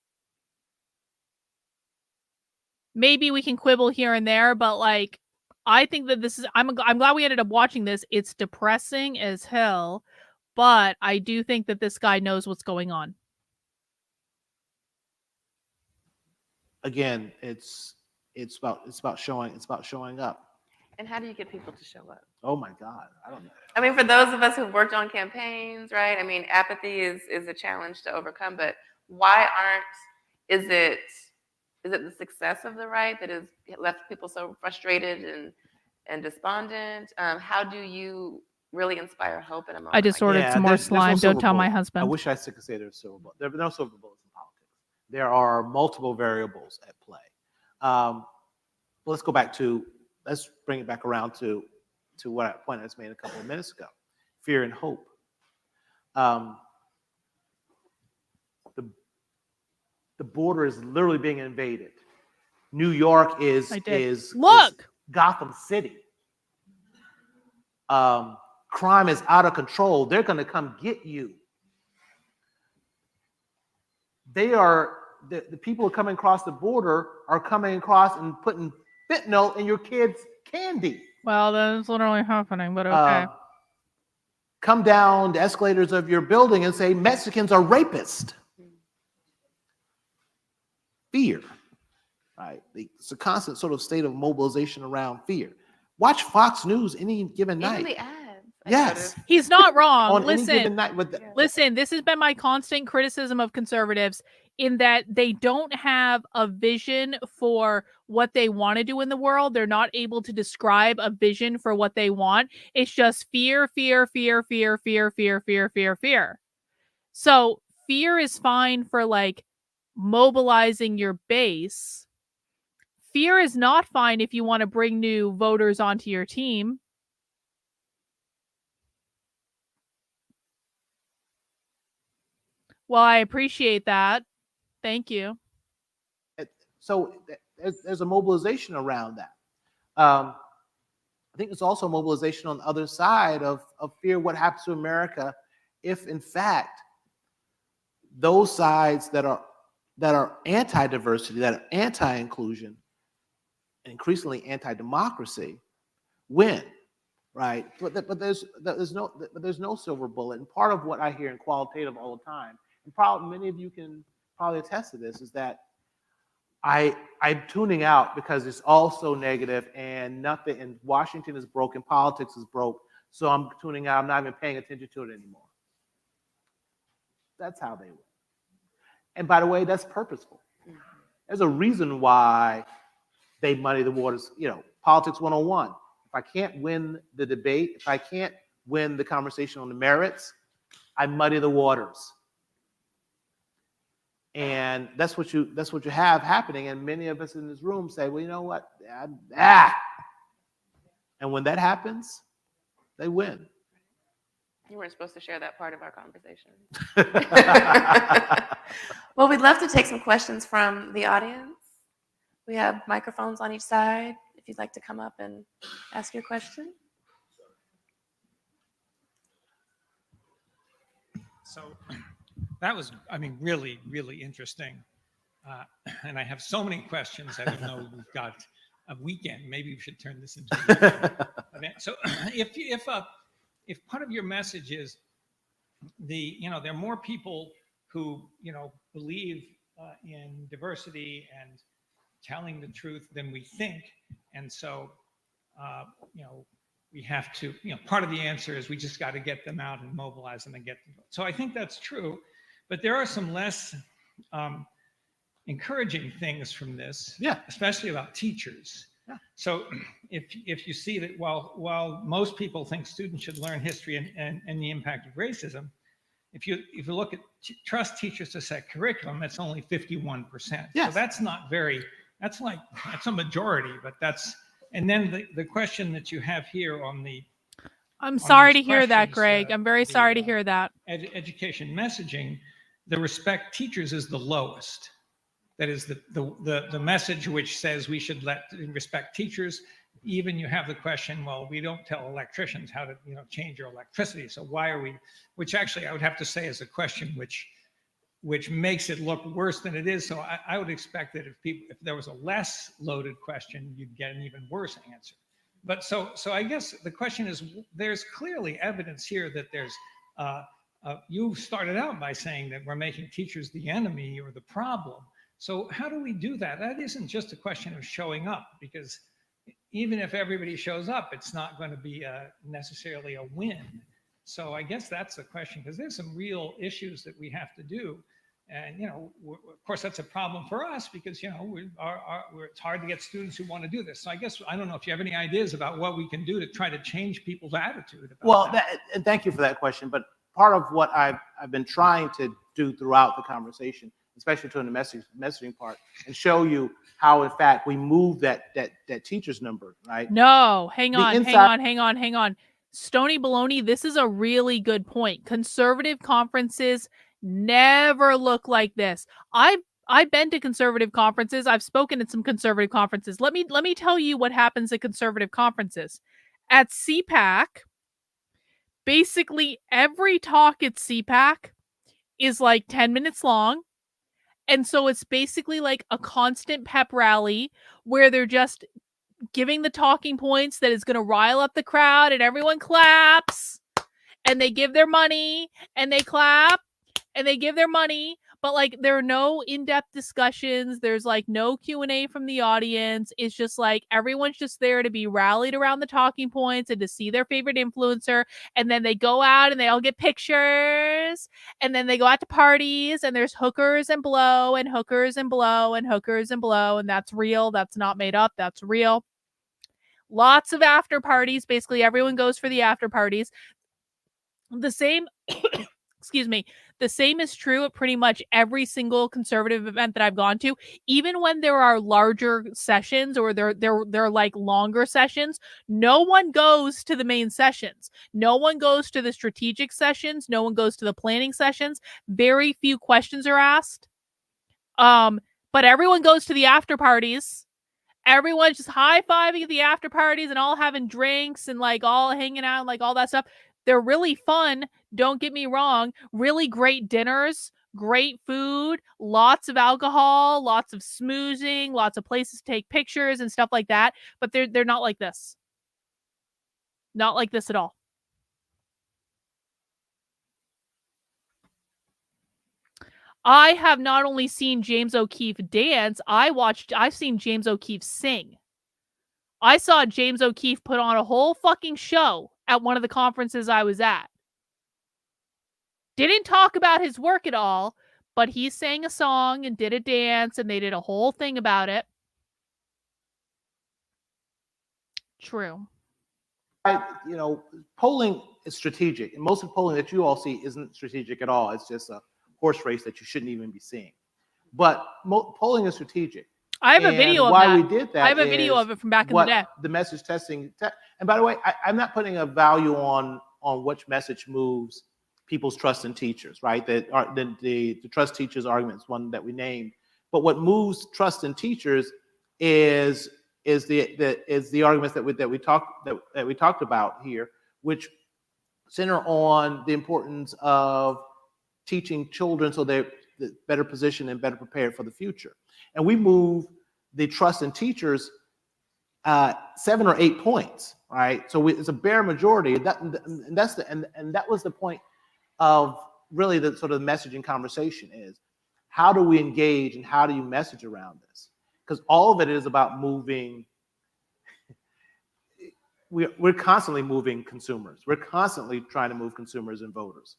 Maybe we can quibble here and there, but like, I think that this is, I'm glad we ended up watching this. It's depressing as hell, but I do think that this guy knows what's going on. Again, it's about showing up. And how do you get people to show up? Oh my God, I don't know. I mean, for those of us who've worked on campaigns, right? I mean, apathy is a challenge to overcome, but why is it the success of the right that has left people so frustrated and despondent? How do you really inspire hope in a moment? I just ordered some more slime. Don't tell my husband. I wish I could say there's silver bullets. There are no silver bullets in politics. there are multiple variables at play. Let's go back to, let's bring it back around to what I point I just made a couple of minutes ago, fear and hope. The border is literally being invaded. New York is Gotham City. Crime is out of control. They're going to come get you. The people who are coming across the border are coming across and putting fentanyl in your kids' candy. Well, that's literally happening, but okay. Come down the escalators of your building and say Mexicans are rapists. Fear, right? It's a constant sort of state of mobilization around fear. Watch Fox News any given night. Even the ads. Yes. He's not wrong. On any given night Listen, this has been my constant criticism of conservatives in that they don't have a vision for what they want to do in the world. They're not able to describe a vision for what they want. It's just fear, fear, fear, fear, fear, fear, fear, fear, fear. So fear is fine for like mobilizing your base. Fear is not fine if you want to bring new voters onto your team. Well, I appreciate that. Thank you. So there's a mobilization around that. I think there's also mobilization on the other side of fear. What happens to America if, in fact, those sides that are anti-diversity, that are anti-inclusion, increasingly anti-democracy, win, right? But there's no silver bullet. And part of what I hear in qualitative all the time, and probably many of you can probably attest to this, is that I'm tuning out because it's all so negative and nothing. And Washington is broken, politics is broke, so I'm tuning out. I'm not even paying attention to it anymore. That's how they win. And by the way, that's purposeful. There's a reason why they muddy the waters. You know, politics 101. If I can't win the debate, if I can't win the conversation on the merits, I muddy the waters. And that's what you have happening. And many of us in this room say, well, you know what? And when that happens, they win. You weren't supposed to share that part of our conversation. Well, we'd love to take some questions from the audience. We have microphones on each side if you'd like to come up and ask your question. So that was, I mean, really, really interesting. And I have so many questions. I don't know, we've got a weekend. Maybe we should turn this into an event. So if part of your message is there are more people who, believe in diversity and telling the truth than we think. And so, we have to, part of the answer is we just got to get them out and mobilize them and get them. So I think that's true, but there are some less encouraging things from this, especially about teachers. Yeah. So if you see that while most people think students should learn history and the impact of racism, if you look at trust teachers to set curriculum, that's only 51%. Yes. So that's not very, that's a majority, but that's, and then the question that you have here on the, I'm sorry to hear that, Greg. I'm very sorry to hear that. Education messaging, the respect teachers is the lowest. That is the message which says we should respect teachers. Even you have the question, well, we don't tell electricians how to change your electricity. So why are we? Which actually I would have to say is a question which makes it look worse than it is. So I would expect that if there was a less loaded question, you'd get an even worse answer. But so I guess the question is, there's clearly evidence here that there's. You started out by saying that we're making teachers the enemy or the problem. So how do we do that? That isn't just a question of showing up, because even if everybody shows up, it's not going to be necessarily a win. So I guess that's the question, because there's some real issues that we have to do. And, of course, that's a problem for us because, it's hard to get students who want to do this. So I guess, I don't know if you have any ideas about what we can do to try to change people's attitude about that. And thank you for that question. But part of what I've been trying to do throughout the conversation especially to the messaging part, and show you how, in fact, we move that teacher's number, right? No, hang The on. Stony Baloney, this is a really good point. Conservative conferences never look like this. I've been to conservative conferences. I've spoken at some conservative conferences. Let me tell you what happens at conservative conferences. At CPAC, basically every talk at CPAC is like 10 minutes long. And so it's basically like a constant pep rally where they're just giving the talking points that is going to rile up the crowd, and everyone claps and they give their money and they clap and they give their money. But like, there are no in-depth discussions. There's like no Q&A from the audience. It's just like everyone's just there to be rallied around the talking points and to see their favorite influencer. And then they go out and they all get pictures. And then they go out to parties and there's hookers and blow and hookers and blow and hookers and blow. And that's real. That's not made up. That's real. Lots of after parties. Basically, everyone goes for the after parties. The same, excuse me, the same is true at pretty much every single conservative event that I've gone to. Even when there are larger sessions or they're like longer sessions, no one goes to the main sessions. No one goes to the strategic sessions. No one goes to the planning sessions. Very few questions are asked. But everyone goes to the after parties. Everyone's just high-fiving at the after parties and all having drinks and like all hanging out and like all that stuff. They're really fun. Don't get me wrong. Really great dinners, great food, lots of alcohol, lots of smoozing, lots of places to take pictures and stuff like that. But they're not like this. Not like this at all. I have not only seen James O'Keefe dance, I've seen James O'Keefe sing. I saw James O'Keefe put on a whole fucking show at one of the conferences I was at. Didn't talk about his work at all, but he sang a song and did a dance and they did a whole thing about it. True. Polling is strategic, and most of the polling that you all see isn't strategic at all. It's just a horse race that you shouldn't even be seeing. But polling is strategic. I have a video of why that. we did that. I have a video of it from back in the day. The message testing. And by the way, I'm not putting a value on which message moves people's trust in teachers, right? That are the trust teachers argument is one that we named. But what moves trust in teachers is the arguments that we talked about here, which center on the importance of teaching children so they're better positioned and better prepared for the future. And we move the trust in teachers 7 or 8 points, right? So it's a bare majority. And that was the point of really the sort of messaging conversation is how do we engage and how do you message around this? Because all of it is about moving. We're constantly moving consumers. We're constantly trying to move consumers and voters.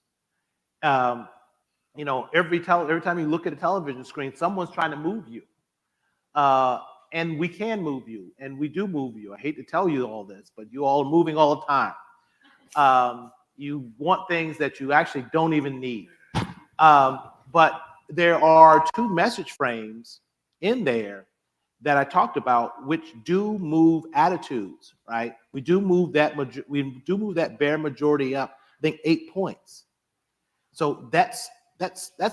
Every time you look at a television screen, someone's trying to move you. And we can move you, and we do move you. I hate to tell you all this, but you all are moving all the time. You want things that you actually don't even need. But there are 2 message frames in there that I talked about, which do move attitudes, right? We do move that bare majority up, I think 8 points. So that's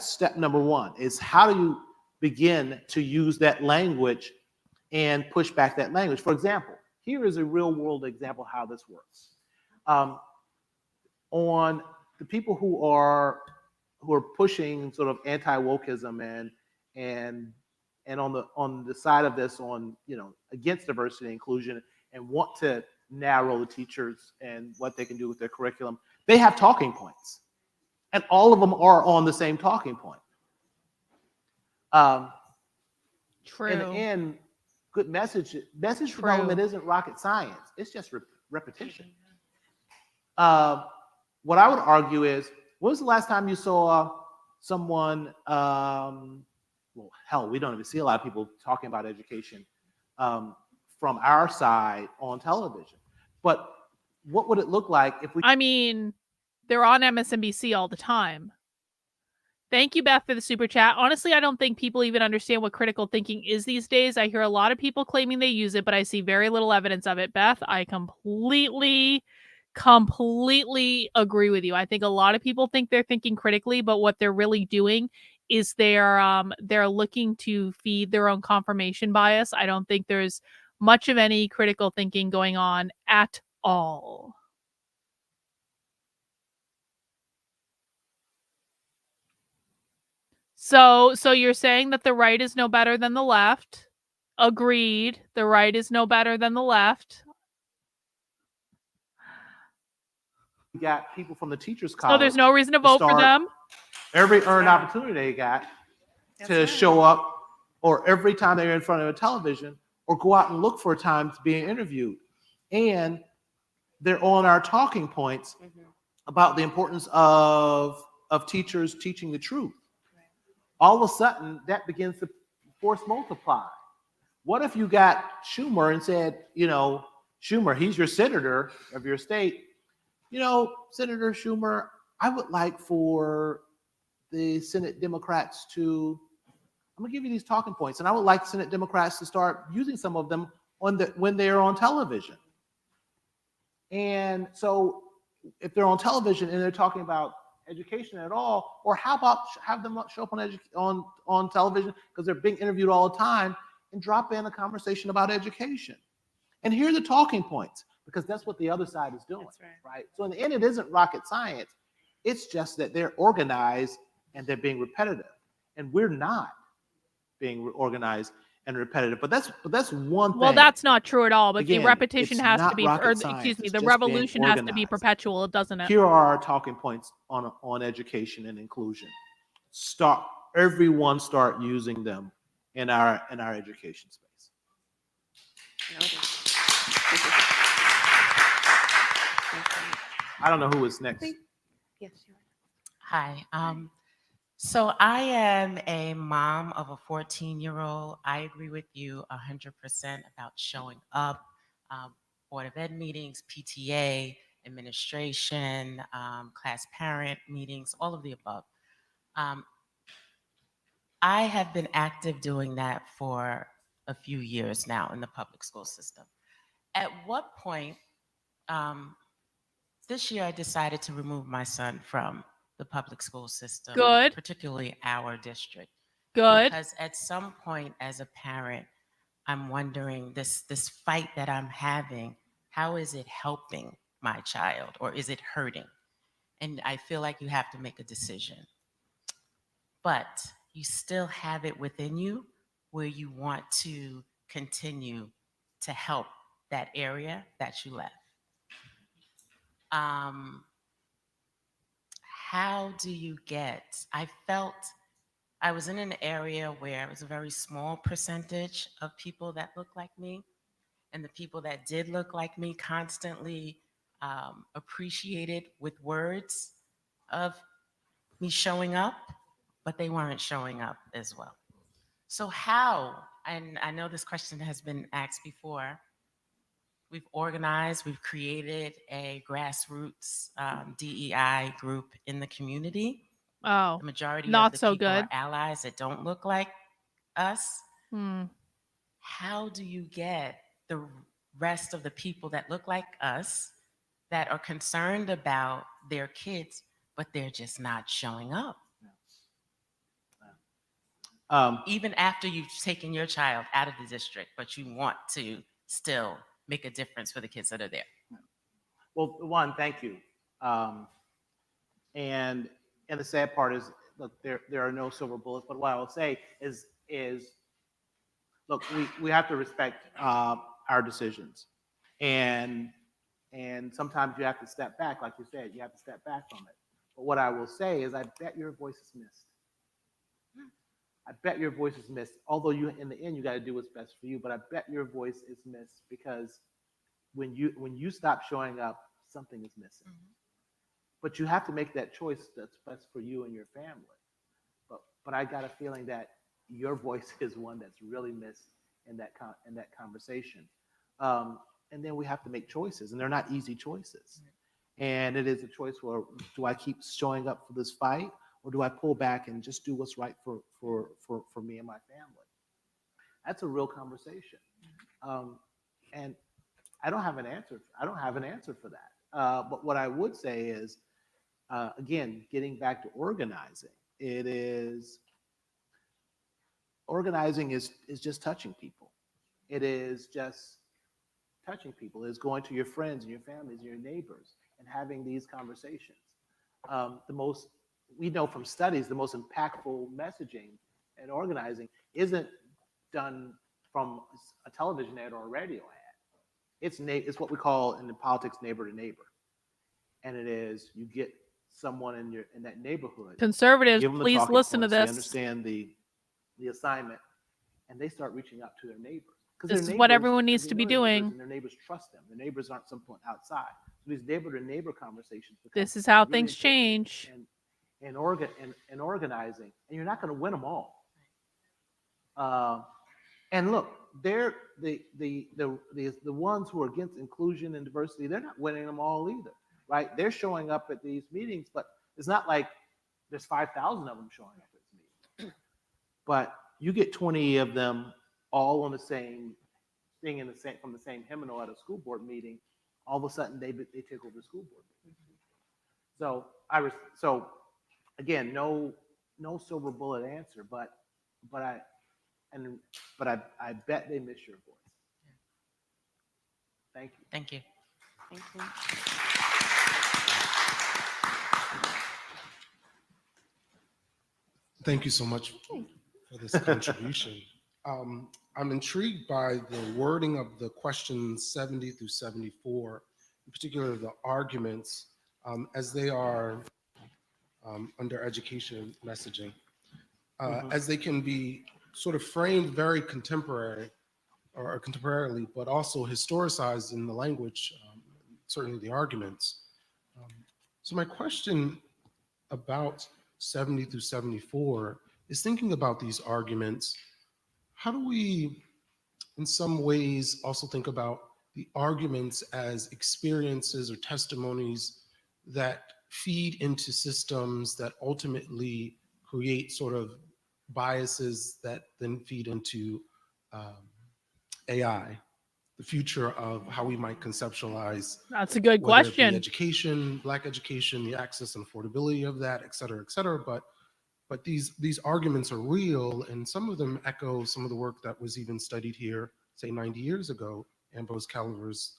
step number 1, is how do you begin to use that language and push back that language? For example, here is a real world example how this works. On the people who are pushing sort of anti-wokeism and on the side of this against diversity and inclusion and want to narrow the teachers and what they can do with their curriculum, they have talking points. And all of them are on the same talking point. True. And good message development isn't rocket science. It's just repetition. What I would argue is, when was the last time you saw someone, well, hell, we don't even see a lot of people talking about education from our side on television. But what would it look like if we... I mean, they're on MSNBC all the time. Thank you, Beth, for the super chat. Honestly, I don't think people even understand what critical thinking is these days. I hear a lot of people claiming they use it, but I see very little evidence of it. Beth, I completely agree with you. I think a lot of people think they're thinking critically, but what they're really doing is they're looking to feed their own confirmation bias. I don't think there's much of any critical thinking going on at all. So you're saying that the right is no better than the left. Agreed. The right is no better than the left. We got people from the Teachers So College. there's no reason to vote for start them. Every earned opportunity they got to show up, or every time they're in front of a television, or go out and look for a time to be interviewed. And they're on our talking points about the importance of teachers teaching the truth. All of a sudden, that begins to force multiply. What if you got Schumer and said, you know, Schumer, he's your senator of your state. You know, Senator Schumer, I would like for the Senate Democrats to, I'm gonna give you these talking points, and I would like Senate Democrats to start using some of them when they're on television. And so if they're on television and they're talking about education at all, or how about have them show up on television because they're being interviewed all the time, and drop in a conversation about education. And here are the talking points, because that's what the other side is doing, right? So in the end, it isn't rocket science. It's just that they're organized and they're being repetitive, and we're not being organized and repetitive. But that's one thing. Well, that's not true at all. But Again, the repetition it's has to not be, rocket or science, excuse me, it's the just being revolution has to be organized. perpetual, doesn't it? Here are our talking points on education and inclusion. Everyone start using them in our education space. I don't know who is next. Yes, Hi. So I am a mom of a 14-year-old. I agree with you 100% about showing up, Board of Ed meetings, PTA, administration, class parent meetings, all of the above. I have been active doing that for a few years now in the public school system. At what point, this year I decided to remove my son from the public school system, Good. particularly our district. Good. Because at some point as a parent, I'm wondering this fight that I'm having, how is it helping my child, or is it hurting? And I feel like you have to make a decision. But you still have it within you where you want to continue to help that area that you left. How do you get, I felt I was in an area where it was a very small percentage of people that looked like me, and the people that did look like me constantly appreciated with words of me showing up, but they weren't showing up as well. So how, and I know this question has been asked before, we've organized, we've created a grassroots DEI group in the community. Oh, The majority not of the so people good. are allies that don't look like us. Hmm. How do you get the rest of the people that look like us, that are concerned about their kids, but they're just not showing up? Even after you've taken your child out of the district, but you want to still make a difference for the kids that are there. Well, one, thank you. And the sad part is, look, there are no silver bullets. But what I will say is look, we have to respect our decisions, and sometimes you have to step back, like you said, you have to step back from it. But what I will say is, I bet your voice is missed. I bet your voice is missed. Although in the end, you got to do what's best for you. But I bet your voice is missed because when you stop showing up, something is missing. Mm-hmm. But you have to make that choice that's best for you and your family. But I got a feeling that your voice is one that's really missed in that conversation. And then we have to make choices, and they're not easy choices. Mm-hmm. And it is a choice where, do I keep showing up for this fight, or do I pull back and just do what's right for me and my family? That's a real conversation. And I don't have an answer. I don't have an answer for that. But what I would say is, again, getting back to organizing, organizing is just touching people. It is just touching people. It's going to your friends and your families and your neighbors and having these conversations. We know from studies, the most impactful messaging and organizing isn't done from a television ad or a radio ad. It's what we call in the politics neighbor to neighbor. And it is, you get someone in that neighborhood. Conservatives, give them the please talking listen to points, they this. understand the assignment, and they start reaching out to their neighbors. This is what everyone needs to be doing. And their neighbors trust them. Their neighbors aren't someone outside. So these neighbor-to-neighbor conversations. This is how really things change. And organizing, and you're not going to win them all. And look, they're the ones who are against inclusion and diversity. They're not winning them all either, right? They're showing up at these meetings, but it's not like there's 5,000 of them showing up at these meetings. But you get 20 of them all on the same thing from the same hymnal at a school board meeting. All of a sudden, they take over the school board meeting. So again, no silver bullet answer, but I bet they miss your voice. Thank you. Thank you. Thank you. Thank you so much for this contribution. I'm intrigued by the wording of the questions 70 through 74, in particular the arguments as they are under education messaging, as they can be sort of framed very contemporarily, but also historicized in the language, certainly the arguments. So my question about 70 through 74 is thinking about these arguments. How do we, in some ways, also think about the arguments as experiences or testimonies that feed into systems that ultimately create sort of biases that then feed into AI, the future of how we might conceptualize. That's a good whether it be question. education, Black education, the access and affordability of that, et cetera, et cetera. But these arguments are real, and some of them echo some of the work that was even studied here, say 90 years ago, Ambrose Caliver's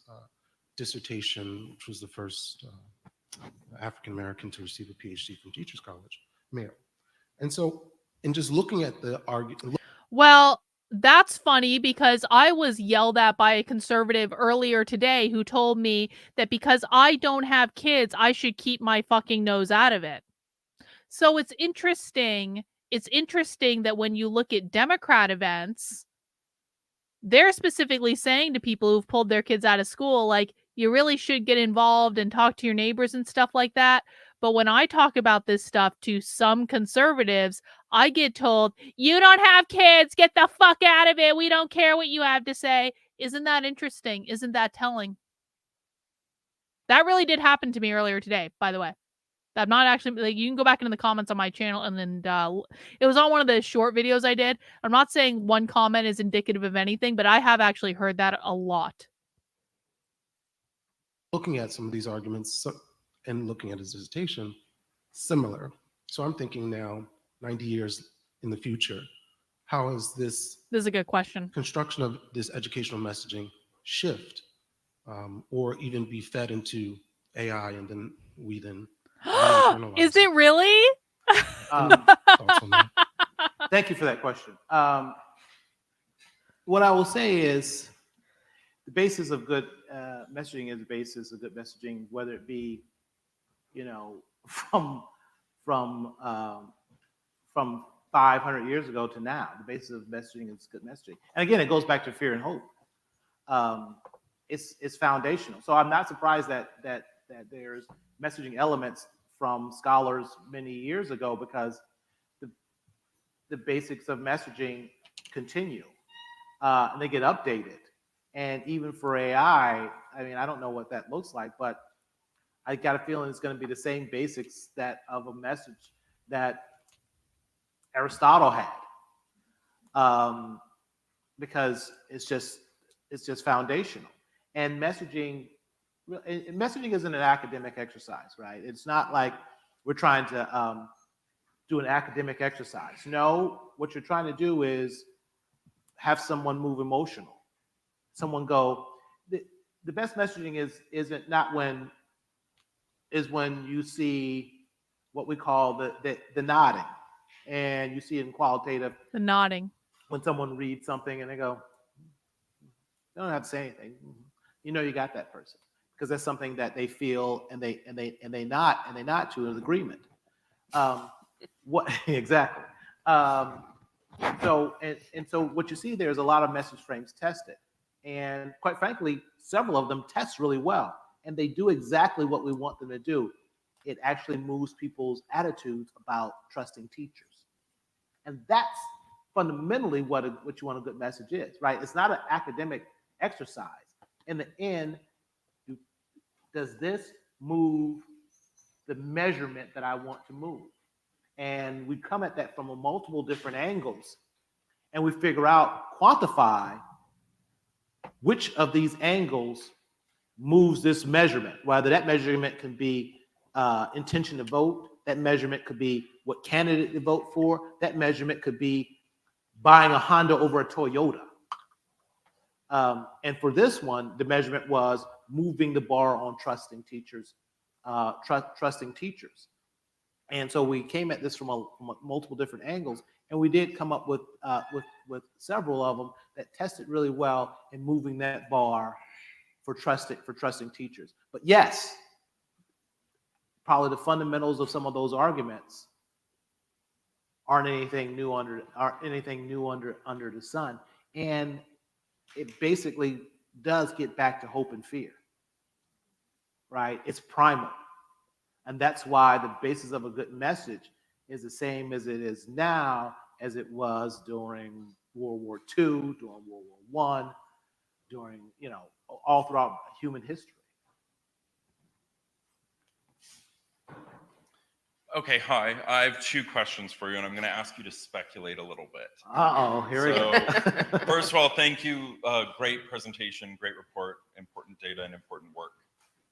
dissertation, which was the first African-American to receive a PhD from Teachers College, male. And so, in just looking at the argument. Well, that's funny because I was yelled at by a conservative earlier today who told me that because I don't have kids, I should keep my fucking nose out of it. So it's interesting. It's interesting that when you look at Democrat events, they're specifically saying to people who've pulled their kids out of school, like, you really should get involved and talk to your neighbors and stuff like that. But when I talk about this stuff to some conservatives, I get told, you don't have kids, get the fuck out of it. We don't care what you have to say. Isn't that interesting? Isn't that telling? That really did happen to me earlier today, by the way. I'm not actually, like, you can go back into the comments on my channel and then it was on one of the short videos I did. I'm not saying one comment is indicative of anything, but I have actually heard that a lot. Looking at some of these arguments and looking at his dissertation, similar. So I'm thinking now, 90 years in the future, how is this is a good question. Construction of this educational messaging shift or even be fed into AI and then we then is it really? Thank you for that question. What I will say is the basis of good messaging is the basis of good messaging, whether it be, from 500 years ago to now. The basis of messaging is good messaging. And again, it goes back to fear and hope. It's foundational. So I'm not surprised that there's messaging elements from scholars many years ago, because the basics of messaging continue and they get updated. And even for AI, I mean, I don't know what that looks like, but I got a feeling it's going to be the same basics that of a message that Aristotle had, because it's just foundational. And messaging isn't an academic exercise, right? It's not like we're trying to do an academic exercise. No, what you're trying to do is have someone move emotional. Someone go. The best messaging is when you see what we call the nodding, and you see it in qualitative. The nodding. When someone reads something and they go, they don't have to say anything. You know, you got that person because that's something that they feel, and they nod to an agreement. What exactly? So what you see there is a lot of message frames tested, and quite frankly, several of them test really well, and they do exactly what we want them to do. It actually moves people's attitudes about trusting teachers, and that's fundamentally what you want a good message is, right? It's not an academic exercise. In the end, does this move the measurement that I want to move? And we come at that from multiple different angles, and we quantify which of these angles moves this measurement. Whether that measurement can be intention to vote, that measurement could be what candidate to vote for, that measurement could be buying a Honda over a Toyota. And for this one, the measurement was moving the bar on trusting teachers. And so we came at this from multiple different angles, and we did come up with several of them that tested really well in moving that bar for trusting teachers. But yes, probably the fundamentals of some of those arguments aren't anything new under the sun, and it basically does get back to hope and fear, right? It's primal. And that's why the basis of a good message is the same as it is now as it was during World War II, during World War I, during, all throughout human history. Okay, hi. I have two questions for you, and I'm going to ask you to speculate a little bit. Here we go. First of all, thank you. Great presentation, great report, important data, and important work.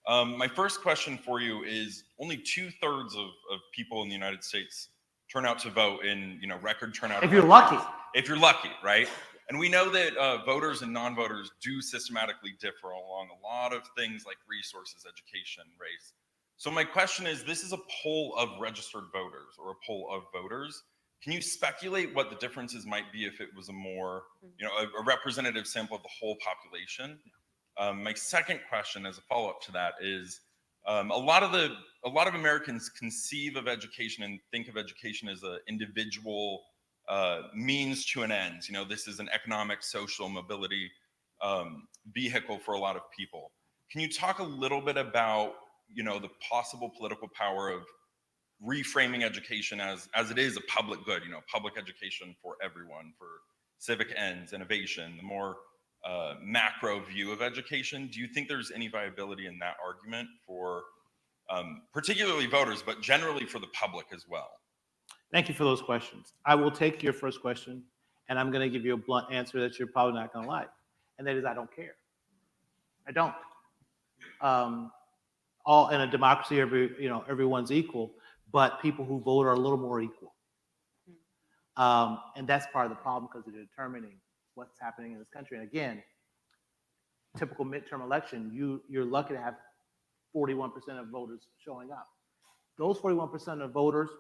My first question for you is, only 2/3 of people in the United States turn out to vote in, record turnout. If you're lucky. If you're lucky, right? And we know that voters and non-voters do systematically differ along a lot of things like resources, education, race. So my question is, this is a poll of registered voters or a poll of voters. Can you speculate what the differences might be if it was a more, a representative sample of the whole population? My second question, as a follow-up to that, is a lot of Americans conceive of education and think of education as an individual means to an end. This is an economic, social mobility vehicle for a lot of people. Can you talk a little bit about the possible political power of reframing education as it is a public good, public education for everyone, for civic ends, innovation, the more macro view of education? Do you think there's any viability in that argument for particularly voters, but generally for the public as well? Thank you for those questions. I will take your first question, and I'm going to give you a blunt answer that you're probably not going to like, and that is I don't care. I don't. All in a democracy, everyone's equal, but people who vote are a little more equal. And that's part of the problem because they're determining what's happening in this country. And again, typical midterm election, you're lucky to have 41% of voters showing up. Those 41% of voters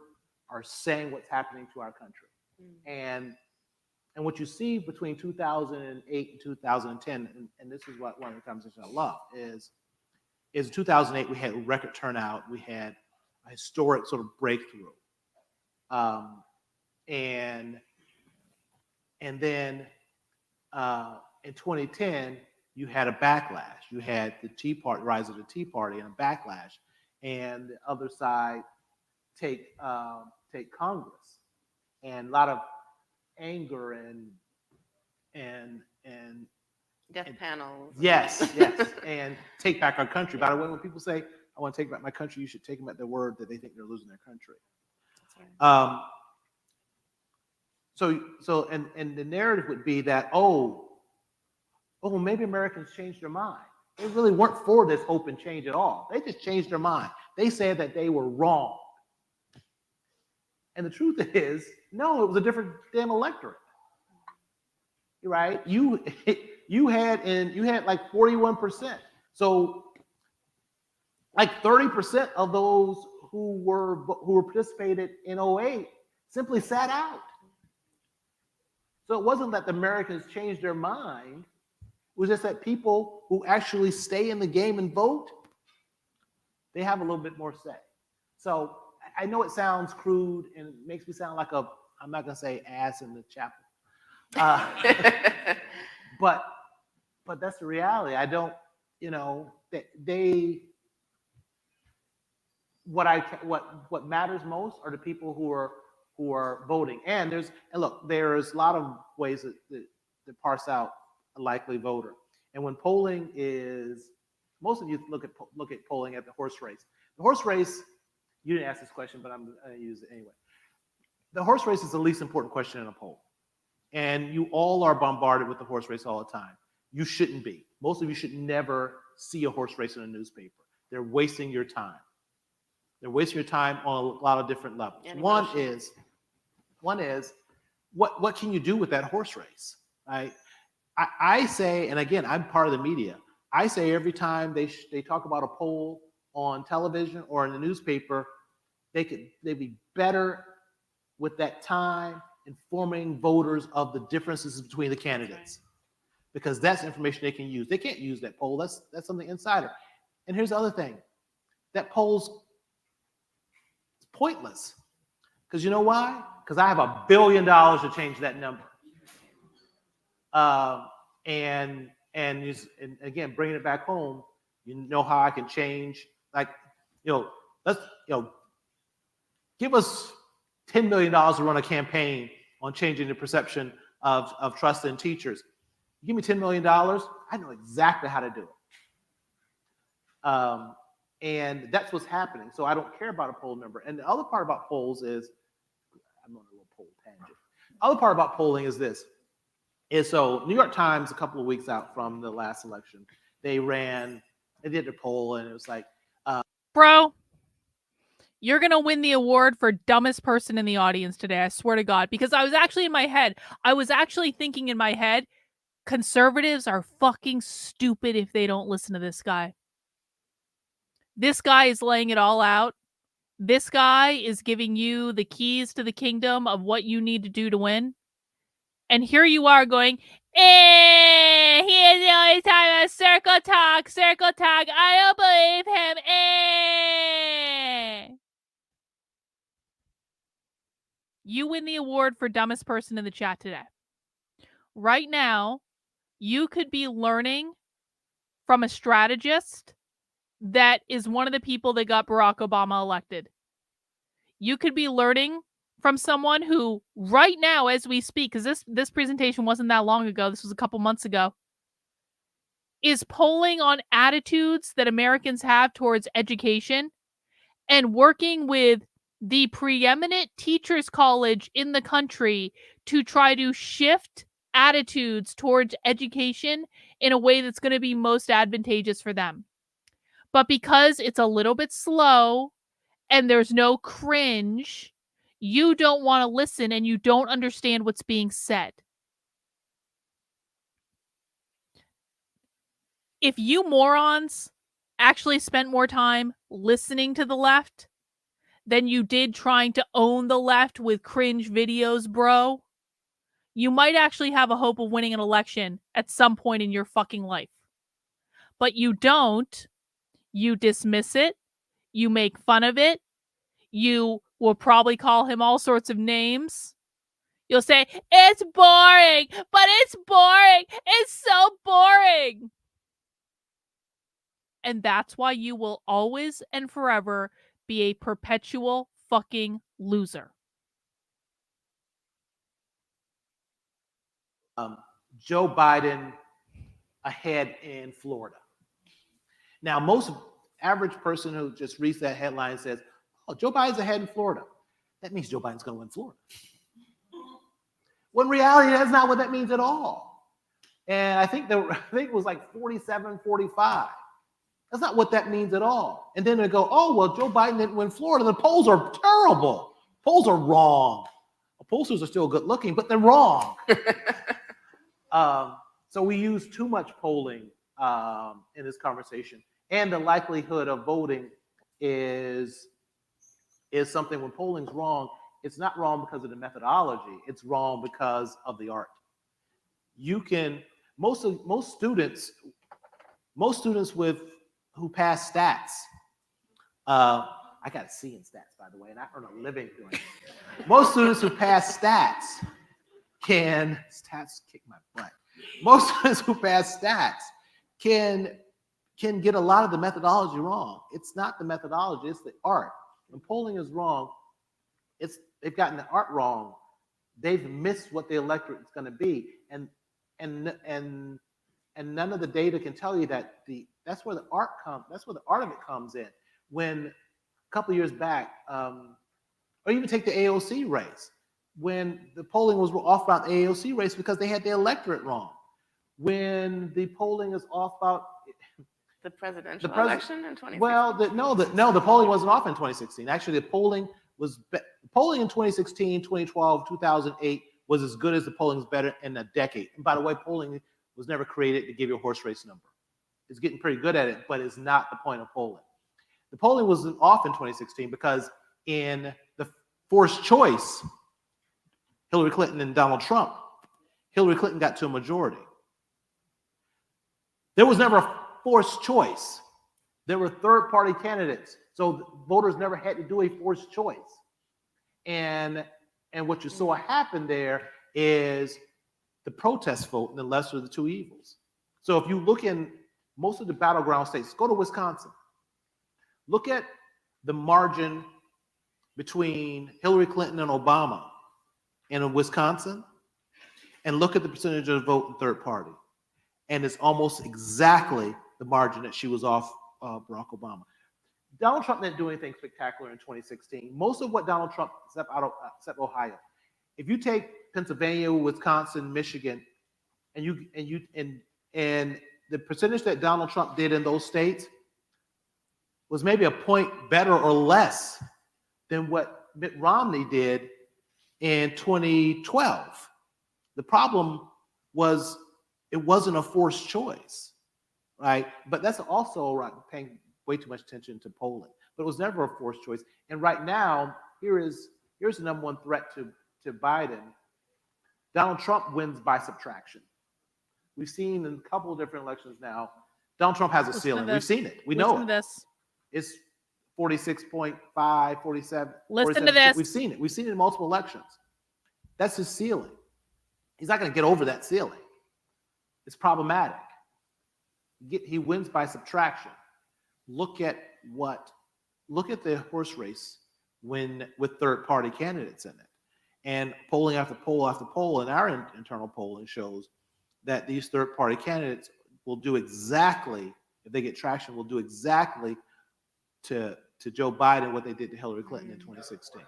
are saying what's happening to our country. And what you see between 2008 and 2010, and this is what one of the conversations I love, is in 2008, we had record turnout. We had a historic sort of breakthrough. And then in 2010, you had a backlash. You had the Tea Party, rise of the Tea Party, and a backlash, and the other side take Congress, and a lot of anger and death panels. Yes, and take back our country. By the way, when people say I want to take back my country, you should take them at their word that they think they're losing their country. So the narrative would be that, oh, maybe Americans changed their mind. They really weren't for this hope and change at all. They just changed their mind. They said that they were wrong. And the truth is, no, it was a different damn electorate. Right? You had like 41%. So like 30% of those who participated in 08 simply sat out. So it wasn't that the Americans changed their mind. It was just that people who actually stay in the game and vote, they have a little bit more say. So I know it sounds crude and it makes me sound like I'm not gonna say ass in the chapel. But that's the reality. I don't, what matters most are the people who are voting. And look, there's a lot of ways that parse out a likely voter. And when polling is, most of you look at polling at the horse race. The horse race, you didn't ask this question, but I'm going to use it anyway. The horse race is the least important question in a poll. And you all are bombarded with the horse race all the time. You shouldn't be. Most of you should never see a horse race in a newspaper. They're wasting your time. They're wasting your time on a lot of different levels. One is, what can you do with that horse race, right? I say, and again, I'm part of the media. I say every time they talk about a poll on television or in the newspaper, they'd be better with that time informing voters of the differences between the candidates, because that's information they can use. They can't use that poll. That's something insider. And here's the other thing: that poll's pointless. Because you know why? Because I have $1 billion to change that number. And again, bringing it back home, you know how I can change. Like, give us $10 million to run a campaign on changing the perception of trust in teachers. You give me $10 million, I know exactly how to do it. And that's what's happening. So I don't care about a poll number. And the other part about polls is, I'm on a little poll tangent. The other part about polling is this. So New York Times, a couple of weeks out from the last election, they did a poll, and it was like, bro, you're going to win the award for dumbest person in the audience today. I swear to God, because I was actually thinking in my head, conservatives are fucking stupid if they don't listen to this guy. This guy is laying it all out. This guy is giving you the keys to the kingdom of what you need to do to win. And here you are going, he is always talking about circle talk. I don't believe him. You win the award for dumbest person in the chat today. Right now, you could be learning from a strategist that is one of the people that got Barack Obama elected. You could be learning from someone who right now, as we speak, because this presentation wasn't that long ago, this was a couple months ago, is polling on attitudes that Americans have towards education and working with the preeminent teachers college in the country to try to shift attitudes towards education in a way that's going to be most advantageous for them. But because it's a little bit slow and there's no cringe, you don't want to listen and you don't understand what's being said. If you morons actually spent more time listening to the left than you did trying to own the left with cringe videos, bro, you might actually have a hope of winning an election at some point in your fucking life. But you don't. You dismiss it. You make fun of it. You will probably call him all sorts of names. You'll say, it's boring, but it's boring. It's so boring. And that's why you will always and forever be a perpetual fucking loser. Joe Biden ahead in Florida. Now, most average person who just reads that headline says, oh, Joe Biden's ahead in Florida. that means Joe Biden's going to win Florida. When in reality, that's not what that means at all. And I think it was like 47-45. That's not what that means at all. And then they go, oh, well, Joe Biden didn't win Florida. The polls are terrible. Polls are wrong. Pollsters are still good looking, but they're wrong. So we use too much polling in this conversation. And the likelihood of voting is something when polling's wrong, it's not wrong because of the methodology. It's wrong because of the art. You can, most students who pass stats, I got a C in stats, by the way, and I earn a living doing it. Most students who pass stats kick my butt. Most students who pass stats can get a lot of the methodology wrong. It's not the methodology, it's the art. When polling is wrong, they've gotten the art wrong. They've missed what the electorate is going to be, and none of the data can tell you that that's where the art of it comes in. When a couple of years back, or even take the AOC race, when the polling was off about the AOC race because they had the electorate wrong. When the polling is off about the presidential election in 2016. Well, the polling wasn't off in 2016. Actually, the polling in 2016, 2012, 2008 was as good as the polling was better in a decade. And by the way, polling was never created to give you a horse race number. It's getting pretty good at it, but it's not the point of polling. The polling was off in 2016 because in the forced choice, Hillary Clinton and Donald Trump, Hillary Clinton got to a majority. There was never a forced choice. There were third-party candidates, so voters never had to do a forced choice. And what you saw happen there is the protest vote and the lesser of the two evils. So if you look in most of the battleground states, go to Wisconsin. Look at the margin between Hillary Clinton and Obama in Wisconsin, and look at the percentage of the vote in third party. And it's almost exactly the margin that she was off Barack Obama. Donald Trump didn't do anything spectacular in 2016. Most of what Donald Trump, except Ohio, if you take Pennsylvania, Wisconsin, Michigan, and the percentage that Donald Trump did in those states was maybe a point better or less than what Mitt Romney did in 2012. The problem was it wasn't a forced choice, right? But that's also right, paying way too much attention to polling. But it was never a forced choice. And right now, here's the number one threat to Biden. Donald Trump wins by subtraction. We've seen in a couple of different elections now, Donald Trump has a ceiling. We've seen it. We know it. It's 46.5, 47. Listen to this. We've seen it. We've seen it in multiple elections. That's his ceiling. He's not going to get over that ceiling. It's problematic. He wins by subtraction. Look at the horse race with third-party candidates in it. And polling after poll after poll in our internal polling shows that these third-party candidates will do exactly, if they get traction, will do exactly to Joe Biden what they did to Hillary Clinton in 2016.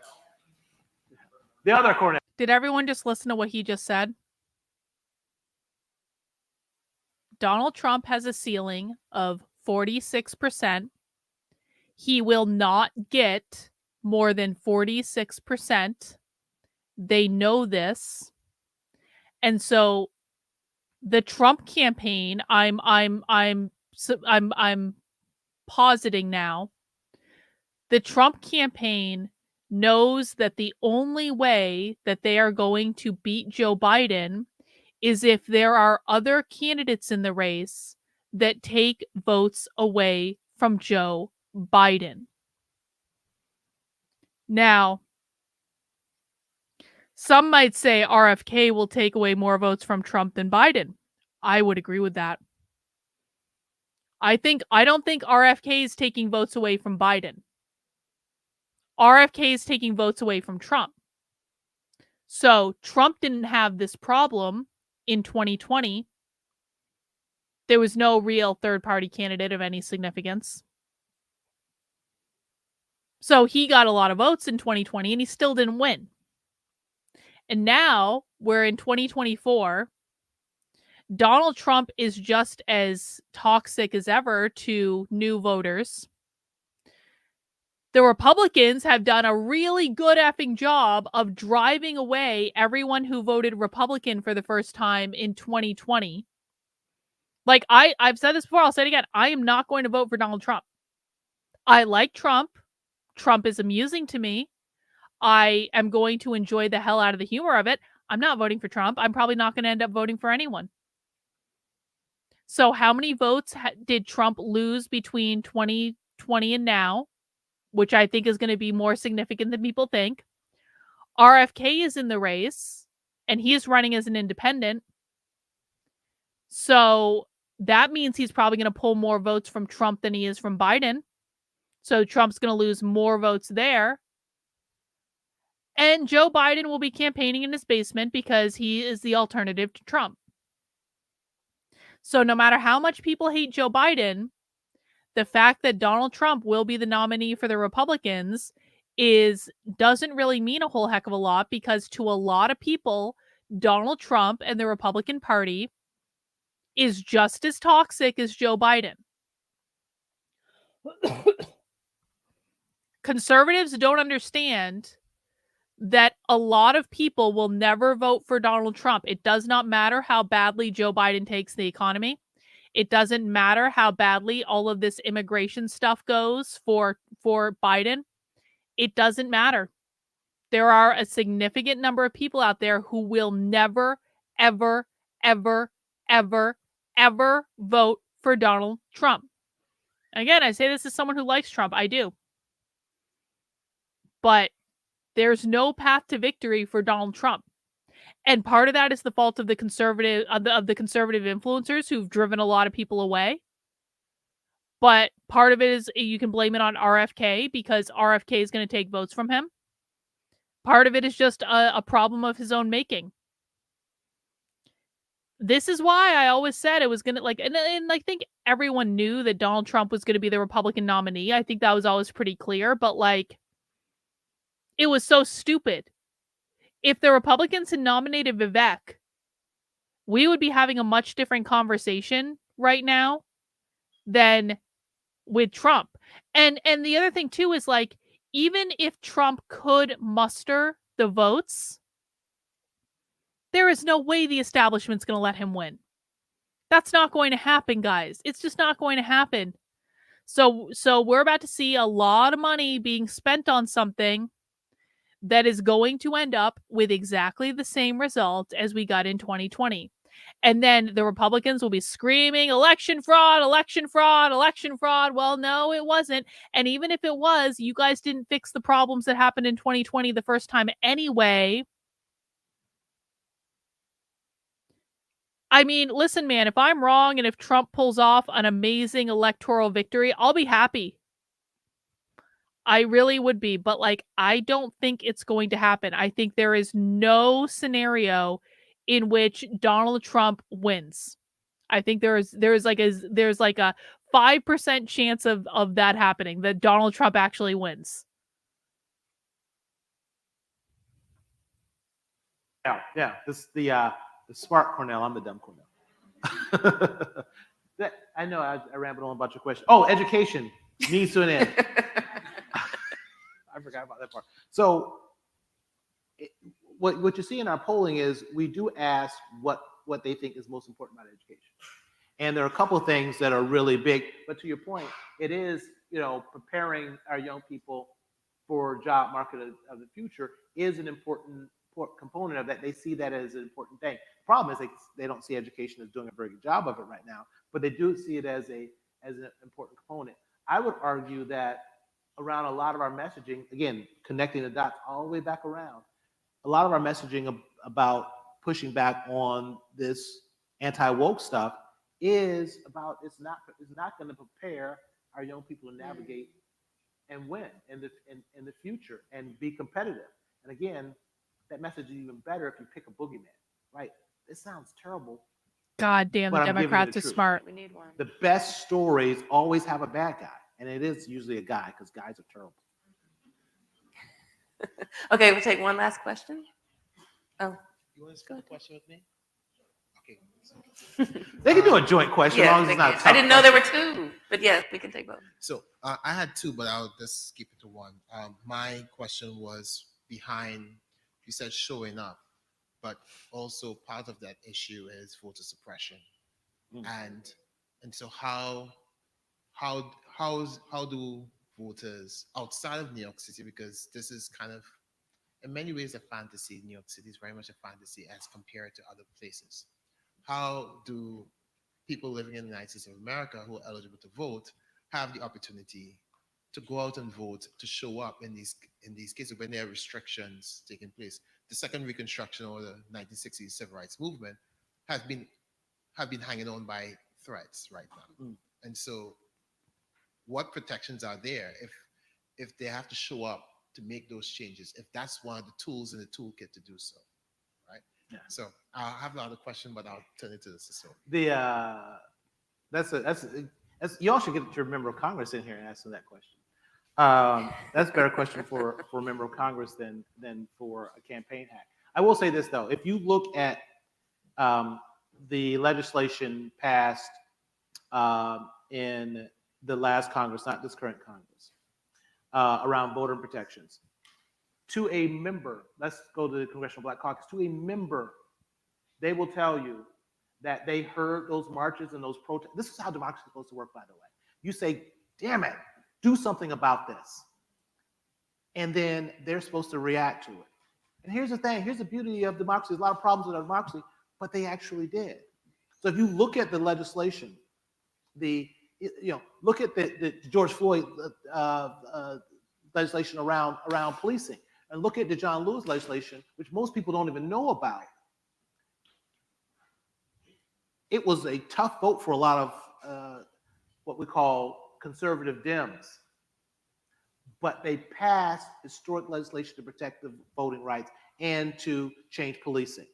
The other Cornell. Did everyone just listen to what he just said? Donald Trump has a ceiling of 46%. He will not get more than 46%. They know this. And so the Trump campaign, I'm positing now, the Trump campaign knows that the only way that they are going to beat Joe Biden is if there are other candidates in the race that take votes away from Joe Biden. Now, some might say RFK will take away more votes from Trump than Biden. I would agree with that. I don't think RFK is taking votes away from Biden. RFK is taking votes away from Trump. So Trump didn't have this problem in 2020. There was no real third-party candidate of any significance. So he got a lot of votes in 2020 and he still didn't win. And now we're in 2024. Donald Trump is just as toxic as ever to new voters. The Republicans have done a really good effing job of driving away everyone who voted Republican for the first time in 2020. Like, I've said this before, I'll say it again. I am not going to vote for Donald Trump. I like Trump. Trump is amusing to me. I am going to enjoy the hell out of the humor of it. I'm not voting for Trump. I'm probably not going to end up voting for anyone. So how many votes did Trump lose between 2020 and now? Which I think is going to be more significant than people think. RFK is in the race, and he is running as an independent. So that means he's probably going to pull more votes from Trump than he is from Biden. So Trump's going to lose more votes there. And Joe Biden will be campaigning in his basement because he is the alternative to Trump. So no matter how much people hate Joe Biden, the fact that Donald Trump will be the nominee for the Republicans doesn't really mean a whole heck of a lot, because to a lot of people, Donald Trump and the Republican Party is just as toxic as Joe Biden. Conservatives don't understand that a lot of people will never vote for Donald Trump. It does not matter how badly Joe Biden takes the economy. It doesn't matter how badly all of this immigration stuff goes for Biden. It doesn't matter. There are a significant number of people out there who will never, ever, ever, ever, ever vote for Donald Trump. Again, I say this as someone who likes Trump. I do. But there's no path to victory for Donald Trump. And part of that is the fault of the conservative influencers who've driven a lot of people away. But part of it is you can blame it on RFK, because RFK is going to take votes from him. Part of it is just a problem of his own making. This is why I always said it was going to, like, and I think everyone knew that Donald Trump was going to be the Republican nominee. I think that was always pretty clear, but like, it was so stupid. If the Republicans had nominated Vivek, we would be having a much different conversation right now than with Trump. And the other thing too is, like, even if Trump could muster the votes, there is no way the establishment's going to let him win. That's not going to happen, guys. It's just not going to happen. So we're about to see a lot of money being spent on something that is going to end up with exactly the same result as we got in 2020. And then the Republicans will be screaming, election fraud, election fraud, election fraud. Well, no, it wasn't. And even if it was, you guys didn't fix the problems that happened in 2020 the first time anyway. I mean, listen, man, if I'm wrong and if Trump pulls off an amazing electoral victory, I'll be happy. I really would be. But like, I don't think it's going to happen. I think there is no scenario in which Donald Trump wins. I think there's like a 5% chance of that happening, that Donald Trump actually wins. Yeah. This is the smart Cornell. I'm the dumb Cornell. I know I rambled on a bunch of questions. Oh, education means to an end. I forgot about that part. So what you see in our polling is we do ask what they think is most important about education. And there are a couple of things that are really big. But to your point, it is, preparing our young people for job market of the future is an important component of that. They see that as an important thing. The problem is they don't see education as doing a very good job of it right now, but they do see it as an important component. I would argue that around a lot of our messaging, again, connecting the dots all the way back around, a lot of our messaging about pushing back on this anti-woke stuff is about it's not going to prepare our young people to navigate and win in the future and be competitive. And again, that message is even better if you pick a boogeyman, right? It sounds terrible. God damn, the Democrats are smart. We need one. The best stories always have a bad guy, and it is usually a guy, because guys are terrible. Okay, we'll take one last question. Oh, You want to Go split ahead. the question with me? Okay. They can do a joint question as yeah, long as it's not a I tough didn't know there were question. two, but yes, we can take both. So I had two, but I'll just keep it to one. My question was behind, you said showing up, but also part of that issue is voter suppression. And so how do voters outside of New York City, because this is kind of in many ways a fantasy. New York City is very much a fantasy as compared to other places. How do people living in the United States of America who are eligible to vote have the opportunity to go out and vote, to show up in these cases when there are restrictions taking place? The second Reconstruction or the 1960s civil rights movement have been hanging on by threads right now. And so what protections are there if they have to show up to make those changes, if that's one of the tools in the toolkit to do so, right? Yeah. So I'll have another question, but I'll turn it to the sister. That's y'all should get your member of Congress in here and ask them that question. That's a better question for a member of Congress than for a campaign hack. I will say this though, if you look at the legislation passed in the last Congress, not this current Congress, around voter protections, to a member, let's go to the Congressional Black Caucus, to a member, they will tell you that they heard those marches and those protests. This is how democracy is supposed to work, by the way. You say, damn it, do something about this. And then they're supposed to react to it. And here's the thing, here's the beauty of democracy. There's a lot of problems with our democracy, but they actually did. So if you look at the legislation, look at the George Floyd legislation around policing, and look at the John Lewis legislation, which most people don't even know about. It was a tough vote for a lot of what we call conservative Dems, but they passed historic legislation to protect the voting rights and to change policing.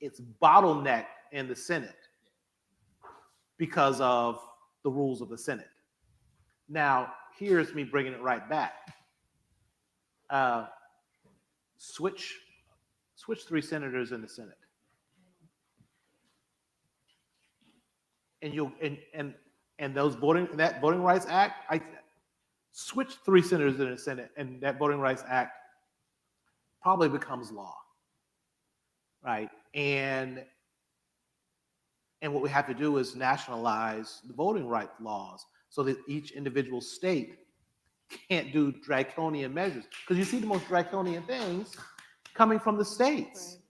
It's bottlenecked in the Senate because of the rules of the Senate. Now, here's me bringing it right back. Switch 3 senators in the Senate. And those that Voting Rights Act, switch 3 senators in the Senate, and that Voting Rights Act probably becomes law, right? And what we have to do is nationalize the voting rights laws so that each individual state can't do draconian measures. Because you see the most draconian things coming from the states. Right.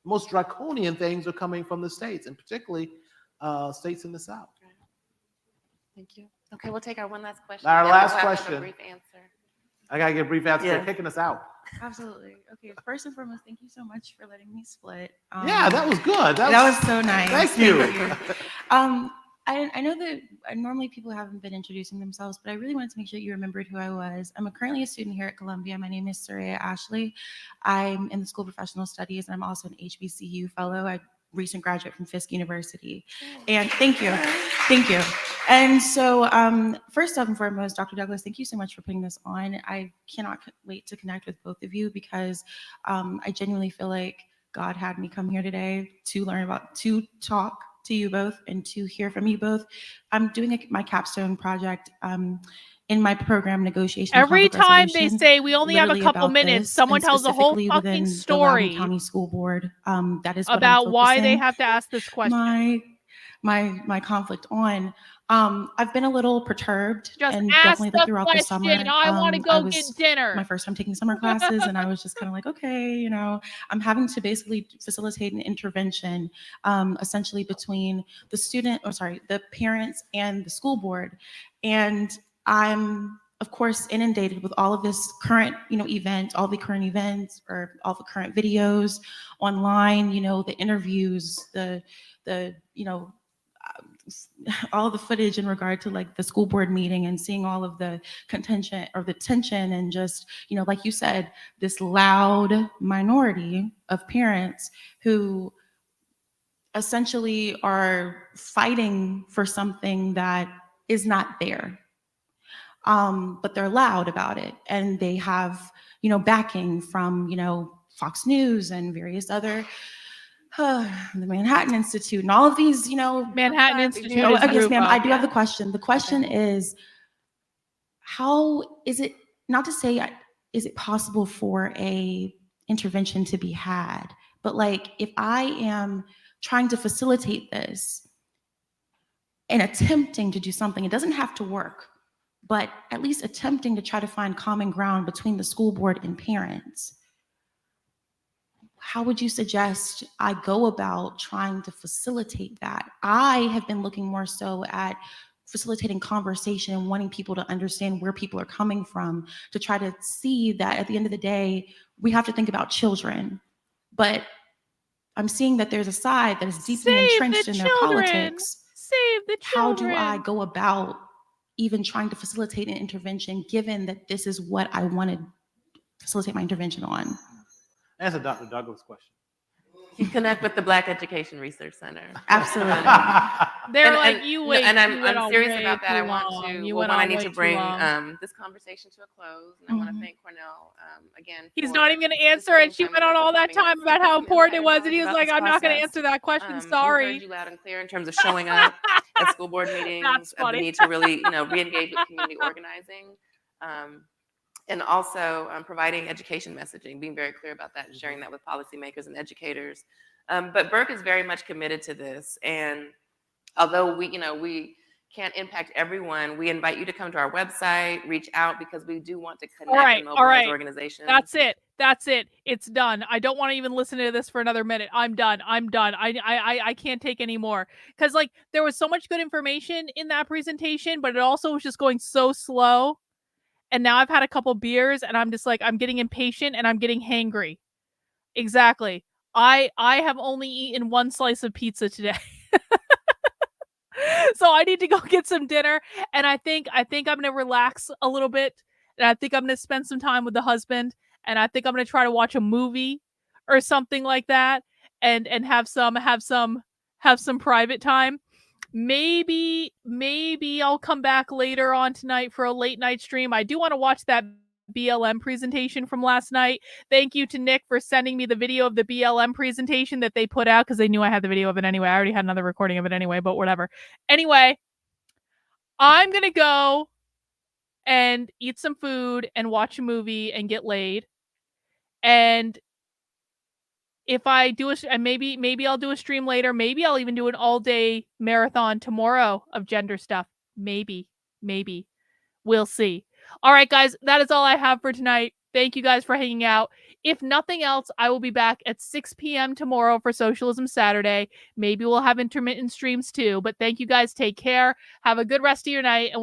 Most draconian things are coming from the states, and particularly states in the South. Right. Thank you. Okay, we'll take our one last question. Our last we'll question. Have a brief answer. I gotta get a brief answer. Yeah. They're kicking us out. Absolutely. Okay. First and foremost, thank you so much for letting me split. Yeah, that was good. That was so nice. Thank you. I know that normally people haven't been introducing themselves, but I really wanted to make sure you remembered who I was. I'm currently a student here at Columbia. My name is Soraya Ashley. I'm in the School of Professional Studies, and I'm also an HBCU fellow. I recent graduate from Fisk University. And thank you. Thank you. And so first and foremost, Dr. Douglas, thank you so much for putting this on. I cannot wait to connect with both of you because I genuinely feel like God had me come here today to talk to you both and to hear from you both. I'm doing my capstone project in my program negotiation. Every time they say we only have a couple minutes, someone tells a whole fucking story County School Board. That is about why they have to ask this question. My conflict on. I've been a little perturbed just and ask definitely like throughout the summer. I want to go get dinner. My first time taking summer classes, and I was just kind of like, okay, I'm having to basically facilitate an intervention, essentially between the parents and the school board, and I'm of course inundated with all of this current, events, all the current events or all the current videos online, the interviews, the all the footage in regard to like the school board meeting and seeing all of the contention or the tension and just, like you said, this loud minority of parents who essentially are fighting for something that is not there. but they're loud about it, and they have, backing from, Fox News and various other, the Manhattan Institute and all of these, Manhattan Institute Oh, is yes, ma'am. I do Rupa. have the question. The question is, how is it, not to say, is it possible for a intervention to be had, but like, if I am trying to facilitate this and attempting to do something, it doesn't have to work, but at least attempting to try to find common ground between the school board and parents, how would you suggest I go about trying to facilitate that? I have been looking more so at facilitating conversation and wanting people to understand where people are coming from, to try to see that at the end of the day, we have to think about children. But I'm seeing that there's a side that is deeply entrenched in their politics. Save the How children. do I go about even trying to facilitate an intervention, given that this is what I want to facilitate my intervention on? Answer Dr. Douglas' question. You connect with the Black Education Research Center. Absolutely. They're And- like, and- you no, wait. and you I'm went on serious way about that. too I want long. to. You Well, went one, I on need way to too bring long. this conversation to a close, and I want to thank Cornell again. He's for not even going to this answer it. She time went with on us all and that helping time us about how some important it insight was, and and he was knowledge like, about I'm this not going to process. answer that question. We heard Sorry. you loud and clear in terms of showing up at school board meetings, That's and the funny. need to really, re-engage with community organizing. And also providing education messaging, being very clear about that, and sharing that with policymakers and educators. But Burke is very much committed to this. And although we can't impact everyone, we invite you to come to our website, reach out, because we do want to connect and mobilize organizations. That's it. That's it. It's done. I don't want to even listen to this for another minute. I'm done. I'm done. I can't take any more. Because like there was so much good information in that presentation, but it also was just going so slow. And now I've had a couple beers and I'm just like, I'm getting impatient and I'm getting hangry. Exactly. I have only eaten one slice of pizza today. So I need to go get some dinner, and I think I'm going to relax a little bit, and I think I'm going to spend some time with the husband, and I think I'm going to try to watch a movie or something like that, and have some private time. Maybe I'll come back later on tonight for a late night stream. I do want to watch that BLM presentation from last night. Thank you to Nick for sending me the video of the BLM presentation that they put out, because they knew I had the video of it anyway. I already had another recording of it anyway, but whatever. Anyway, I'm going to go and eat some food and watch a movie and get laid. And if I do maybe I'll do a stream later. Maybe I'll even do an all-day marathon tomorrow of gender stuff. Maybe. We'll see. All right, guys, that is all I have for tonight. Thank you guys for hanging out. If nothing else, I will be back at 6 p.m. tomorrow for Socialism Saturday. Maybe we'll have intermittent streams too. But thank you guys. Take care. Have a good rest of your night. And